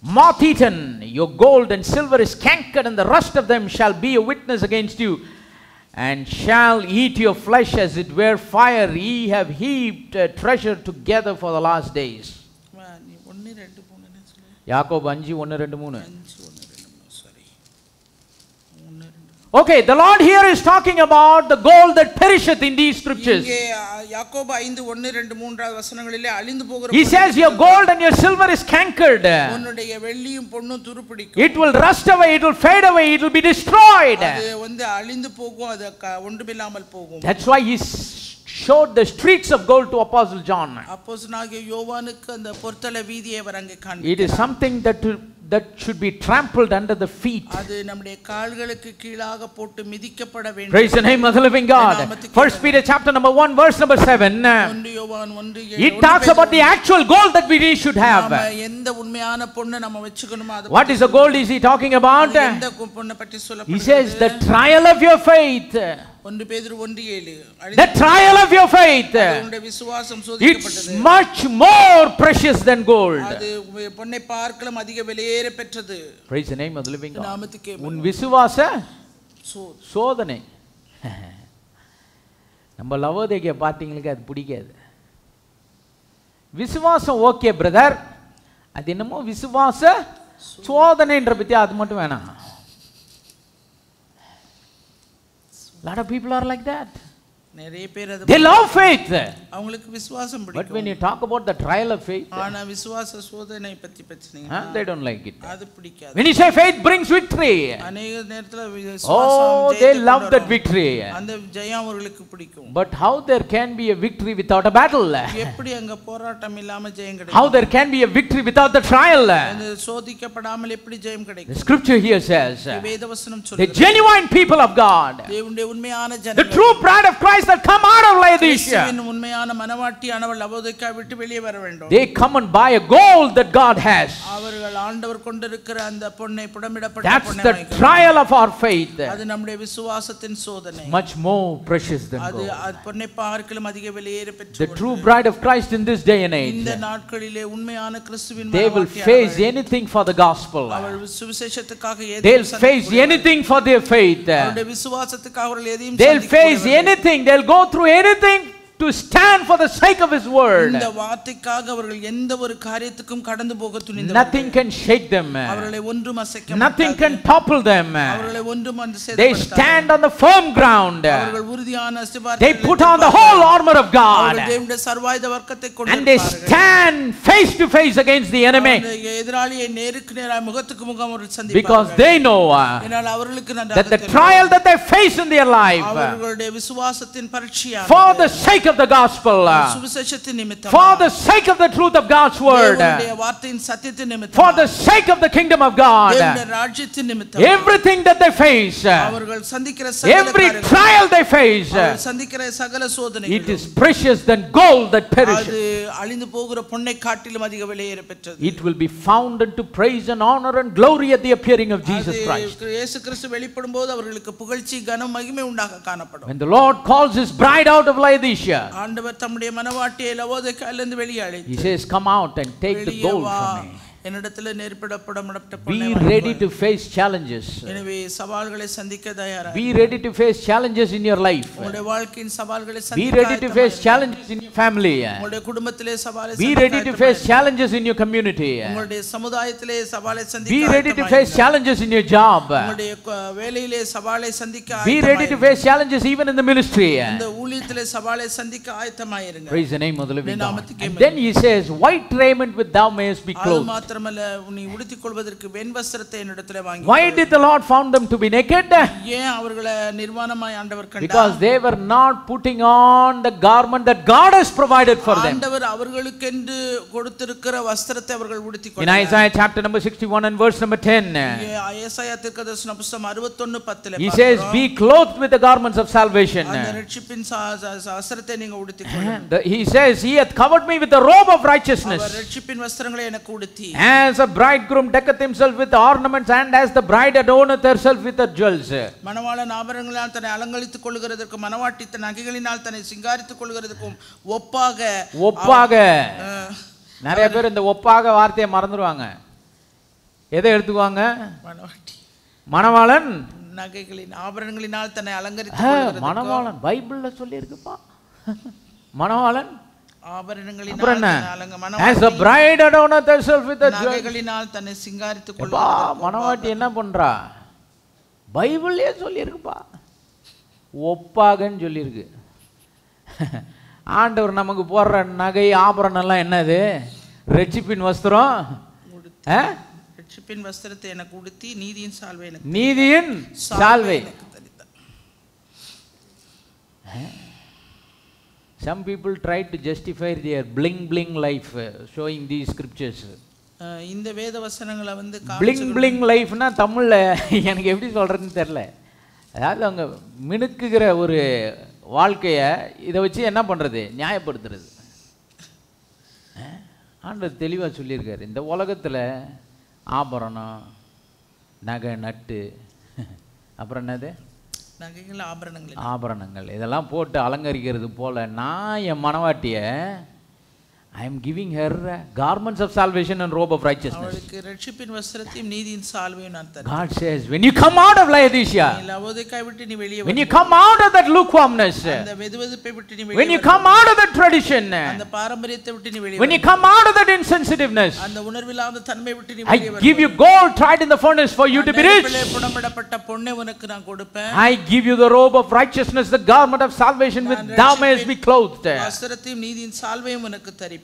moth-eaten. Your gold and silver is cankered, and the rust of them shall be a witness against you, and shall eat your flesh as it were fire. Ye have heaped treasure together for the last days. நீ 1, 2, 3 சொல்லு. யாக்கோபு 5, 1, 2, 3. 5, 1, 2, 3 sorry. 1, 2. Okay, the Lord here is talking about the gold that perisheth in these scriptures. இங்கே யாக்கோபு 5, 1, 2, 3 வசனங்களிலே அழிந்து போகிற He says your gold and your silver is cankered. உன்னுடைய வெள்ளியும் பொன்னும் துருப்பிடிக்கும். It will rust away, it will fade away, it will be destroyed. அது வந்து அழிந்து போகும், அது ஒன்றுமில்லாமல் போகும். That's why he showed the streets of gold to Apostle John. அப்போஸ்தலனாகிய யோவானுக்கு அந்த பொற்தல வீதியை அவர் அங்கே காண்பித்தார். It is something that should be trampled under the feet. அது நம்முடைய கால்களுக்கு கீழாக போட்டு மிதிக்கப்பட வேண்டும். Praise the name of the living God. 1 Peter chapter number 1 verse number 7. 1 யோவான் 1, It talks about the actual gold that we should have. நாம எந்த உண்மையான பொன்னை நம்ம வெச்சுக்கணுமோ அது. What is the gold is he talking about? எந்த பொன்னை பற்றி சொல்லப்படுகிறது? He says the trial of your faith. 1 பேதுரு 1:7. The trial of your faith. உன்னுடைய விசுவாசம் It's சோதிக்கப்பட்டது. much more precious than gold. அது பொன்னை பார்க்கலாம் அதிக விலையேற பெற்றது. Praise the name of the living God. நாமத்துக்கே உன் விசுவாச சோதனை. சோதனை. நம்ம லவோதிக்கேய பார்த்தீங்களுக்கு அது பிடிக்காது. விசுவாசம் ஓகே பிரதர், அது என்னமோ விசுவாச சோதனைன்ற பத்தி அது மட்டும் வேணாம். Lot of people are like that. நிறைய பேர் அது They love faith. அவங்களுக்கு விசுவாசம் பிடிக்கும். But when you talk about the trial of faith, ஆனா விசுவாச சோதனை பத்தி பேசுனீங்க, they don't like it. அது பிடிக்காது. When you say faith brings victory, அநேக நேரத்துல விசுவாசம் oh, they love that victory. அந்த ஜெயம் அவங்களுக்கு பிடிக்கும். But how there can be a victory without a battle? எப்படி அங்க போராட்டம் இல்லாம ஜெயம் கிடைக்கும்? How there can be a victory without the trial? அந்த சோதிக்கப்படாமல் எப்படி ஜெயம் கிடைக்கும்? The scripture here says, வேதவசனம் the சொல்லுது, genuine people of God, தேவனுடைய உண்மையான the ஜனங்கள், true bride of Christ that come out of Laodicea, உண்மையான மனவாட்டியானவள் லவோதிக்கா விட்டு வெளியே வர வேண்டும். they come and buy a gold that God has. அவர்கள் ஆண்டவர் கொண்டிருக்கிற அந்த பொன்னை புடமிடப்பட்ட That's பொன்னை the trial of our faith. அது நம்முடைய விசுவாசத்தின் சோதனை. Much more precious than அது gold. பொன்னை பார்க்கிலும் அதிக விலையேற பெற்றது. The true bride of Christ in this day and age, இந்த நாட்களிலே உண்மையான கிறிஸ்துவின் they will face anything for the gospel. அவர்கள் சுவிசேஷத்துக்காக They'll face anything for their faith. அவருடைய விசுவாசத்துக்காக அவர்கள் எதையும் They'll face anything. They'll go through anything to stand for the sake of his word. இந்த வார்த்தைக்காக அவர்கள் எந்த ஒரு காரியத்துக்கும் கடந்து போக துணிந்தவர்கள். Nothing can shake them. அவர்களை ஒன்றும் அசைக்க மாட்டாது. Nothing can topple them. அவர்களை ஒன்றும் அந்த They stand on the firm ground. அவர்கள் உறுதியான அஸ்திபாரத்தில் They put on the whole armor of God. அவர்கள் தேவனுடைய சர்வாயுத வர்க்கத்தை கொண்டு And they stand face to face against the enemy. எதிராளியை நேருக்கு நேராக முகத்துக்கு முகம் அவர்கள் சந்திப்பார்கள். Because they know ஏனால் அவர்களுக்கு நன்றாக that the trial that they face in their life, அவர்களுடைய விசுவாசத்தின் பரீட்சையானது, for the sake of the gospel, சுவிசேஷத்தின் நிமித்தம், for the sake of the truth of God's word, தேவனுடைய வார்த்தையின் சத்தியத்தின் நிமித்தம், for the sake of the kingdom of God, தேவனுடைய ராஜ்யத்தின் நிமித்தம், everything that they face, அவர்கள் சந்திக்கிற சகல every trial they face, அவர்கள் சந்திக்கிற சகல சோதனைகள், it is precious than gold that perishes. அது அழிந்து போகிற பொன்னை காட்டிலும் அதிக விலையேற பெற்றது. It will be found unto praise and honor and glory at the appearing of Jesus Christ. இயேசு கிறிஸ்து வெளிப்படும்போது அவர்களுக்கு புகழ்ச்சி கனம் மகிமை உண்டாக காணப்படும். When the Lord calls his bride out of Laodicea, ஆண்டவர் தம்முடைய மனவாட்டியை லவோதிக்காயிலிருந்து வெளியே அழைத்து, he says, come out and take the gold from me. என்னிடத்தில் நேர்படப்பட்ட Be ready to face challenges. எனவே சவால்களை சந்திக்க தயாராக. Be ready to face challenges in your life. உங்களுடைய வாழ்க்கையின் சவால்களை Be சந்திக்க ready to face challenges in your family. உங்களுடைய குடும்பத்திலே சவாலை Be ready to face challenges in your community. உங்களுடைய சமுதாயத்திலே சவாலை சந்திக்க. Be ready to face challenges in your job. உங்களுடைய வேலையிலே சவாலை சந்திக்க. Be ready to face challenges even in the ministry. இந்த ஊழியத்திலே சவாலை சந்திக்க ஆயத்தமாயிருங்க. Praise the name of the living God. And then he says, white raiment with thou mayest be clothed. நீ உடுத்திக் கொள்வதற்கு வெண் வஸ்திரத்தை என்னிடத்திலே வாங்கி. Why did the Lord found them to be naked? ஏன் அவர்களை நிர்வாணமாய் ஆண்டவர் கண்டார்? Because they were not putting on the garment that God has provided for them. ஆண்டவர் அவர்களுக்கென்று கொடுத்திருக்கிற வஸ்திரத்தை அவர்கள் உடுத்திக் கொண்டார்கள். In Isaiah chapter number 61 and verse number 10, ஏசாயா தீர்க்கதரிசன புத்தகம் 61:10 he says, be clothed with the garments of salvation. அந்த ரட்சிப்பின் வஸ்திரத்தை நீங்க உடுத்திக் கொள்ளுங்கள். He says, he hath covered me with the robe of righteousness. அவர் ரட்சிப்பின் வஸ்திரங்களை எனக்கு உடுத்தி, as a bridegroom decketh himself with ornaments, and as the bride adorneth herself with her jewels. மணவாளன் ஆபரணங்களால் தன்னை அலங்கரித்துக் கொள்கிறதற்கு, மணவாட்டி தன் நகைகளினால் தன்னை சிங்காரித்துக் கொள்கிறதுக்கும் ஒப்பாக. நிறைய பேர் இந்த ஒப்பாக வார்த்தையை மறந்துடுவாங்க. எதை எடுத்துக்குவாங்க? மணவாளன் நகைகளின் ஆபரணங்களினால் தன்னை அலங்கரித்துக் கொள்கிறதுக்கும். மணவாளன் பைபிள்ல சொல்லி இருக்குப்பா. மணவாளன் as a bride adorneth herself with her jewels. தன்னை சிங்காரித்துக் கொள்கிறார். மணவாட்டி என்ன பண்றா? பைபிள்லயே சொல்லி இருக்குப்பா. ஒப்பாகன்னு சொல்லி இருக்கு. ஆண்டவர் நமக்கு போடுற நகை ஆபரணம் எல்லாம் என்னது? ரட்சிப்பின் வஸ்திரம். ரட்சிப்பின் வஸ்திரத்தை எனக்கு உடுத்தி நீதியின் சால்வை எனக்கு. நீதியின் சால்வை. Some people try to justify their bling life showing these scriptures. இந்த வேத வசனங்களை வந்து bling லைஃப்னா தமிழ்ல எனக்கு எப்படி சொல்றதுன்னு தெரியல. அதாவது அவங்க மினுக்குகிற ஒரு வாழ்க்கையை இதை வச்சு என்ன பண்றது? நியாயப்படுத்துறது. ஆண்டவர் தெளிவா சொல்லியிருக்காரு, இந்த உலகத்துல ஆபரணம், நகை, நட்டு, அப்புறம் என்னது? ஆபரணங்கள் இதெல்லாம் போட்டு அலங்கரிக்கிறது போல நான் என் மனவாட்டிய I am giving her garments of salvation and robe of righteousness. அவளுக்கு ரட்சிப்பின் வஸ்திரத்தையும் நீதியின் சால்வையும் நான் தருவேன். God says, when you come out of Laodicea, நீ லவோதிக்காயை விட்டு நீ வெளியே when you come out of that lukewarmness, அந்த வெதுவெதுப்பை விட்டு நீ வெளியே when you come out of that tradition, அந்த பாரம்பரியத்தை விட்டு நீ வெளியே when you come out of that insensitiveness, அந்த உணர்வில்லாத தன்மை விட்டு நீ I வெளியே give you gold tried in the furnace for you to be rich. புடமிடப்பட்ட பொன்னை உனக்கு நான் கொடுப்பேன். I give you the robe of righteousness, the garment of salvation with thou mayest be clothed. வஸ்திரத்தையும் நீதியின் சால்வையும் உனக்கு தரிப்பேன்.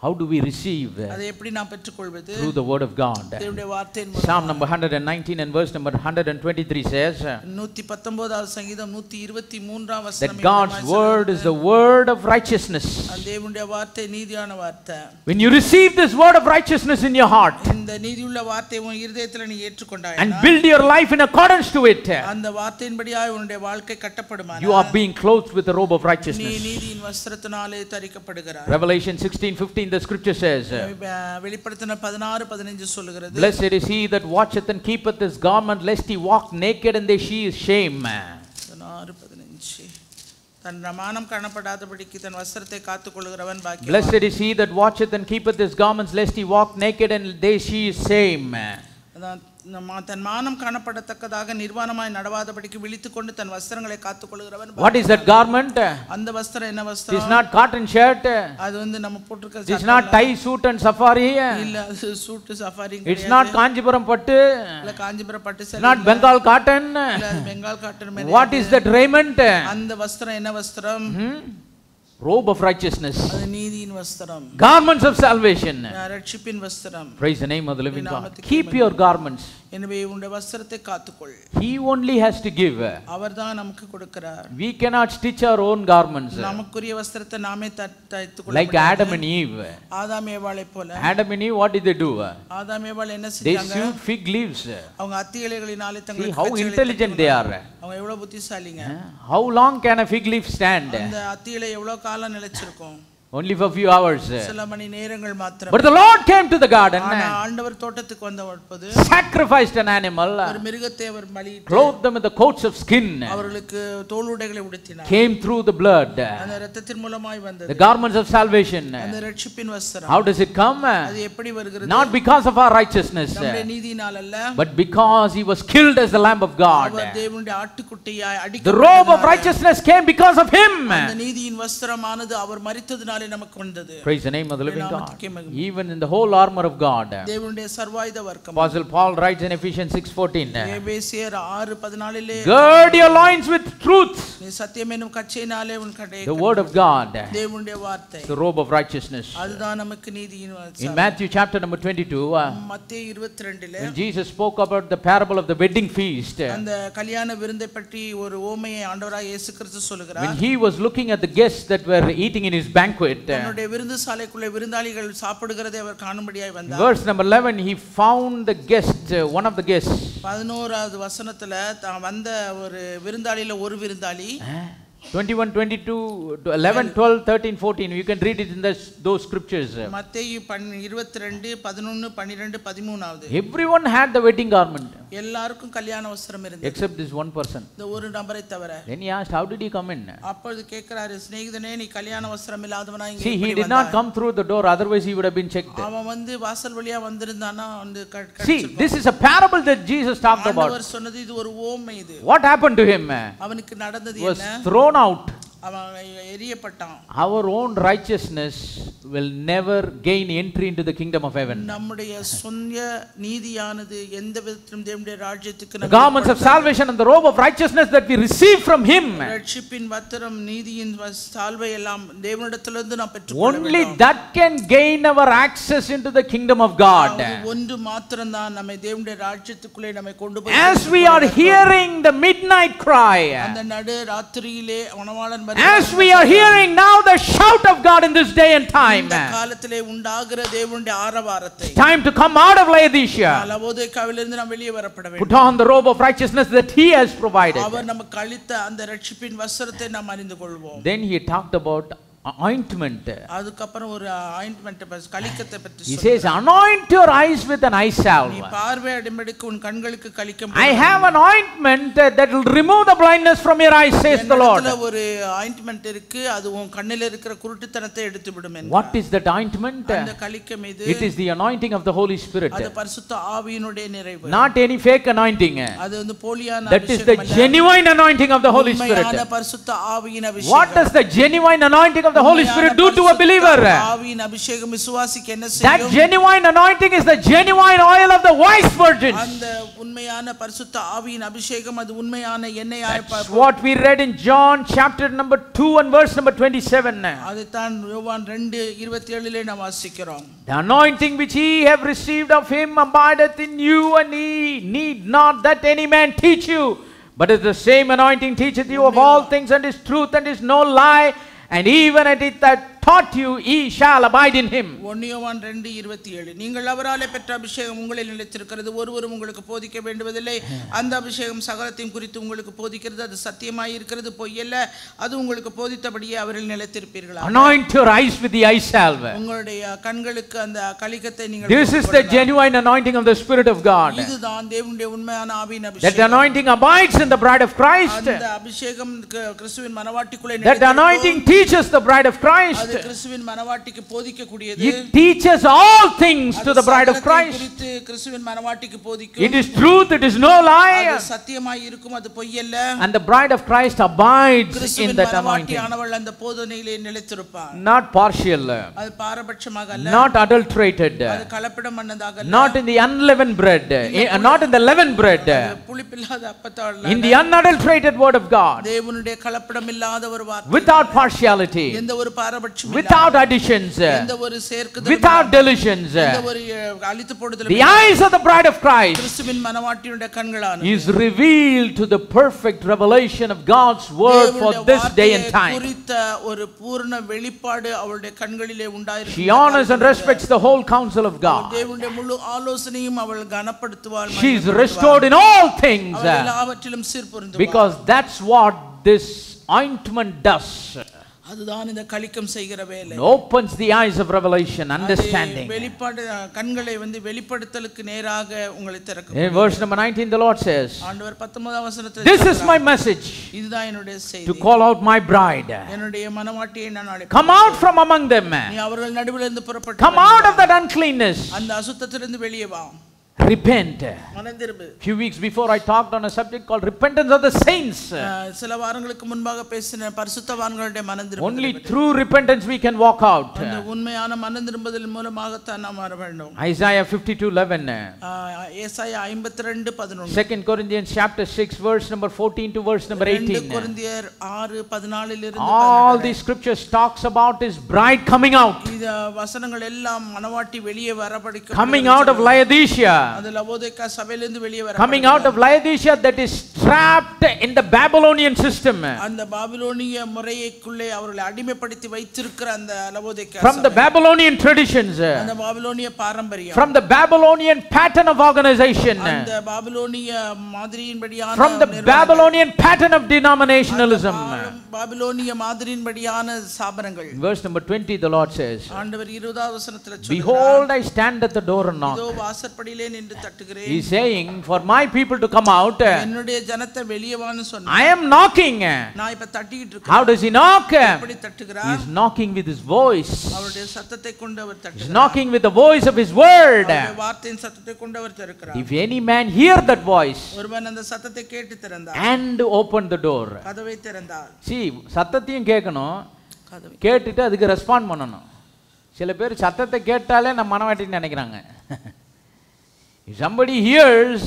How do we receive? அதை எப்படி நாம் பெற்றுக்கொள்வது? Through the word of God. தேவனுடைய வார்த்தையின் மூலம். Psalm number 119 and verse number 123 says 119வது சங்கீதம் 123ஆம் வசனம். That God's word is the word of righteousness. தேவனுடைய வார்த்தை நீதியான வார்த்தை. When you receive this word of righteousness in your heart, இந்த நீதியுள்ள வார்த்தையை உன் இதயத்தில் நீ ஏற்றுக்கொண்டாய், and build your life in accordance to it, அந்த வார்த்தையின்படியாய் உன்னுடைய வாழ்க்கை கட்டப்படுமானால், you are being clothed with the robe of righteousness. நீ நீதியின் வஸ்திரத்தினாலே தரிக்கப்படுகிறாய். Revelation 16:15 the scripture says, வெளிப்படுத்தின 16:15 சொல்லுகிறது, Blessed is he that watcheth and keepeth his garment, lest he walk naked and they see his shame. 16:15 தன் மானம் காணப்படாதபடிக்கு தன் வஸ்திரத்தை காத்துக்கொள்கிறவன் பாக்கியவான். Blessed is he that watcheth and keepeth his garments, lest he walk naked and they see his shame. தன் மானம் காணப்படத்தக்கதாக நிர்வாணமாய் நடவாதபடிக்கு விழித்துக்கொண்டு தன் வஸ்திரங்களை காத்துக்கொள்கிறவன். What is that garment? அந்த வஸ்திரம் என்ன It வஸ்திரம்? is not cotton shirt. அது வந்து நம்ம போட்டுருக்க It is not tie suit and safari. இல்ல அது suit safari. It's not Kanchipuram பட்டு. இல்ல காஞ்சிபுரம் பட்டு It's not Bengal cotton. இல்ல Bengal cotton. What is that raiment? அந்த வஸ்திரம் என்ன வஸ்திரம்? Robe of righteousness. அது நீதியின் வஸ்திரம். Garments of salvation. ரட்சிப்பின் வஸ்திரம். Praise the name of the living God. Keep your garments. எனவே உன்னுடைய வஸ்திரத்தை காத்துக்கொள். He only has to give. அவர்தான் நமக்கு கொடுக்கிறார். We cannot stitch our own garments. நமக்குரிய வஸ்திரத்தை நாமே தைத்துக் கொள்ள. Like Adam and Eve. ஆதாம் ஏவாளை போல. Adam and Eve, what did they do? ஆதாம் ஏவாள் என்ன They செஞ்சாங்க? sewed fig leaves. அவங்க அத்தி இலைகளினாலே See தங்களுக்கு how intelligent they are. அவங்க எவ்வளவு புத்திசாலிங்க. How long can a fig leaf stand? அந்த அத்தி இலை எவ்வளவு காலம் நிலைச்சிருக்கும்? Only for a few hours. சில மணி நேரங்கள் மாத்திரம். But the Lord came to the garden, ஆண்டவர் தோட்டத்துக்கு வந்தபோது sacrificed an animal, ஒரு மிருகத்தை அவர் பலியிட்டு clothed them with the coats of skin, அவர்களுக்கு தோலுடைகளை உடுத்தினார். came through the blood, அந்த இரத்தத்தின் மூலமாய் வந்தது. the garments of salvation. அந்த ரட்சிப்பின் வஸ்திரம். How does it come? அது எப்படி வருகிறது? Not because of our righteousness, நம்முடைய நீதியினால் அல்ல, but because he was killed as the lamb of God. அவர் தேவனுடைய ஆட்டுக்குட்டியாய் அடிக்கப்பட்டார். The robe of righteousness came because of him. அந்த நீதியின் வஸ்திரமானது அவர் மரித்ததினாலே நமக்கு வந்தது. Praise the name of the living God. Even in the whole armor of God, தேவனுடைய சர்வாயுத வர்க்கம். Apostle Paul writes in Ephesians 6:14, எபேசியர் 6:14 gird your loins with truth. நீ சத்தியம் என்னும் கச்சையினாலே உன் கடையை. The word of God, தேவனுடைய வார்த்தை, the robe of righteousness. அதுதான் நமக்கு நீதியின் வஸ்திரம். In Matthew chapter number 22, மத்தேயு 22ல when Jesus spoke about the parable of the wedding feast, அந்த கல்யாண விருந்தை பற்றி ஒரு ஓமையை ஆண்டவராகிய இயேசு கிறிஸ்து சொல்கிறார். when he was looking at the guests that were eating in his banquet, தன்னுடைய விருந்து சாலைக்குள்ளே விருந்தாளிகள் சாப்பிடுகிறதை அவர் காணும்படியாய் வந்தார். verse number 11, he found the guest, one of the guests. 11வது வசனத்துல வந்த ஒரு விருந்தாளியில ஒரு விருந்தாளி 21, 22, 11, 12, 13, 14. You can read it in those scriptures. மத்தேயு 22, 11, 12, 13. Everyone had the wedding garment. எல்லாருக்கும் கல்யாண வஸ்திரம் இருந்தது. Except this one person. இந்த ஒரு நபரை தவிர. Then he asked, how did he come in? அப்பொழுது கேக்குறாரு, சிநேகிதனே நீ கல்யாண வஸ்திரம் இல்லாதவனா இங்க See, எப்படி he did not come through the door, otherwise he would have been checked. அவன் வந்து வாசல் வழியா வந்திருந்தானா வந்து See, this is a parable that Jesus talked about. ஆண்டவர் சொன்னது இது ஒரு ஓமை இது. What happened to him? அவனுக்கு நடந்தது Was என்ன? thrown out. அவன் எரியப்பட்டான். Our own righteousness will never gain entry into the kingdom of heaven. நம்முடைய சொந்த நீதியானது எந்த விதத்திலும் தேவனுடைய ராஜ்யத்துக்கு The garments of salvation and the robe of righteousness that we receive from him, ரட்சிப்பின் வஸ்திரம் நீதியின் சால்வை எல்லாம் தேவனிடத்திலிருந்து நாம் பெற்றுக்கொள்ள வேண்டும். only that can gain our access into the kingdom of God. ஒன்று மாத்திரம் தான் நம்மை தேவனுடைய ராஜ்யத்துக்குள்ளே நம்மை கொண்டு போய். As we are hearing the midnight cry, அந்த நடு ராத்திரியிலே மணவாளன் as we are hearing now the shout of God in this day and time, இந்த காலத்திலே உண்டாகிற தேவனுடைய ஆரவாரத்தை, time to come out of Laodicea, லவோதிக்காவிலிருந்து நாம் வெளியே வரப்பட வேண்டும். put on the robe of righteousness that he has provided. அவர் நமக்கு அளித்த அந்த ரட்சிப்பின் வஸ்திரத்தை நாம் அறிந்து கொள்வோம். Then he talked about ointment. அதுக்கப்புறம் ஒரு ஆயின்ட்மென்ட் கலிக்கத்தை பற்றி He says, anoint your eyes with an eye salve. நீ பார்வை அடைமடிக்கு உன் கண்களுக்கு கலிக்கம் I have an ointment that will remove the blindness from your eyes, says the Lord. ஒரு ஆயின்ட்மென்ட் இருக்கு, அது உன் கண்ணில இருக்கிற குருட்டுத்தனத்தை எடுத்துவிடும் என்றார். What is that ointment? அந்த கலிக்கம் இது. It is the anointing of the Holy Spirit. அது பரிசுத்த ஆவியினுடைய நிறைவு. Not any fake anointing. அது வந்து போலியான That is the genuine anointing of the Holy Spirit. உண்மையான பரிசுத்த ஆவியின் அபிஷேகம். What does the genuine anointing of the Holy Spirit do to a believer? That genuine anointing is the genuine oil of the wise virgins. That's what we read in John chapter number 2 and verse number 27. The anointing which ye have received of him abideth in you, and ye need not that any man teach you, but is the same anointing teacheth you of all things, and is truth, and is no lie, and even at it that taught you, ye shall abide in him. 1 யோவான் 2:27 நீங்கள் அவராலே பெற்ற அபிஷேகம் உங்களில் நிலைத்திருக்கிறது, ஒருவரும் உங்களுக்கு போதிக்க வேண்டுவதில்லை. அந்த அபிஷேகம் சகலத்தையும் குறித்து உங்களுக்கு போதிக்கிறது, அது சத்தியமாய் இருக்கிறது, பொய்யல்ல. அது உங்களுக்கு போதித்தபடியே அவரில் நிலைத்திருப்பீர்கள். Anoint your eyes with the eye salve. உங்களுடைய கண்களுக்கு அந்த கலிக்கத்தை நீங்கள் This is the genuine anointing of the Spirit of God. இதுதான் தேவனுடைய உண்மையான ஆவியின் அபிஷேகம். That anointing abides in the bride of Christ. அந்த அபிஷேகம் கிறிஸ்துவின் மனவாட்டிக்குள்ளே That anointing teaches the bride of Christ. கிறிஸ்துவின் மனவாட்டிக்கு போதிக்கக்கூடியது. It teaches all things to the bride of Christ. கிறிஸ்துவின் மனவாட்டிக்கு போதிக்கும். It is truth, it is no lie. அது சத்தியமாய் இருக்கும், அது பொய்யல்ல. And the bride of Christ abides in that anointing. அவள் அந்த போதனையிலே நிலைத்திருப்பாள். Not partial. அது பாரபட்சமாக அல்ல. Not adulterated. அது கலப்படம் பண்ணதாக அல்ல. Not in the unleavened bread. Not in the leavened bread. புளிப்பில்லாத அப்பத்தால். In the unadulterated word of God. தேவனுடைய கலப்படம் இல்லாத ஒரு வார்த்தை. Without partiality. எந்த ஒரு பாரபட்சமும் without additions, without delusions. The eyes of the bride of Christ is revealed to the perfect revelation of God's word for this day and time. She honors and respects the whole counsel of God. She is restored in all things, because that's what this ointment does. அதுதான் இந்த கலிக்கம் செய்கிற வேலை. Opens the eyes of revelation, understanding. வெளிப்பாடு கண்களை வந்து வெளிப்படுத்தலுக்கு நேராக உங்களை திறக்கும். In verse number 19 the Lord says, ஆண்டவர் 19ஆம் வசனத்தில், this is my message, இதுதான் என்னுடைய செய்தி, to call out my bride. என்னுடைய மனவாட்டியை நான் அழைக்கிறேன். Come out from among them. நீ அவர்கள் நடுவில் இருந்து புறப்பட்டு come out of that uncleanness. அந்த அசுத்தத்திலிருந்து வெளியே வா. Repent. மனந்திரும்பு. Few weeks before I talked on a subject called repentance of the saints. சில வாரங்களுக்கு முன்பாக பேசின பரிசுத்தவான்களுடைய மனந்திரும்பு. Only through repentance we can walk out. அந்த உண்மையான மனந்திரும்புதல் மூலமாக தான் நாம் வர வேண்டும். Isaiah 52:11. ஏசாயா 52:11. 2 Corinthians chapter 6 verse number 14 to verse number 18. 2 கொரிந்தியர் 6:14 இலிருந்து all these scriptures talks about his bride coming out. இந்த வசனங்கள் எல்லாம் மனவாட்டி வெளியே வரபடிக்கு coming out of Laodicea. coming out of Laodicea that is trapped in the Babylonian system. From the Babylonian traditions. From the Babylonian pattern of organization. From the Babylonian pattern of denominationalism. Verse number 20 the Lord says, behold, I stand at the door and knock. He is saying for my people to come out. I am knocking. How does he knock? He is knocking with his voice. He is knocking with the voice of his word. If any man hear that voice and open the door. See, சத்தத்தையும் கேட்கணும், கேட்டுட்டு அதுக்கு respond பண்ணணும். சில பேர் சத்தத்தை கேட்டாலே நம்ம மனவாட்டின்னு நினைக்கிறாங்க. If somebody hears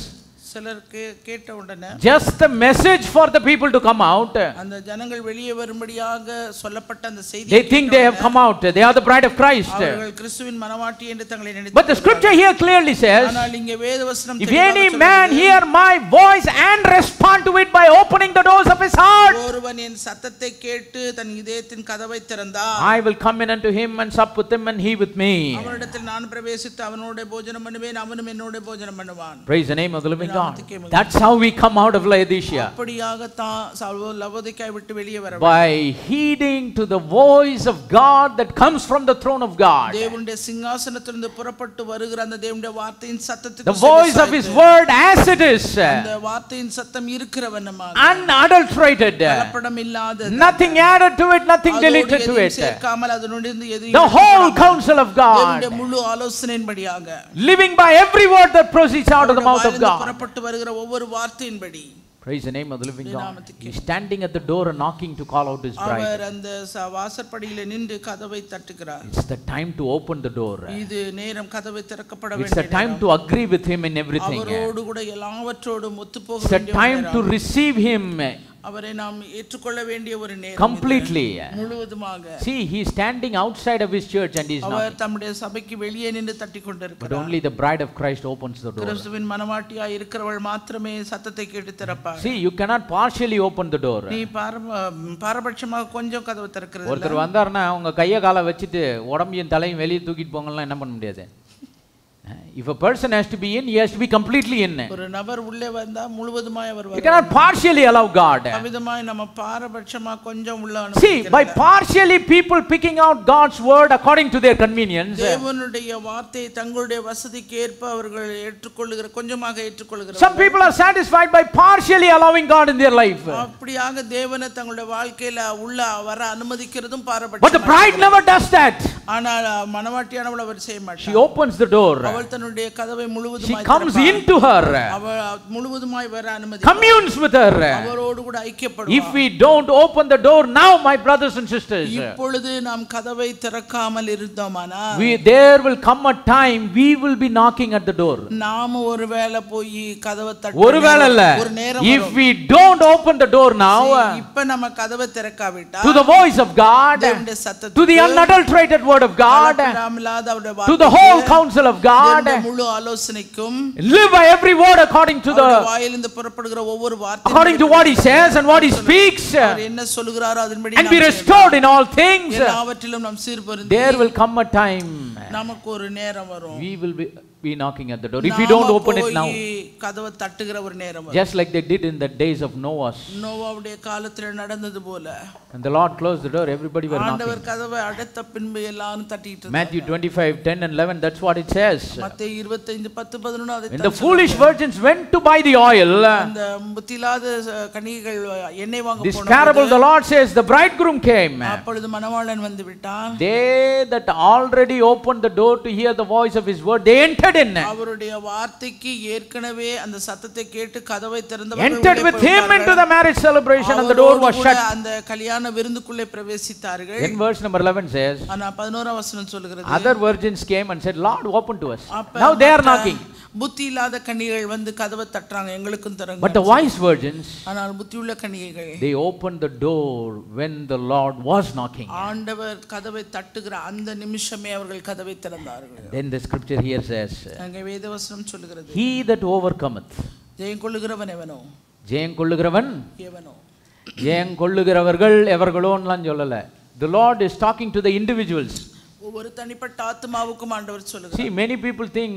just the message for the people to come out, they think they have come out, they are the bride of Christ. But the scripture here clearly says, if any man hear my voice and respond to it by opening the doors of his heart, ஒருவன் என் சத்தத்தை கேட்டு தன் இதயத்தின் கதவை திறந்தால் I will come in unto him and sup with him and he with me. அவனிடத்தில் நான் பிரவேசித்து அவனோடு போஜனம் பண்ணுவேன், அவனும் என்னோடு போஜனம் பண்ணுவான். Praise the name of the living God. That's how we come out of Laodicea. அப்படியாக தான் லவோதிக்கேயை விட்டு வெளியே வர By heeding to the voice of God that comes from the throne of God. தேவனுடைய சிங்காசனத்திலிருந்து புறப்பட்டு வருகிற அந்த தேவனுடைய வார்த்தையின் சத்தத்துக்கு The voice of his word as it is. அந்த வார்த்தையின் சத்தம் இருக்கிறவனமாக unadulterated. கலப்படம் இல்லாத, Nothing added to it, nothing deleted to it. சேர்க்காமல் அதனுடையிருந்து எதையும் The whole counsel of God. தேவனுடைய முழு ஆலோசனையின்படியாக living by every word that proceeds out of the mouth of God. புறப்பட்டு வருகிற ஒவ்வொரு வார்த்தையின்படி. Praise the name of the living God. He is standing at the door and knocking to call out his bride. அவர் அந்த வாசற்படியிலே நின்று கதவை தட்டுகிறார். It's the time to open the door. இது நேரம் கதவை திறக்கப்பட வேண்டிய It's the time to agree with him in everything. அவரோடு கூட எல்லாவற்றோடும் ஒத்துப்போக It's the வேண்டிய time to receive him அவரை நாம் ஏற்றுக்கொள்ள வேண்டிய ஒரு நேரம் completely. முழுவதுமாக. See, he is standing outside of his church and he is our knocking. தம்முடைய சபைக்கு வெளியே நின்று தட்டிக் But கொண்டிருக்கிறார். only the bride of Christ opens the door. கிறிஸ்துவின் மணவாட்டியாய் இருக்கிறவள் மாத்திரமே சத்தத்தை கேட்டு திறப்பார். See, you cannot partially open the door. நீ பாரபட்சமாக கொஞ்சம் கதவை திறக்கிறது. ஒருத்தர் வந்தாருன்னா உங்க கையை காலை வச்சுட்டு உடம்பையும் தலையும் வெளியே தூக்கிட்டு போங்கலாம் என்ன பண்ண முடியாது. If a person has to be in, he has to be completely in. ஒரு நபர் உள்ளே வந்தா முழுவதுமாய் அவர் வருவார். You cannot partially allow God. அவிதமாய் நம்ம பாரபட்சமா கொஞ்சம் உள்ள See, by partially people picking out God's word according to their convenience. தேவனுடைய வார்த்தையை தங்களுடைய வசதிக்கு ஏற்ப அவர்கள் ஏற்றுக்கொள்ளுகிற கொஞ்சமாக ஏற்றுக்கொள்ளுகிறார்கள். Some people are satisfied by partially allowing God in their life. அப்படியாக தேவனை தங்களுடைய வாழ்க்கையில உள்ள வர அனுமதிக்கிறதும் பாரபட்சம். But the bride never does that. ஆனால் மணவாட்டியானவள் அவர் செய்ய மாட்டார். She opens the door. அவள் தன்னுடைய கதவை முழுவதுமாய் She comes into her. அவள் முழுவதுமாய் வர அனுமதிக்கிறார். Communes with her. அவரோடு கூட ஐக்கியப்படுவார். If we don't open the door now, my brothers and sisters, இப்பொழுது நாம் கதவை திறக்காமல் இருந்தோமானால் there will come a time we will be knocking at the door. நாம ஒருவேளை போய் கதவை தட்ட ஒருவேளை இல்ல, ஒரு நேரம் if we don't open the door now இப்ப நம்ம கதவை திறக்காவிட்டா to the voice of God, தேவனுடைய சத்தத்துக்கு, to the unadulterated word of God, அவருடைய to the whole counsel of God, முழு ஆலோசனைக்கும், live by every word according to the வாயிலிருந்து புறப்படுகிற ஒவ்வொரு வார்த்தையும் according to what he says and what he speaks, அவர் என்ன சொல்கிறாரோ அதன்படி and be restored in all things. எல்லாவற்றிலும் நாம் சீர்பொருந்தி, There will come a time நமக்கு ஒரு நேரம் வரும், we will be knocking at the door if we don't open it now. கதவை தட்டுகிற ஒரு நேரம் வரும். Just like they did in the days of நோவாவுடைய காலத்துல நடந்தது போல. And the Lord closed the door, everybody were knocking. ஆண்டவர் கதவை அடைத்த பின்பு எல்லாரும் தட்டிட்டு இருந்தாங்க. Matthew 25:10 and 11, that's what it says. மத்தேயு 25:10-11 அதை When the foolish virgins went to buy the oil, அந்த புத்தியில்லாத கன்னிகைகள் எண்ணெய் வாங்க this parable the Lord says, the bridegroom came. அப்பொழுது மணவாளன் வந்து விட்டான். They that already opened the door to hear the voice of his word, they entered in. அவருடைய வார்த்தைக்கு ஏற்கனவே அந்த சத்தத்தை கேட்டு கதவை திறந்தவர்கள் entered with him into the marriage celebration and the door was shut. அந்த கல்யாண விருந்துக்குள்ளே பிரவேசித்தார்கள். Then verse number 11 says, ஆனா 11ஆம் வசனம் சொல்கிறது, other virgins came and said, Lord, open to us. Now they are knocking. புத்தி இல்லாத கன்னிகைகள் வந்து கதவை தட்டறாங்க, எங்களுக்கும் தரங்க. But the wise virgins, ஆனால் புத்தியுள்ள கன்னிகைகள், they opened the door when the Lord was knocking. ஆண்டவர் கதவை தட்டுகிற அந்த நிமிஷமே அவர்கள் கதவை திறந்தார்கள். Then the scripture here says, அங்கே வேதவசனம் சொல்கிறது, he that overcometh, ஜெயம் கொள்ளுகிறவன் எவனோ, ஜெயம் கொள்ளுகிறவன் எவனோ, ஜெயம் கொள்ளுகிறவர்கள் எவர்களோன்னுலாம் சொல்லல. The Lord is talking to the individuals. ஒவ்வொரு தனிப்பட்ட ஆத்மாவுக்கும் ஆண்டவர் சொல்லுகிறார். See, many people think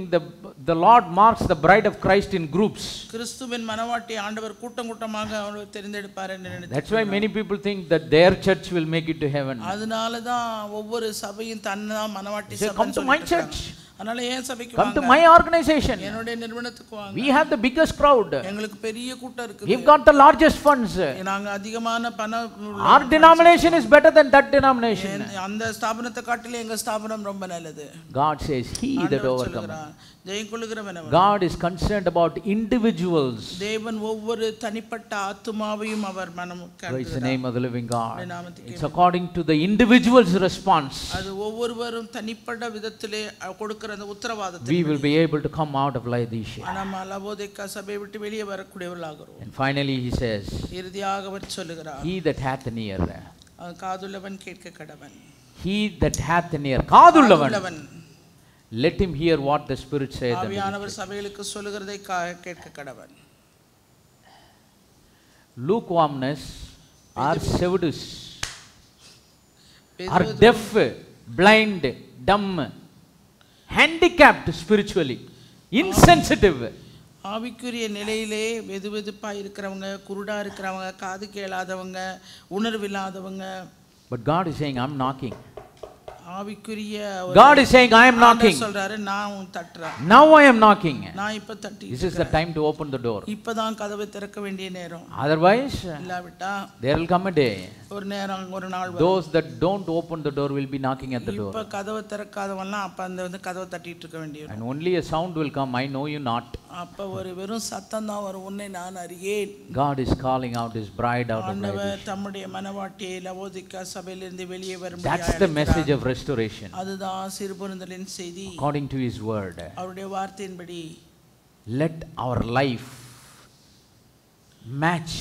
the Lord marks the bride of Christ in groups. கிறிஸ்துவின் மணவாட்டி ஆண்டவர் கூட்டம் கூட்டமாக அவர் தெரிந்தெடுப்பார் என்று நினைத்து, That's why many people think that their church will make it to heaven. அதனால தான் ஒவ்வொரு சபையும் தன்னதான் மணவாட்டி Say, come to my church. அதனால ஏன் சபைக்கு Come to வாங்க, my organization. என்னோட நிறுவனத்துக்கு வாங்க. We have the biggest crowd. எங்களுக்கு பெரிய கூட்டம் இருக்கு. We've got the largest funds. நாங்க அதிகமான பணம், Our denomination is better than that denomination. அந்த ஸ்தாபனத்தை காட்டிலும் எங்க ஸ்தாபனம் ரொம்ப நல்லது. God says, he that overcomes. ஜெயம் கொள்ளுகிறவன் அவன். God is concerned about individuals. தேவன் ஒவ்வொரு தனிப்பட்ட ஆத்துமாவையும் அவர் மனம் கருதுகிறார். Praise the name of the living God. It's according to the individual's response. அது ஒவ்வொருவரும் தனிப்பட்ட விதத்திலே கொடுக்கிற அந்த உத்தரவாதத்தை we will be able to come out of Laodicea. நாம லவோதிக்கா சபையை விட்டு வெளியே வரக்கூடியவர்களாகிறோம். And finally he says, இறுதியாக அவர் சொல்லுகிறார், he that hath an ear, காதுள்ளவன் கேட்க கடவன். he that hath an ear, காதுள்ளவன், let him hear what the Spirit saith. ஆவியானவர் சபைகளுக்கு சொல்லுகிறதை கேட்க கடவன். Lukewarmness are seduced, are deaf, blind, dumb, handicapped spiritually, insensitive. ஆவிக்குரிய நிலையிலே வெதுவெதுப்பாக இருக்கிறவங்க, குருடா இருக்கிறவங்க, காது கேளாதவங்க, உணர்வில்லாதவங்க. But God is saying, I'm knocking. ஆவிக்குரிய God is saying, I am knocking. சொல்றாரு, நான் தட்டுறேன். Now I am knocking. நான் இப்ப தட்டி. This is the time to open the door. இப்பதான் கதவை திறக்க வேண்டிய நேரம். Otherwise, இல்லாவிட்டா there will come a day. ஒரு நேரம் ஒரு நாள் வரும். Those that don't open the door will be knocking at the door. இப்ப கதவை திறக்காதவன்லாம் அப்ப அந்த கதவை தட்டிட்டு இருக்க வேண்டியது. And only a sound will come, I know you not. அப்ப ஒரு வெறும் சத்தம் தான் வரும், உன்னை நான் அறியேன். God is calling out his bride out of ஆண்டவர் தம்முடைய மனவாட்டியை லவோதிக்கா சபையிலிருந்து வெளியே வரும்படி That's the message of restoration. அதுதான் சிறுபொருந்தலின் செய்தி. According to his word, அவருடைய வார்த்தையின்படி let our life match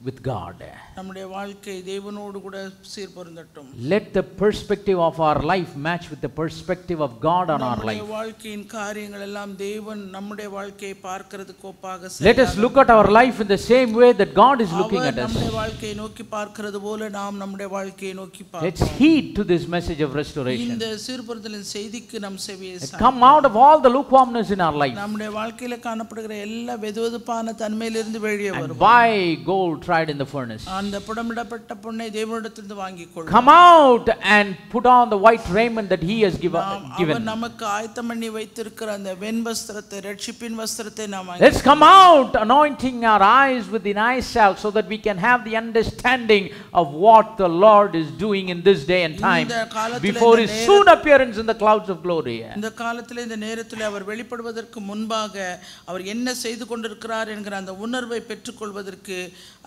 with God. நம்முடைய வாழ்க்கை தேவனோடு கூட சீர்பொருந்தட்டும். Let the perspective of our life match with the perspective of God on our life. நம்முடைய வாழ்க்கையின் காரியங்கள் எல்லாம் தேவன் நம்முடைய வாழ்க்கையை பார்க்கிறதுக்கு ஒப்பாக Let us look at our life in the same way that God is looking at us. நம்முடைய வாழ்க்கையை நோக்கி பார்க்கிறது போல நாம் நம்முடைய வாழ்க்கையை நோக்கி பார்ப்போம். Let's heed to this message of restoration. இந்த சீர்பொருந்தலின் செய்திக்கு நம் செவியை சாய்ப்போம். Come out of all the lukewarmness in our life. நம்முடைய வாழ்க்கையில காணப்படுகிற எல்லா வெதுவெதுப்பான தன்மையிலிருந்து வெளியே வருவோம். Buy gold tried in the furnace. அந்த புடமிடப்பட்ட பொன்னை தேவனிடத்திலிருந்து வாங்கிக் கொள்வோம். Come out and put on the white raiment that he has given. அவர் நமக்கு ஆயத்தம் பண்ணி வைத்திருக்கிற அந்த வெண் வஸ்திரத்தை, ரட்சிப்பின் வஸ்திரத்தை நாம் Let's come out anointing our eyes with the eye salve so that we can have the understanding of what the Lord is doing in this day and time before his soon appearance in the clouds of glory. இந்த காலத்திலே இந்த நேரத்திலே அவர் வெளிப்படுவதற்கு முன்பாக அவர் என்ன செய்து கொண்டிருக்கிறார் என்கிற அந்த உணர்வை பெற்றுக்கொள்வதற்கு,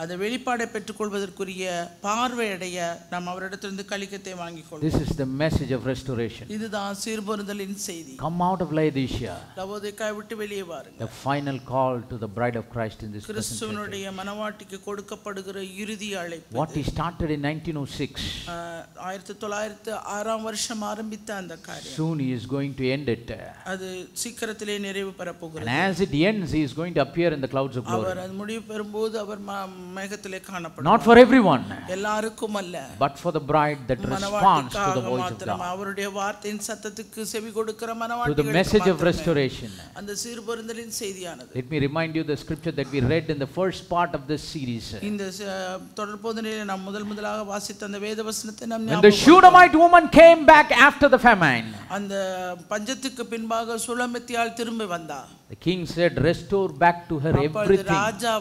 அந்த வெளிப்பாடை பெற்றுக்கொள்வதற்குரிய பார்வையடைய நாம் அவரிடத்திலிருந்து கலிக்கத்தை வாங்கிக் கொள்வோம். This is the message of restoration. இதுதான் சீர்பொருந்தலின் செய்தி. Come out of Laodicea. லவோதிக்காயை விட்டு வெளியே வாருங்கள். The final call to the bride of Christ in this present கிறிஸ்துவனுடைய மனவாட்டிக்கு கொடுக்கப்படுகிற இறுதி அழைப்பு. What he started in 1906. 1906 வருஷம் ஆரம்பித்த அந்த காரியம். Soon he is going to end it. அது சீக்கிரத்திலே நிறைவு பெற போகிறது. And as it ends, he is going to appear in the clouds of glory. அவர் அது முடிவு பெறும்போது அவர் மேகத்திலே காணப்படுவார். Not for everyone, எல்லாருக்கும் அல்ல, but for the bride that responds to the voice of God, அவருடைய வார்த்தையின் சத்தத்துக்கு செவி கொடுக்கிற to மனவாட்டிகளுக்கு the message of restoration. அந்த சீர்பொருந்தலின் செய்தியானது. Let me remind you the scripture that we read in the first part of this series. இந்த தொடர்போதனையிலே நாம் முதலாக வாசித்த அந்த வேத வசனத்தை நாம் When the Shunammite woman came back after the famine, அந்த பஞ்சத்துக்கு பின்பாக சுலமித்தியாள் திரும்பி வந்தா. the king said, restore back to her everything. ராஜா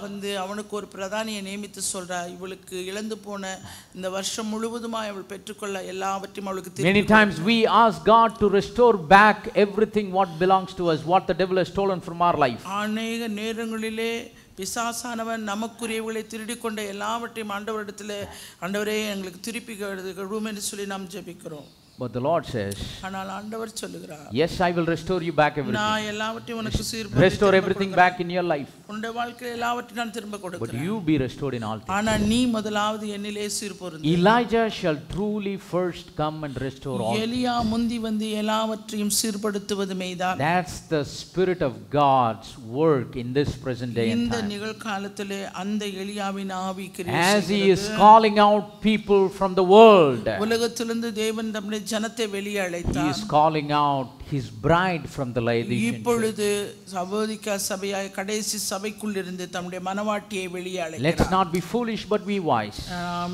அவனுக்கு ஒரு பிரதானியை நியமித்து சொல்றா, இவளுக்கு இழந்து போன இந்த வருஷம் முழுவதுமாய் அவள் பெற்றுக்கொள்ள எல்லாவற்றையும் அவளுக்கு திருப்பி. Many times we ask God to restore back everything what belongs to us, what the devil has stolen from our life. அநேக நேரங்களிலே பிசாசானவன் நமக்குரியவர்களை திருடிக் கொண்ட எல்லாவற்றையும் ஆண்டவரிடத்திலே, ஆண்டவரே எங்களுக்கு திருப்பி கொடுக்கும் என்று சொல்லி நாம் ஜெபிக்கிறோம். But the Lord says, ஆனால் ஆண்டவர் சொல்லுகிறார், yes, I will restore you back everything. நான் எல்லாவற்றையும் உனக்கு சீர்படுத்தி Restore everything back in your life. உன்னுடைய வாழ்க்கையில எல்லாவற்றையும் நான் திரும்ப கொடுக்கிறேன். But you be restored in all things. ஆனா நீ முதலாவது என்னிலே சீர்பொருந்து. Elijah shall truly first come and restore all. எலியா முந்தி வந்து எல்லாவற்றையும் சீர்படுத்துவது மெய்தான். That's the spirit of God's work in this present day and இந்த time. நிகழ்காலத்திலே அந்த எலியாவின் ஆவி கிரியை As he is செய்கிறது. calling out people from the world, உலகத்திலிருந்து தேவன் தம்முடைய ஜனத்தை வெளியே he அழைத்தார். is calling out his bride from the Laodicean church. இப்பொழுது லவோதிக்கா சபையாய் கடைசி சபைக்குள் இருந்து தம்முடைய மனவாட்டியை வெளியே Let's அழைக்கிறார். not be foolish but be wise.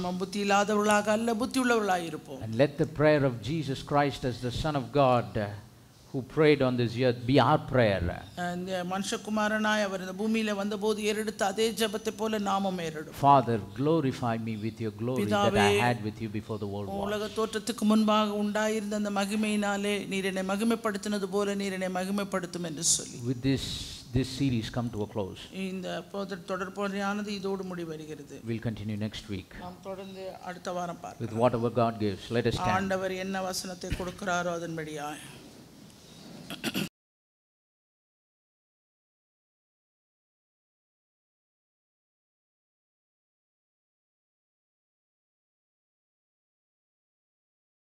நாம் புத்தி இல்லாதவர்களாக அல்ல, புத்தி உள்ளவர்களாக இருப்போம். And let the prayer of Jesus Christ as the Son of God who prayed on this earth be our prayer. இந்த மனுஷகுமாரனாய் அவர் இந்த பூமியில வந்தபோது ஏறெடுத்த அதே ஜெபத்தை போல நாமும் ஏறெடுப்போம். Father, glorify me with your glory that I had with you before the world was. உலக தோற்றத்துக்கு முன்பாக உண்டாயிருந்த அந்த மகிமையினாலே நீர் என்னை மகிமைப்படுத்தினது போல நீர் என்னை மகிமைப்படுத்தும் என்று சொல்லி. With this series come to a close. இந்த தொடர்பொழியானது இதோடு முடிவடைகிறது. We'll continue next week. நாம் தொடர்ந்து அடுத்த வாரம் பார்ப்போம். With whatever God gives. Let us stand. ஆண்டவர் என்ன வசனத்தை கொடுக்கிறாரோ அதன்படியாய்